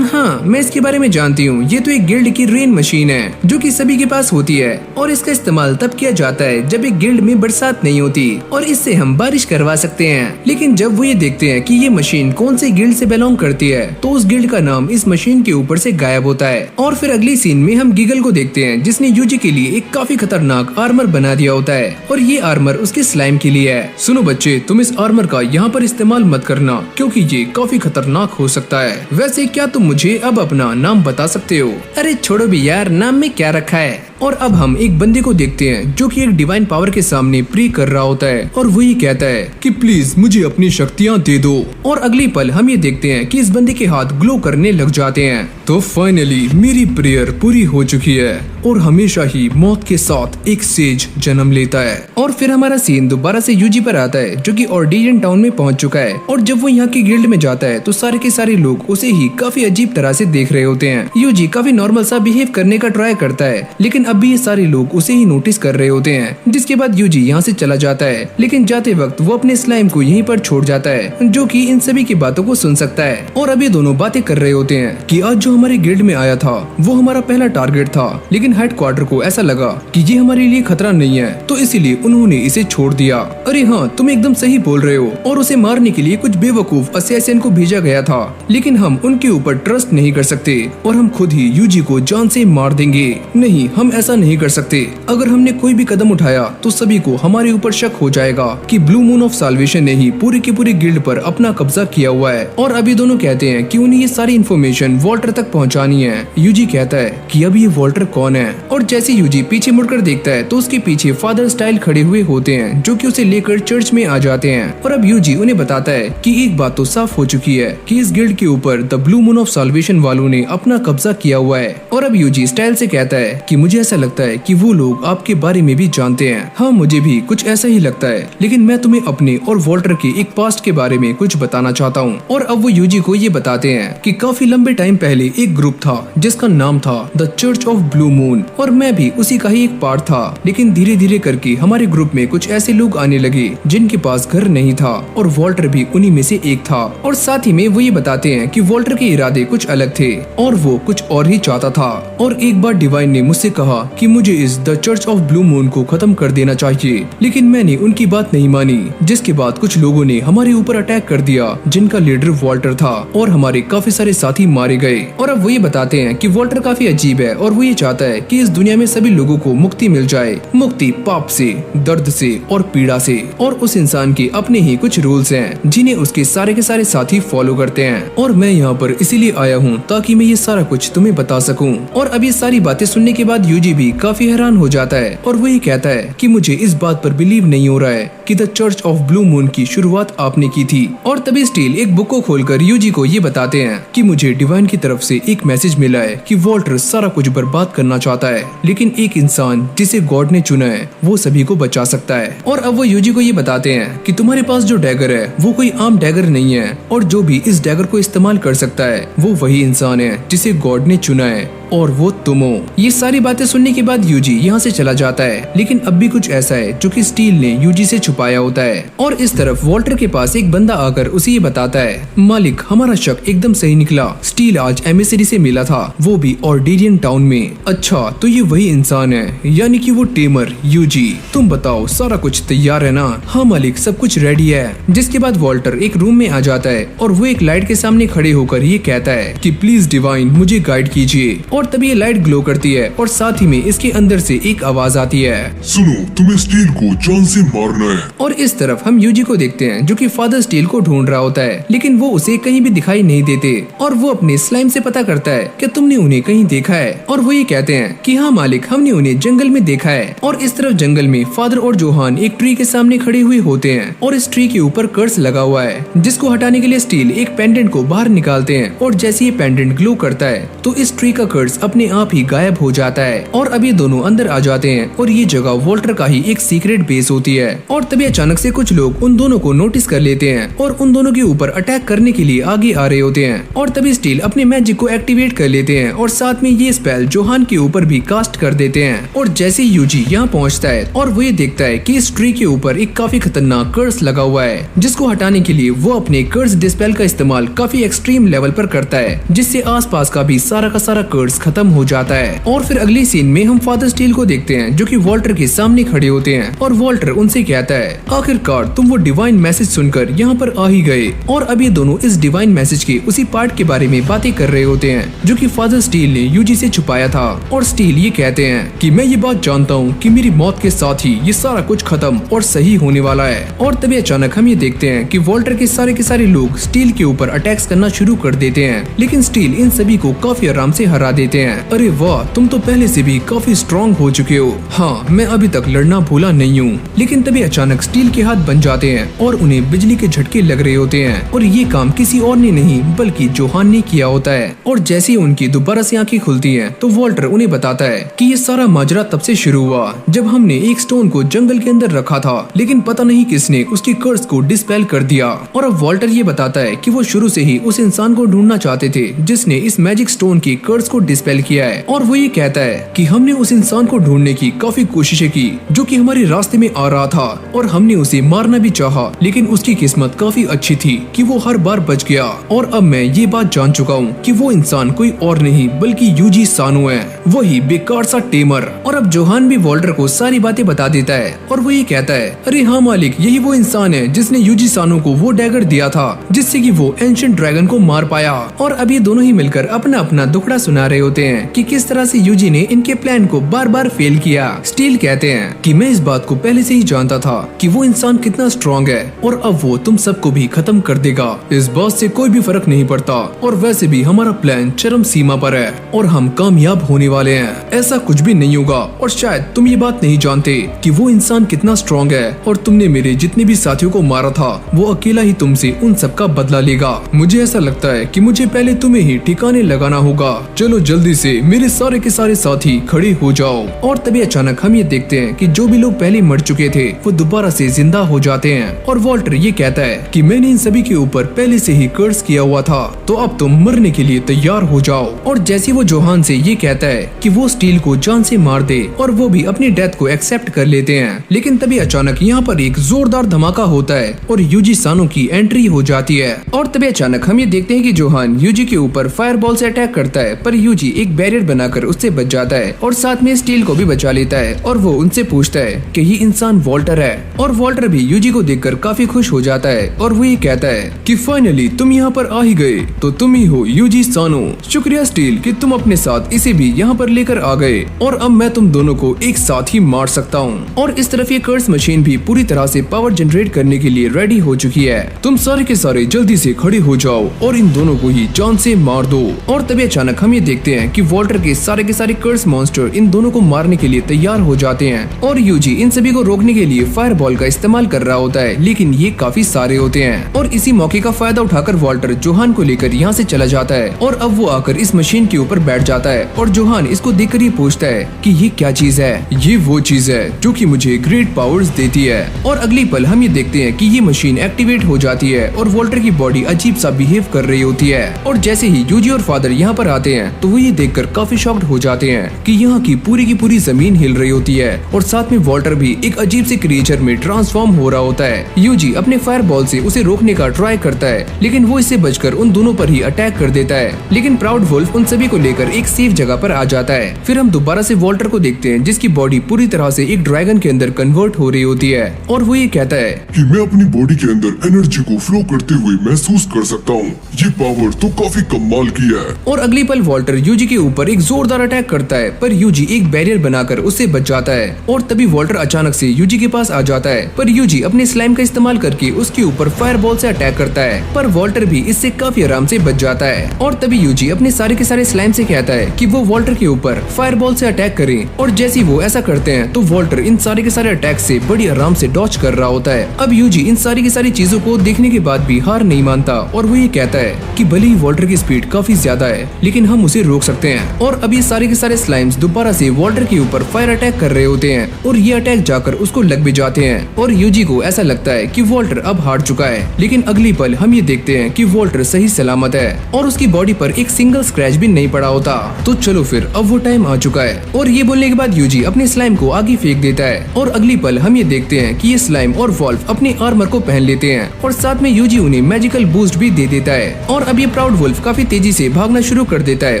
हाँ, मैं इसके बारे में जानती हूँ। ये तो एक गिल्ड की रेन मशीन है जो कि सभी के पास होती है और इसका इस्तेमाल तब किया जाता है जब एक गिल्ड में बरसात नहीं होती और इससे हम बारिश करवा सकते हैं। लेकिन जब वो ये देखते हैं कि ये मशीन कौन से गिल्ड से बिलोंग करती है तो उस गिल्ड का नाम इस मशीन के ऊपर से गायब होता है। और फिर अगली सीन में हम गिगल को देखते हैं जिसने यूजी के लिए एक काफी खतरनाक आर्मर बना दिया होता है और ये आर्मर उसके स्लाइम के लिए है। सुनो बच्चे, तुम इस आर्मर का यहाँ पर इस्तेमाल मत करना क्योंकि ये काफी खतरनाक हो सकता है। वैसे क्या तुम मुझे अब अपना नाम बता सकते हो? अरे छोड़ो भी यार, नाम में क्या रखा है। और अब हम एक बंदे को देखते हैं जो कि एक डिवाइन पावर के सामने प्रे कर रहा होता है और वो ये कहता है कि प्लीज मुझे अपनी शक्तियाँ दे दो। और अगली पल हम ये देखते हैं कि इस बंदे के हाथ ग्लो करने लग जाते हैं। तो फाइनली मेरी प्रेयर पूरी हो चुकी है और हमेशा ही मौत के साथ एक सेज जन्म लेता है। और फिर हमारा सीन दोबारा से यूजी पर आता है जो कि ऑर्डेरियन टाउन में पहुंच चुका है और जब वो यहाँ की गिल्ड में जाता है तो सारे के सारे लोग उसे ही काफी अजीब तरह से देख रहे होते हैं। यूजी काफी नॉर्मल सा बिहेव करने का ट्राई करता है लेकिन अब भी ये सारे लोग उसे ही नोटिस कर रहे होते हैं, जिसके बाद यूजी यहाँ से चला जाता है। लेकिन जाते वक्त वो अपने स्लाइम को यहीं पर छोड़ जाता है जो कि इन सभी की बातों को सुन सकता है। और अब ये दोनों बातें कर रहे होते हैं कि आज जो हमारे गिल्ड में आया था वो हमारा पहला टारगेट था, लेकिन हेडक्वार्टर को ऐसा लगा कि ये हमारे लिए खतरा नहीं है तो इसीलिए उन्होंने इसे छोड़ दिया। अरे हाँ, तुम एकदम सही बोल रहे हो। और उसे मारने के लिए कुछ बेवकूफ असैसिन को भेजा गया था, लेकिन हम उनके ऊपर ट्रस्ट नहीं कर सकते और हम खुद ही यूजी को जान से मार देंगे। नहीं, हम ऐसा नहीं कर सकते। अगर हमने कोई भी कदम उठाया तो सभी को हमारे ऊपर शक हो जाएगा कि ब्लू मून ऑफ साल्वेशन ने ही पूरी की पूरी गिल्ड पर अपना कब्जा किया हुआ है। और अभी दोनों कहते हैं कि उन्हें ये सारी इन्फॉर्मेशन वॉल्टर तक पहुंचानी है। यूजी कहता है कि अब ये वॉल्टर कौन है, और जैसे यूजी पीछे मुड़कर देखता है तो उसके पीछे फादर स्टाइल खड़े हुए होते हैं, जो कि उसे लेकर चर्च में आ जाते हैं। और अब यूजी उन्हें बताता है कि एक बात तो साफ हो चुकी है कि इस गिल्ड के ऊपर the blue moon of solvation वालों ने अपना कब्जा किया हुआ है। और अब यूजी स्टाइल से कहता है कि मुझे ऐसा लगता है कि वो लोग आपके बारे में भी जानते हैं। हाँ, मुझे भी कुछ ऐसा ही लगता है, लेकिन मैं तुम्हें अपने और वॉल्टर के एक पास्ट के बारे में कुछ बताना चाहता हूँ। और अब वो यूजी को ये बताते हैं कि काफी लंबे टाइम पहले एक ग्रुप था जिसका नाम था the church of blue moon, और मैं भी उसी का ही एक पार्ट था। लेकिन धीरे धीरे करके हमारे ग्रुप में कुछ ऐसे लोग आने लगे जिनके पास घर नहीं था, और वॉल्टर भी उन्हीं में से एक था। और साथ ही में वो ये बताते हैं कि वॉल्टर के इरादे कुछ अलग थे और वो कुछ और ही चाहता था। और एक बार डिवाइन ने मुझसे कहा कि मुझे इस the church of blue moon को खत्म कर देना चाहिए, लेकिन मैंने उनकी बात नहीं मानी, जिसके बाद कुछ लोगों ने हमारे ऊपर अटैक कर दिया जिनका लीडर वॉल्टर था, और हमारे काफी सारे साथी मारे गए। और अब वो ये बताते हैं कि वॉल्टर काफी अजीब है और वो ये चाहता है कि इस दुनिया में सभी लोगों को मुक्ति मिल जाए, मुक्ति पाप से, दर्द से और पीड़ा से। और उस इंसान के अपने ही कुछ रूल्स हैं जिन्हें उसके सारे के सारे साथी फॉलो करते हैं। और मैं यहाँ पर इसीलिए आया हूँ ताकि मैं ये सारा कुछ तुम्हें बता सकूं। और अब ये सारी बातें सुनने के बाद यूजी भी काफी हैरान हो जाता है, और वो ये कहता है कि मुझे इस बात पर बिलीव नहीं हो रहा है कि the church of blue moon की शुरुआत आपने की थी। और तभी स्टील एक बुक को खोलकर यूजी को ये बताते हैं कि मुझे डिवाइन की तरफ से एक मैसेज मिला है कि वॉल्टर सारा कुछ बर्बाद करना चाहता है, लेकिन एक इंसान जिसे गॉड ने चुना है वो सभी को बचा सकता है। और अब वो यूजी को ये बताते हैं कि तुम्हारे पास जो डैगर है वो कोई आम डैगर नहीं है, और जो भी इस डैगर को इस्तेमाल कर सकता है वो वही इंसान है जिसे गॉड ने चुना है, और वो तुम हो। ये सारी बातें सुनने के बाद यूजी यहाँ से चला जाता है, लेकिन अब भी कुछ ऐसा है जो कि स्टील ने यूजी से छुपाया होता है। और इस तरफ वॉल्टर के पास एक बंदा आकर उसे ये बताता है, मालिक हमारा शक एकदम सही निकला, स्टील आज एमिसरी से मिला था, वो भी ऑर्डिडियन टाउन में। अच्छा, तो ये वही इंसान है, यानी कि वो टेमर। यूजी तुम बताओ सारा कुछ तैयार है ना? हाँ मालिक, सब कुछ रेडी है। जिसके बाद वॉल्टर एक रूम में आ जाता है और वो एक लाइट के सामने खड़े होकर ये कहता है कि प्लीज डिवाइन मुझे गाइड कीजिए। और तभी ये लाइट ग्लो करती है और साथ ही में इसके अंदर से एक आवाज आती है, सुनो तुम्हें स्टील को जान से मारना है। और इस तरफ हम यूजी को देखते हैं जो कि फादर स्टील को ढूंढ रहा होता है, लेकिन वो उसे कहीं भी दिखाई नहीं देते। और वो अपने स्लाइम से पता करता है कि तुमने उन्हें कहीं देखा है, और वो ये कहते हैं कि हाँ मालिक, हमने उन्हें जंगल में देखा है। और इस तरफ जंगल में फादर और जोहान एक ट्री के सामने खड़े हुए होते हैं, और इस ट्री के ऊपर कर्स लगा हुआ है, जिसको हटाने के लिए स्टील एक पेंडेंट को बाहर निकालते हैं। और जैसे ये पेंडेंट ग्लो करता है तो इस ट्री का कर्स अपने आप ही गायब हो जाता है। और अब ये दोनों अंदर आ जाते हैं, और ये जगह वॉल्टर का ही एक सीक्रेट बेस होती है। और तभी अचानक से कुछ लोग उन दोनों को नोटिस कर लेते हैं और उन दोनों के ऊपर अटैक करने के लिए आगे आ रहे होते हैं। और तभी स्टील अपने मैजिक को एक्टिवेट कर लेते हैं और साथ में ये स्पेल जोहान के ऊपर भी कास्ट कर देते हैं। और जैसे यूजी यहाँ पहुँचता है और वो ये देखता है कि इस ट्री के ऊपर एक काफी खतरनाक कर्स लगा हुआ है, जिसको हटाने के लिए वो अपने कर्स डिस्पेल का इस्तेमाल काफी एक्सट्रीम लेवल पर करता है, जिससे आसपास का भी सारा का सारा कर्स खत्म हो जाता है। और फिर अगली सीन में हम फादर स्टील को देखते हैं जो कि वॉल्टर के सामने खड़े होते हैं, और वॉल्टर उनसे कहता है, आखिरकार तुम वो डिवाइन मैसेज सुनकर यहाँ पर आ ही गए। और अब ये दोनों इस डिवाइन मैसेज के उसी पार्ट के बारे में बातें कर रहे होते हैं जो कि फादर स्टील ने यूजी से छुपाया था। और स्टील ये कहते हैं कि मैं ये बात जानता हूँ कि मेरी मौत के साथ ही ये सारा कुछ खत्म और सही होने वाला है। और तभी अचानक हम ये देखते हैं कि वॉल्टर के सारे लोग स्टील के ऊपर अटैक्स करना शुरू कर देते हैं, लेकिन स्टील इन सभी को काफी आराम से हरा देते हैं। अरे वाह, तुम तो पहले से भी काफी स्ट्रॉन्ग हो चुके हो। हाँ, मैं अभी तक लड़ना भूला नहीं हूँ। लेकिन तभी अचानक स्टील के हाथ बन जाते हैं और उन्हें बिजली के झटके लग रहे होते हैं, और ये काम किसी और ने नहीं बल्कि जोहान ने किया होता है। और जैसे ही उनकी दोबारा से आंखें खुलती हैं तो वॉल्टर उन्हें बताता है कि ये सारा माजरा तब से शुरू हुआ जब हमने एक स्टोन को जंगल के अंदर रखा था, लेकिन पता नहीं किसने उसके कर्स को डिस्पेल कर दिया। और अब वॉल्टर ये बताता है कि वो शुरू से ही उस इंसान को ढूंढना चाहते थे जिसने इस मैजिक स्टोन के कर्स को डिस्पेल किया है। और वो ये कहता है कि हमने उस इंसान को ढूंढने की काफी कोशिशें की जो कि हमारे रास्ते में आ रहा था, और हमने उसे मारना भी चाहा, लेकिन उसकी किस्मत काफी अच्छी थी कि वो हर बार बच गया। और अब मैं ये बात जान चुका हूँ कि वो इंसान कोई और नहीं बल्कि यूजी सानो है, वही बेकार सा टेमर। और अब जोहान भी वॉल्टर को सारी बातें बता देता है, और वो ये कहता है, अरे हाँ मालिक, यही वो इंसान है जिसने यूजी सानो को वो डैगर दिया था जिससे कि वो एंशिएंट ड्रैगन को मार पाया। और अब ये दोनों ही मिलकर अपना अपना दुखड़ा सुना रहे होते हैं कि किस तरह से यूजी ने इनके प्लान को बार बार फेल किया। स्टील कहते हैं कि मैं इस बात को पहले से ही जानता था कि वो इंसान कितना स्ट्रॉन्ग है और अब वो तुम सबको भी खत्म कर देगा। इस बात से कोई भी फर्क नहीं पड़ता और वैसे भी हमारा प्लान चरम सीमा पर है और हम कामयाब होने वाले हैं। ऐसा कुछ भी नहीं होगा और शायद तुम ये बात नहीं जानते कि वो इंसान कितना स्ट्रॉन्ग है और तुमने मेरे जितने भी साथियों को मारा था वो अकेला ही तुमसे उन सब का बदला लेगा। मुझे ऐसा लगता है कि मुझे पहले तुम्हें ही ठिकाने लगाना होगा। चलो जल्दी से मेरे सारे के सारे साथी खड़े हो जाओ। और तभी अचानक हम ये देखते हैं कि जो भी लोग पहले मर चुके थे वो दोबारा से जिंदा हो जाते हैं और वॉल्टर ये कहता है कि मैंने इन सभी के ऊपर पहले से ही कर्स किया हुआ था, तो अब तुम मरने के लिए तैयार हो जाओ। और जैसे वो जोहान से ये कहता है कि वो स्टील को जान से मार दे और वो भी अपनी डेथ को एक्सेप्ट कर लेते हैं, लेकिन तभी अचानक यहाँ पर एक जोरदार धमाका होता है और यूजी सानो की एंट्री हो जाती है। और तभी अचानक हम ये देखते हैं कि जोहान यूजी के ऊपर फायर बॉल से अटैक करता है, पर यूजी एक बैरियर बनाकर उससे बच जाता है और साथ में स्टील को भी बचा लेता है। और वो उनसे पूछता है कि ये इंसान वॉल्टर है और वॉल्टर भी यूजी को देखकर काफी खुश हो जाता है और वो ये कहता है कि फाइनली तुम यहाँ पर आ ही गए, तो तुम ही हो यूजी सानो। शुक्रिया स्टील कि तुम अपने साथ इसे भी यहाँ पर लेकर आ गए और अब मैं तुम दोनों को एक साथ ही मार सकता हूँ। और इस तरफ ये कर्स मशीन भी पूरी तरह से पावर जनरेट करने के लिए रेडी हो चुकी है। तुम सारे के सारे जल्दी से खड़े हो जाओ और इन दोनों को ही जान से मार दो। और तभी अचानक हम ये देखते हैं कि वॉल्टर के सारे कर्स मॉन्स्टर इन दोनों को मारने के लिए तैयार हो जाते हैं और यूजी इन सभी को रोकने के लिए फायर बॉल का इस्तेमाल कर रहा होता है, लेकिन ये काफी सारे होते हैं। और इसी मौके का फायदा उठाकर वॉल्टर जोहान को लेकर यहाँ से चला जाता है और अब वो आकर इस मशीन के ऊपर बैठ जाता है और जोहान इसको देखकर ये पूछता है कि ये क्या चीज है। ये वो चीज है जो कि मुझे ग्रेट पावर्स देती है। और अगली पल हम ये देखते हैं कि ये मशीन एक्टिवेट हो जाती है और वॉल्टर की बॉडी अजीब सा बिहेव कर रही होती है। और जैसे ही यूजी और फादर यहाँ पर आते हैं तो वो ये देखकर काफी शॉक्ड हो जाते हैं कि यहाँ की पूरी जमीन हिल रही होती है और साथ में वॉल्टर भी एक अजीब से क्रिएचर में ट्रांसफॉर्म हो रहा होता है। यूजी अपने फायर बॉल से उसे रोकने का ट्राई करता है, लेकिन वो इससे बचकर उन दोनों पर ही अटैक कर देता है, लेकिन प्राउड वुल्फ उन सभी को लेकर एक सेफ जगह पर आ जाता है। फिर हम दोबारा से वॉल्टर को देखते हैं जिसकी बॉडी पूरी तरह से एक ड्रैगन के अंदर कन्वर्ट हो रही होती है और वो ये कहता है कि मैं अपनी बॉडी के अंदर एनर्जी को फ्लो करते हुए महसूस कर सकता हूँ। ये पावर तो काफी कमाल की है। और अगली पल वॉल्टर यूजी के ऊपर एक जोरदार अटैक करता है, पर यूजी एक बैरियर बनाकर उससे बच जाता है। और तभी वॉल्टर अचानक से यूजी के पास आ जाता है, पर यूजी अपने स्लाइम का इस्तेमाल करके उसके ऊपर फायर बॉल से अटैक करता है, पर वॉल्टर भी इससे काफी आराम से बच जाता है। और तभी यूजी अपने सारे के सारे स्लाइम से कहता है कि वो वॉल्टर के ऊपर फायर बॉल से अटैक करें, और जैसे ही वो ऐसा करते हैं तो वॉल्टर इन सारे के सारे अटैक से बड़ी आराम से डॉच कर रहा होता है। अब यूजी इन सारी की सारी चीजों को देखने के बाद भी हार नहीं मानता और वो ये कहता है कि भले ही वॉल्टर की स्पीड काफी ज्यादा है, लेकिन हम उसे रोक सकते हैं। और अब ये सारे के सारे स्लाइम्स दोबारा से वॉल्टर के ऊपर फायर अटैक कर रहे होते हैं और ये अटैक जाकर उसको लग भी जाते हैं और यूजी को ऐसा लगता है कि वॉल्टर अब हार चुका है। लेकिन अगली पल हम ये देखते हैं कि वॉल्टर सही सलामत है और उसकी बॉडी पर एक सिंगल स्क्रैच भी नहीं पड़ा होता। तो चलो फिर अब वो टाइम आ चुका है। और ये बोलने के बाद यूजी अपने स्लाइम को आगे फेंक देता है और अगली पल हम ये देखते हैं कि ये स्लाइम और वॉल्फ अपने आर्मर को पहन लेते हैं और साथ में यूजी उन्हें मैजिकल बूस्ट भी दे देता है। और अब ये प्राउड वुल्फ काफी तेजी से भागना शुरू कर देता है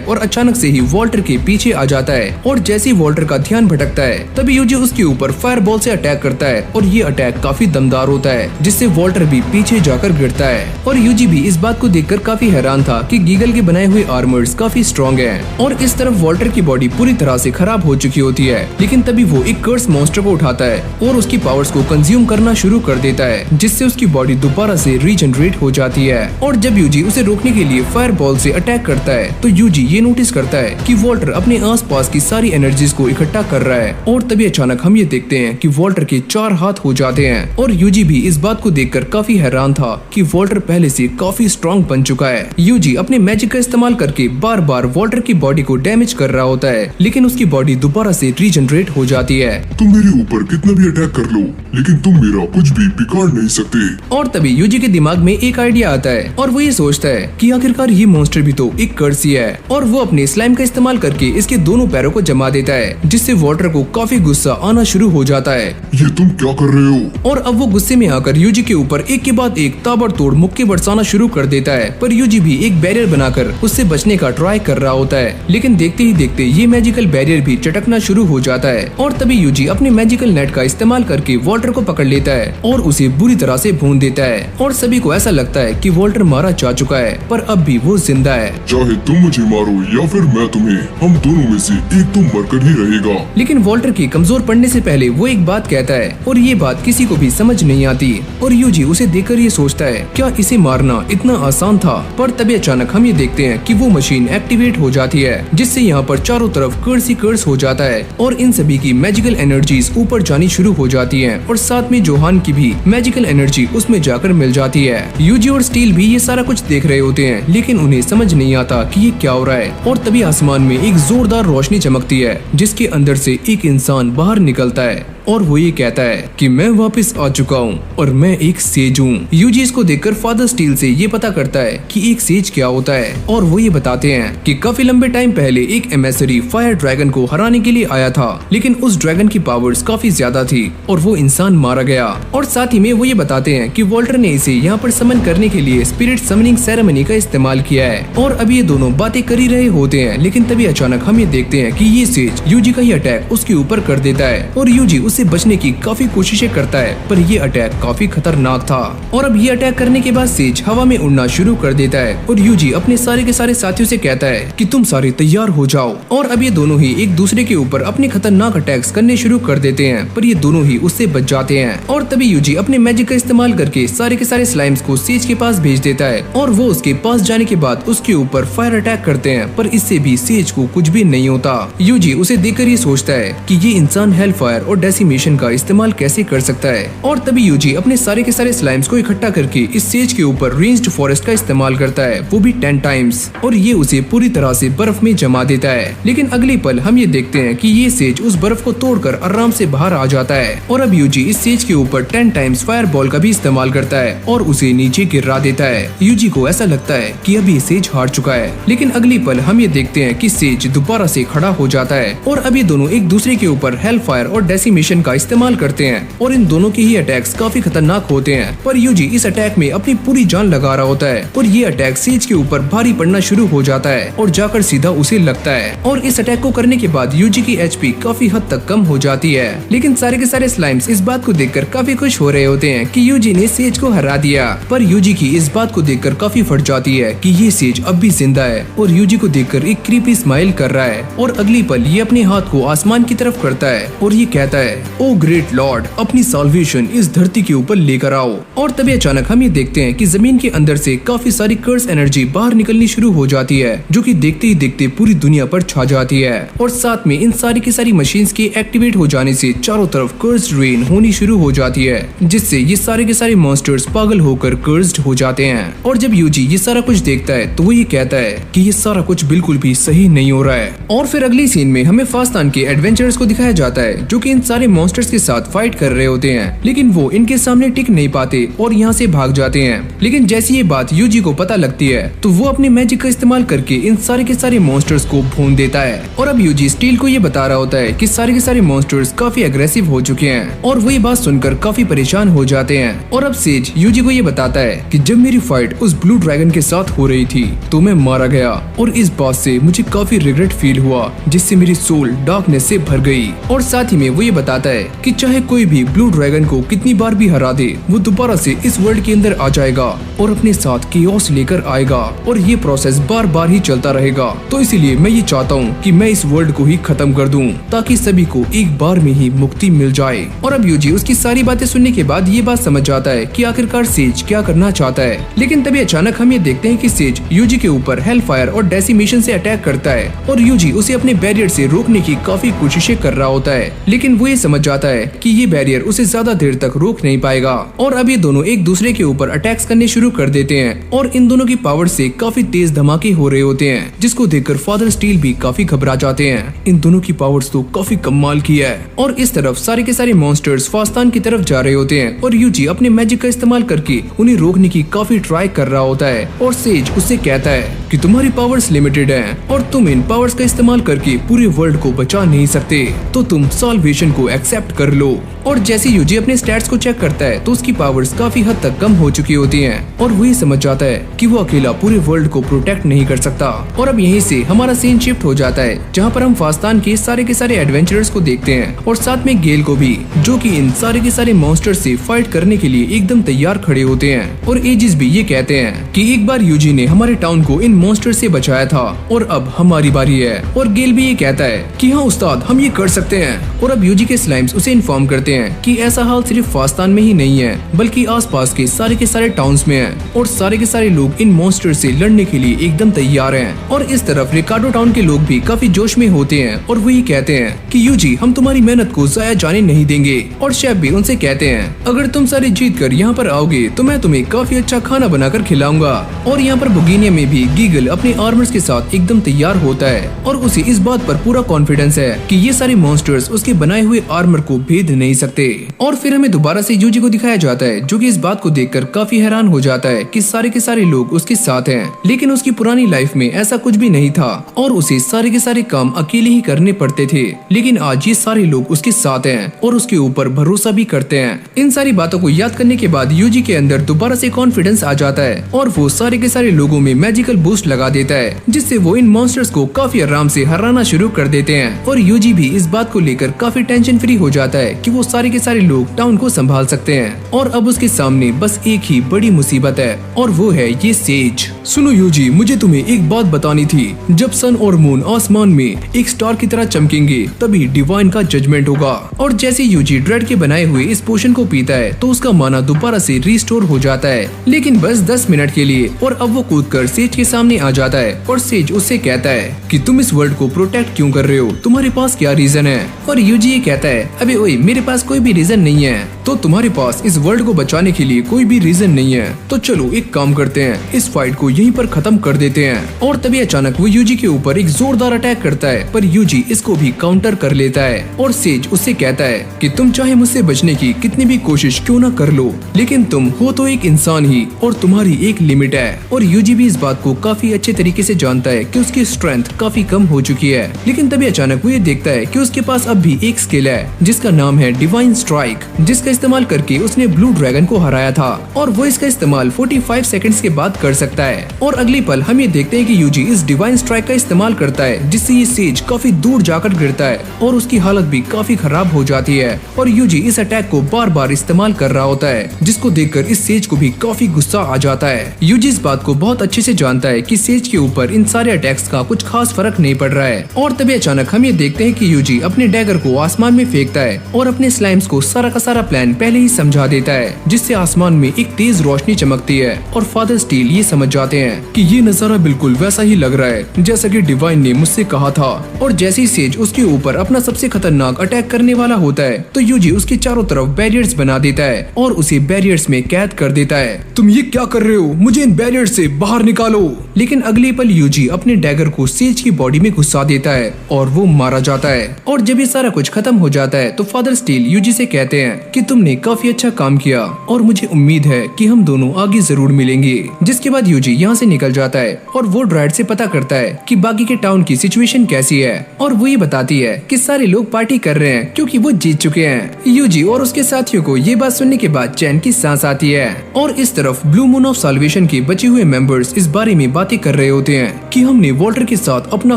और अचानक से ही वॉल्टर के पीछे आ जाता है और जैसे ही वॉल्टर का ध्यान भटकता है तभी यूजी उसके ऊपर फायर बॉल से अटैक करता है और ये अटैक काफी दमदार होता है, जिससे वॉल्टर भी पीछे जाकर गिरता है। और यूजी भी इस बात को देखकर काफी हैरान था कि गीगल के बनाए हुए आर्मर्स काफी स्ट्रॉन्ग हैं। और इस तरफ वॉल्टर की बॉडी पूरी तरह से खराब हो चुकी होती है, लेकिन तभी वो एक कर्स मॉन्स्टर को उठाता है और उसकी पावर्स को कंज्यूम करना शुरू कर देता है, जिससे उसकी बॉडी दोबारा से रीजनरेट हो जाती है। और जब यूजी उसे रोकने के लिए फायर बॉल से अटैक करता है तो यूजी ये नोटिस करता है कि वॉल्टर अपने आसपास की सारी एनर्जीज को इकट्ठा कर रहा है। और तभी अचानक हम ये देखते हैं कि वॉल्टर के 4 हाथ हो जाते हैं और यूजी भी इस बात को देखकर काफी हैरान था कि वॉल्टर पहले से काफी स्ट्रॉन्ग बन चुका है। यूजी अपने मैजिक का इस्तेमाल करके बार बार वॉल्टर की बॉडी को डैमेज कर रहा होता है, लेकिन उसकी बॉडी दोबारा से रीजनरेट हो जाती है। तुम मेरे ऊपर कितना भी अटैक कर लो, लेकिन तुम मेरा कुछ भी बिगाड़ नहीं सकते। और तभी यूजी के दिमाग में एक आइडिया आता है और वो ये सोचता है कि आखिरकार ये मॉन्स्टर भी तो एक कर्स ही है। और वो अपने स्लाइम का इस्तेमाल करके इसके दोनों पैरों को जमा देता है, जिससे वॉल्टर को काफी गुस्सा आना शुरू हो जाता है। ये तुम क्या कर रहे हो? और अब वो गुस्से में आकर यूजी के ऊपर एक के बाद एक ताबड़तोड़ मुक्के बरसाना शुरू कर देता है, पर यूजी भी एक बैरियर बनाकर उससे बचने का ट्राई कर रहा होता है, लेकिन देखते ही देखते ये मैजिकल बैरियर भी चटकना शुरू हो जाता है। और तभी यूजी अपने मैजिकल नेट का इस्तेमाल करके वॉल्टर को पकड़ लेता है और उसे बुरी तरह से भून देता है। और सभी को ऐसा लगता है कि वॉल्टर मारा जा चुका है, पर अब भी वो जिंदा है। चाहे तुम मुझे मारो या फिर मैं तुम्हें, हम दोनों में से एक तो मरकर ही रहेगा। लेकिन वॉल्टर के कमजोर पड़ने से पहले वो एक बात कहता है और ये बात किसी को भी समझ नहीं आती और यूजी उसे देखकर ये सोचता है क्या इसे मारना इतना आसान था। पर तभी अचानक हम ये देखते हैं कि वो मशीन एक्टिवेट हो जाती है जिससे यहाँ पर चारों तरफ कर्स ही कर्स हो जाता है और इन सभी की मैजिकल एनर्जीज ऊपर जानी शुरू हो जाती है और साथ में जोहान की भी मैजिकल एनर्जी उसमें जाकर मिल जाती है। यूजी और स्टील भी ये सारा कुछ देख रहे होते हैं लेकिन उन्हें समझ नहीं आता कि ये क्या हो रहा है और तभी आसमान में एक जोरदार रोशनी चमकती है जिसके अंदर से एक इंसान बाहर निकलता है और वो ये कहता है कि मैं वापस आ चुका हूँ और मैं एक सेज हूँ। यूजी इसको देखकर फादर स्टील से ये पता करता है कि एक सेज क्या होता है और वो ये बताते हैं कि काफी लंबे टाइम पहले एक एमेसरी फायर ड्रैगन को हराने के लिए आया था लेकिन उस ड्रैगन की पावर्स काफी ज्यादा थी और वो इंसान मारा गया। और साथ ही में वो ये बताते हैं कि वॉल्टर ने इसे यहाँ पर समन करने के लिए स्पिरिट समनिंग सेरेमनी का इस्तेमाल किया है और अभी ये दोनों बातें कर ही रहे होते हैं लेकिन तभी अचानक हम ये देखते हैं कि ये सेज यूजी का ही अटैक उसके ऊपर कर देता है और यूजी उससे बचने की काफी कोशिशें करता है पर ये अटैक काफी खतरनाक था और अब ये अटैक करने के बाद सेज हवा में उड़ना शुरू कर देता है और यूजी अपने सारे के सारे साथियों से कहता है कि तुम सारे तैयार हो जाओ और अब ये दोनों ही एक दूसरे के ऊपर अपने खतरनाक अटैक्स करने शुरू कर देते हैं पर ये दोनों ही उससे बच जाते हैं और तभी यूजी अपने मैजिक का इस्तेमाल करके सारे के सारे स्लाइम्स को सेज के पास भेज देता है और वो उसके पास जाने के बाद उसके ऊपर फायर अटैक करते हैं पर इससे भी सेज को कुछ भी नहीं होता। यूजी उसे देखकर ये सोचता है कि ये इंसान हेल फायर और डेसिमेशन का इस्तेमाल कैसे कर सकता है और तभी यूजी अपने सारे के सारे स्लाइम्स को इकट्ठा करके इस सेज के ऊपर रेंज्ड फॉरेस्ट का इस्तेमाल करता है वो भी 10 टाइम्स और ये उसे पूरी तरह से बर्फ में जमा देता है। लेकिन अगले पल हम ये देखते हैं कि ये सेज उस बर्फ को तोड़कर आराम से बाहर आ जाता है और अब यूजी इस सेज के ऊपर 10 टाइम्स फायर बॉल का भी इस्तेमाल करता है और उसे नीचे गिरा देता है। यूजी को ऐसा लगता है कि अभी सेज हार चुका है लेकिन अगली पल हम ये देखते हैं कि सेज दोबारा से खड़ा हो जाता है और अभी दोनों एक दूसरे के ऊपर हेल फायर और डेसिमेशन का इस्तेमाल करते हैं और इन दोनों के ही अटैक्स काफी खतरनाक होते हैं पर यूजी इस अटैक में अपनी पूरी जान लगा रहा होता है और ये अटैक सेज के ऊपर भारी पड़ना शुरू हो जाता है और जाकर सीधा उसे लगता है और इस अटैक को करने के बाद यूजी की एचपी काफी हद तक कम हो जाती है। लेकिन सारे के सारे स्लाइम्स इस बात को देखकर काफी खुश हो रहे होते हैं कि यूजी ने सेज को हरा दिया पर यूजी की इस बात को देखकर काफी फट जाती है कि ये सेज अब भी जिंदा है और यूजी को देखकर एक क्रीपी स्माइल कर रहा है और अगली पल ये अपने हाथ को आसमान की तरफ करता है और ये कहता है ओ ग्रेट लॉर्ड अपनी साल्वेशन इस धरती के ऊपर लेकर आओ। और तभी अचानक हम ये देखते हैं कि जमीन के अंदर से काफी सारी कर्स एनर्जी बाहर निकलनी शुरू हो जाती है जो कि देखते ही देखते पूरी दुनिया पर छा जाती है और साथ में इन सारी की सारी मशीन्स के एक्टिवेट हो जाने से चारों तरफ कर्स्ड रेन होनी शुरू हो जाती है जिससे ये सारे के सारे मॉन्स्टर्स पागल होकर कर्स्ड हो जाते हैं। और जब यूजी ये सारा कुछ देखता है तो वो ये कहता है कि ये सारा कुछ बिल्कुल भी सही नहीं हो रहा है। और फिर अगली सीन में हमें फास्तान के एडवेंचर्स को दिखाया जाता है जो कि इन सारे मॉन्स्टर्स के साथ फाइट कर रहे होते हैं लेकिन वो इनके सामने टिक नहीं पाते और यहाँ से भाग जाते हैं। लेकिन जैसी ये बात यूजी को पता लगती है तो वो अपने मैजिक का इस्तेमाल करके इन सारे के सारे मॉन्स्टर्स को भून देता है और अब यूजी स्टील को ये बता रहा होता है कि सारे के सारे मॉन्स्टर्स काफी अग्रेसिव हो चुके हैं और वो ये बात सुनकर काफी परेशान हो जाते हैं। और अब सेज यूजी को ये बताता है कि जब मेरी फाइट उस ब्लू ड्रैगन के साथ हो रही थी तो मैं मारा गया और इस बात से मुझे काफी रिग्रेट फील हुआ जिससे मेरी सोल डार्कनेस से भर गई। और साथ ही में वो ये बताता है कि चाहे कोई भी ब्लू ड्रैगन को कितनी बार भी हरा दे वो दोबारा से इस वर्ल्ड के अंदर आ जाएगा और अपने साथ केओस लेकर आएगा और ये प्रोसेस बार बार ही चलता रहेगा। तो इसीलिए मैं ये चाहता हूँ कि मैं इस वर्ल्ड को ही खत्म कर दूं ताकि सभी को एक बार में ही मुक्ति मिल जाए। और अब यूजी उसकी सारी बातें सुनने के बाद ये बात समझ जाता है कि आखिरकार सेज क्या करना चाहता है। लेकिन तभी अचानक हम ये देखते हैं कि सेज यूजी के ऊपर हेल फायर और डेसिमेशन से अटैक करता है और यूजी उसे अपने बैरियर से रोकने की काफी कोशिशें कर रहा होता है लेकिन वो ये समझ जाता है कि ये बैरियर उसे ज्यादा देर तक रोक नहीं पाएगा। और अब ये दोनों एक दूसरे के ऊपर अटैक्स करने शुरू कर देते हैं और इन दोनों की पावर से काफी तेज धमाके हो रहे होते हैं जिसको देखकर फादर स्टील भी काफी घबरा जाते हैं। इन दोनों की पावर्स तो काफी कमाल की है। और इस तरफ सारे के सारे मॉन्स्टर्स फास्तान की तरफ जा रहे होते हैं और यूजी अपने मैजिक का इस्तेमाल करके उन्हें रोकने की काफी ट्राई कर रहा होता है और सेज उससे कहता है कि तुम्हारी पावर्स लिमिटेड हैं और तुम इन पावर्स का इस्तेमाल करके पूरे वर्ल्ड को बचा नहीं सकते तो तुम साल्वेशन को एक्सेप्ट कर लो। और जैसे यूजी अपने स्टैट्स को चेक करता है तो उसकी पावर्स काफी हद तक कम हो चुकी होती हैं और वो ये समझ जाता है कि वो अकेला पूरे वर्ल्ड को प्रोटेक्ट नहीं कर सकता। और अब यहीं से हमारा सीन शिफ्ट हो जाता है जहाँ पर हम फास्तान के सारे एडवेंचरर्स को देखते हैं और साथ में गेल को भी, जो कि इन सारे के सारे मॉन्स्टर से फाइट करने के लिए एकदम तैयार खड़े होते हैं। और एजिस भी ये कहते हैं कि एक बार यूजी ने हमारे टाउन को इन मॉन्स्टर से बचाया था और अब हमारी बारी है। और गेल भी ये कहता है कि हाँ उस्ताद, हम ये कर सकते हैं। और अब यूजी के स्लाइम्स उसे इन्फॉर्म करते हैं कि ऐसा हाल सिर्फ फास्तान में ही नहीं है बल्कि आसपास के सारे टाउन्स में है और सारे के सारे लोग इन मॉन्स्टर से लड़ने के लिए एकदम तैयार हैं। और इस तरफ रिकार्डो टाउन के लोग भी काफी जोश में होते हैं और वो ये कहते हैं कि यूजी, हम तुम्हारी मेहनत को जाया जाने नहीं देंगे। और शेफ भी उनसे कहते हैं अगर तुम सारे जीत कर यहाँ पर आओगे तो मैं तुम्हें काफी अच्छा खाना बनाकर खिलाऊंगा। और यहाँ पर बुगिनिया में भी गीगल अपने आर्मर्स के साथ एकदम तैयार होता है और उसे इस बात पर पूरा कॉन्फिडेंस है कि ये सारे मॉन्स्टर्स उसके बनाए हुए आर्मर को भेद नहीं सकते। और फिर हमें दोबारा से यूजी को दिखाया जाता है जो कि इस बात को देखकर काफी हैरान हो जाता है कि सारे के सारे लोग उसके साथ हैं, लेकिन उसकी पुरानी लाइफ में ऐसा कुछ भी नहीं था और उसे सारे के सारे काम अकेले ही करने पड़ते थे। लेकिन आज ये सारे लोग उसके साथ हैं और उसके ऊपर भरोसा भी करते हैं। इन सारी बातों को याद करने के बाद यूजी के अंदर दोबारा से कॉन्फिडेंस आ जाता है और वो सारे के सारे लोगों में मैजिकल बूस्ट लगा देता है जिससे वो इन मॉन्स्टर्स को काफी आराम से हराना शुरू कर देते हैं। और यूजी भी इस बात को लेकर काफी टेंशन फ्री हो जाता है कि वो सारे के सारे लोग टाउन को संभाल सकते हैं। और अब उसके सामने बस एक ही बड़ी मुसीबत है और वो है ये सेज। सुनो यूजी, मुझे तुम्हें एक बात बतानी थी। जब सन और मून आसमान में एक स्टार की तरह चमकेंगे तभी डिवाइन का जजमेंट होगा। और जैसे यूजी ड्रेड के बनाए हुए इस पोशन को पीता है तो उसका माना दोबारा से रिस्टोर हो जाता है, लेकिन बस 10 मिनट के लिए। और अब वो कूदकर सेज के सामने आ जाता है और सेज उससे कहता है कि तुम इस वर्ल्ड को प्रोटेक्ट क्यों कर रहे हो, तुम्हारे पास क्या रीजन है। और यूजी ये कहता है अबे ओए, मेरे पास कोई भी रीजन नहीं है। तो तुम्हारे पास इस वर्ल्ड को बचाने के लिए कोई भी रीजन नहीं है, तो चलो एक काम करते हैं, इस फाइट को यहीं पर खत्म कर देते हैं। और तभी अचानक वो यूजी के ऊपर एक जोरदार अटैक करता है, पर यूजी इसको भी काउंटर कर लेता है। और सेज उससे कहता है कि तुम चाहे मुझसे बचने की कितनी भी कोशिश क्यों ना कर लो, लेकिन तुम हो तो एक इंसान ही और तुम्हारी एक लिमिट है। और यूजी भी इस बात को काफी अच्छे तरीके से जानता है कि उसकी स्ट्रेंथ काफी कम हो चुकी है। लेकिन तभी अचानक वो ये देखता है कि उसके पास अब भी एक स्किल है जिसका नाम है डिवाइन स्ट्राइक, जिसका इस्तेमाल करके उसने ब्लू ड्रैगन को हराया था और वो इसका इस्तेमाल 45 सेकंड्स के बाद कर सकता है। और अगले पल हम ये देखते हैं कि यूजी इस डिवाइन स्ट्राइक का इस्तेमाल करता है जिससे ये सेज काफी दूर जाकर गिरता है और उसकी हालत भी काफी खराब हो जाती है। और यूजी इस अटैक को बार बार इस्तेमाल कर रहा होता है जिसको देखकर इस सेज को भी काफी गुस्सा आ जाता है। यूजी इस बात को बहुत अच्छे से जानता है कि सेज के ऊपर इन सारे अटैक्स का कुछ खास फर्क नहीं पड़ रहा है। और तभी अचानक हम ये देखते हैं कि यूजी अपने डैगर को आसमान में फेंकता है और अपने स्लाइम्स को सारा का सारा प्लान पहले ही समझा देता है, जिससे आसमान में एक तेज रोशनी चमकती है। और फादर स्टील ये समझ जाते हैं कि ये नजारा बिल्कुल वैसा ही लग रहा है जैसा कि डिवाइन ने मुझसे कहा था। और जैसे ही सेज उसके ऊपर अपना सबसे खतरनाक अटैक करने वाला होता है तो यूजी उसके चारों तरफ बैरियर्स बना देता है और उसे बैरियर्स में कैद कर देता है। तुम ये क्या कर रहे हो, मुझे इन बैरियर्स से बाहर निकालो। लेकिन अगले पल यूजी अपने डैगर को सेज की बॉडी में घुसा देता है और वो मारा जाता है। और जब ये सारा कुछ खत्म हो जाता है तो फादर स्टील यूजी से कहते हैं कि तुमने काफी अच्छा काम किया और मुझे उम्मीद है कि हम दोनों आगे जरूर मिलेंगे। जिसके बाद यूजी यहाँ से निकल जाता है और वो ड्राइड से पता करता है कि बाकी के टाउन की सिचुएशन कैसी है और वो ये बताती है कि सारे लोग पार्टी कर रहे हैं क्योंकि वो जीत चुके हैं। यूजी और उसके साथियों को ये बात सुनने के बाद चैन की सांस आती है। और इस तरफ ब्लू मून ऑफ साल्वेशन के बचे हुए मेंबर्स इस बारे में बातें कर रहे होते हैं कि हमने वॉल्टर के साथ अपना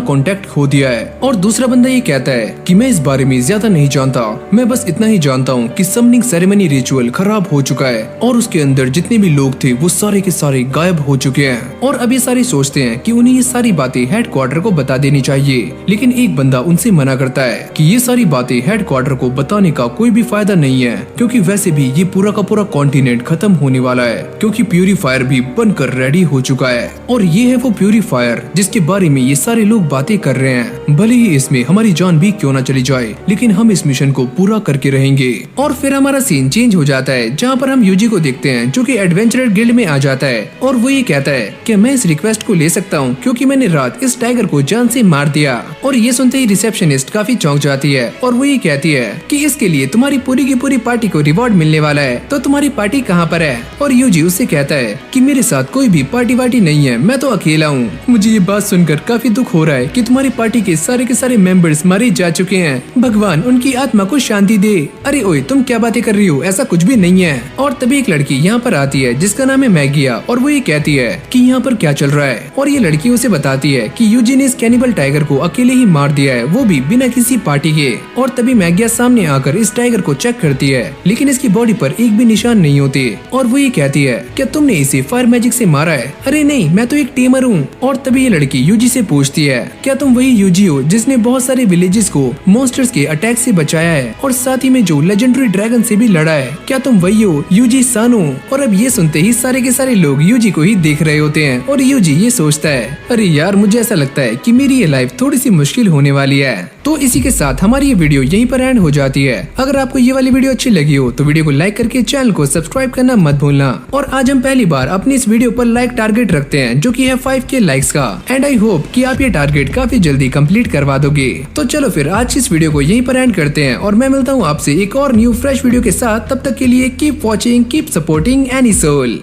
कांटेक्ट खो दिया है। और दूसरा बंदा ये कहता है कि मैं इस बारे में ज्यादा नहीं जानता, मैं बस इतना ही जानता हूँ कि समनिंग सेरेमनी रिचुअल खराब हो चुका है और उसके अंदर जितने भी लोग थे वो सारे के सारे गायब हो चुके हैं। और अभी सारे सोचते हैं कि उन्हें ये सारी बातें हेडक्वार्टर को बता देनी चाहिए, लेकिन एक बंदा उनसे मना करता है कि ये सारी बातें हेडक्वार्टर को बताने का कोई भी फायदा नहीं है, क्योंकि वैसे भी ये पूरा का पूरा कॉन्टिनेंट खत्म होने वाला है, क्योंकि प्यूरीफायर भी बनकर रेडी हो चुका है। और ये है वो प्यूरीफायर जिसके बारे में ये सारे लोग बातें कर रहे हैं। भले ही इसमें हमारी जान भी क्यों न चली जाए, लेकिन हम इस मिशन को पूरा करके रहेंगे। और फिर हमारा सीन चेंज हो जाता है जहाँ पर हम यूजी को देखते हैं जो कि एडवेंचरर गिल्ड में आ जाता है और वो ये कहता है कि मैं इस रिक्वेस्ट को ले सकता हूँ क्योंकि मैंने रात इस टाइगर को जान से मार दिया। और ये सुनते ही रिसेप्शनिस्ट काफी चौंक जाती है और वो ये कहती है कि इसके लिए तुम्हारी पूरी की पूरी पार्टी को रिवॉर्ड मिलने वाला है, तो तुम्हारी पार्टी कहाँ पर है। और यूजी उससे कहता है कि मेरे साथ कोई भी पार्टी वार्टी नहीं है, मैं तो अकेला हूँ। मुझे ये बात सुनकर काफी दुख हो रहा है कि तुम्हारी पार्टी के सारे मेंबर्स मारे जा चुके हैं, भगवान उनकी आत्मा को शांति दे। अरे ओए तुम क्या बातें कर रही हो, ऐसा कुछ भी नहीं है। और तभी एक लड़की यहाँ पर आती है जिसका नाम है मैगिया, और वो ये कहती है कि यहाँ पर क्या चल रहा है। और ये लड़की उसे बताती है कि यूजी ने इस कैनिबल टाइगर को अकेले ही मार दिया है, वो भी बिना किसी पार्टी के। और तभी मैगिया सामने आकर इस टाइगर को चेक करती है, लेकिन इसकी बॉडी पर एक भी निशान नहीं होते। और वो ये कहती है क्या तुमने इसे फायर मैजिक से मारा है? अरे नहीं, मैं तो एक टेमर हूँ। और तभी ये लड़की यूजी से पूछती है क्या तुम वही यूजी हो जिसने बहुत सारे विलेजेस को मॉन्स्टर्स के अटैक से बचाया है और साथ ही में जो लेजेंडरी ड्रैगन से भी लड़ा है? क्या तुम वही हो यूजी सानो? और अब ये सुनते ही सारे के सारे लोग यूजी को ही देख रहे होते हैं और यूजी ये सोचता है अरे यार, मुझे ऐसा लगता है कि मेरी ये लाइफ थोड़ी सी मुश्किल होने वाली है। तो इसी के साथ हमारी ये वीडियो यहीं पर एंड हो जाती है। अगर आपको ये वाली वीडियो अच्छी लगी हो तो वीडियो को लाइक करके चैनल को सब्सक्राइब करना मत भूलना। और आज हम पहली बार अपनी इस वीडियो पर लाइक टारगेट रखते हैं जो कि है 5K लाइक्स का, एंड आई होप कि आप ये टारगेट काफी जल्दी कंप्लीट करवा दोगे। तो चलो फिर आज की इस वीडियो को यहीं पर एंड करते हैं और मैं मिलता हूँ आपसे एक और न्यू फ्रेश वीडियो के साथ। तब तक के लिए keep watching, keep supporting any soul.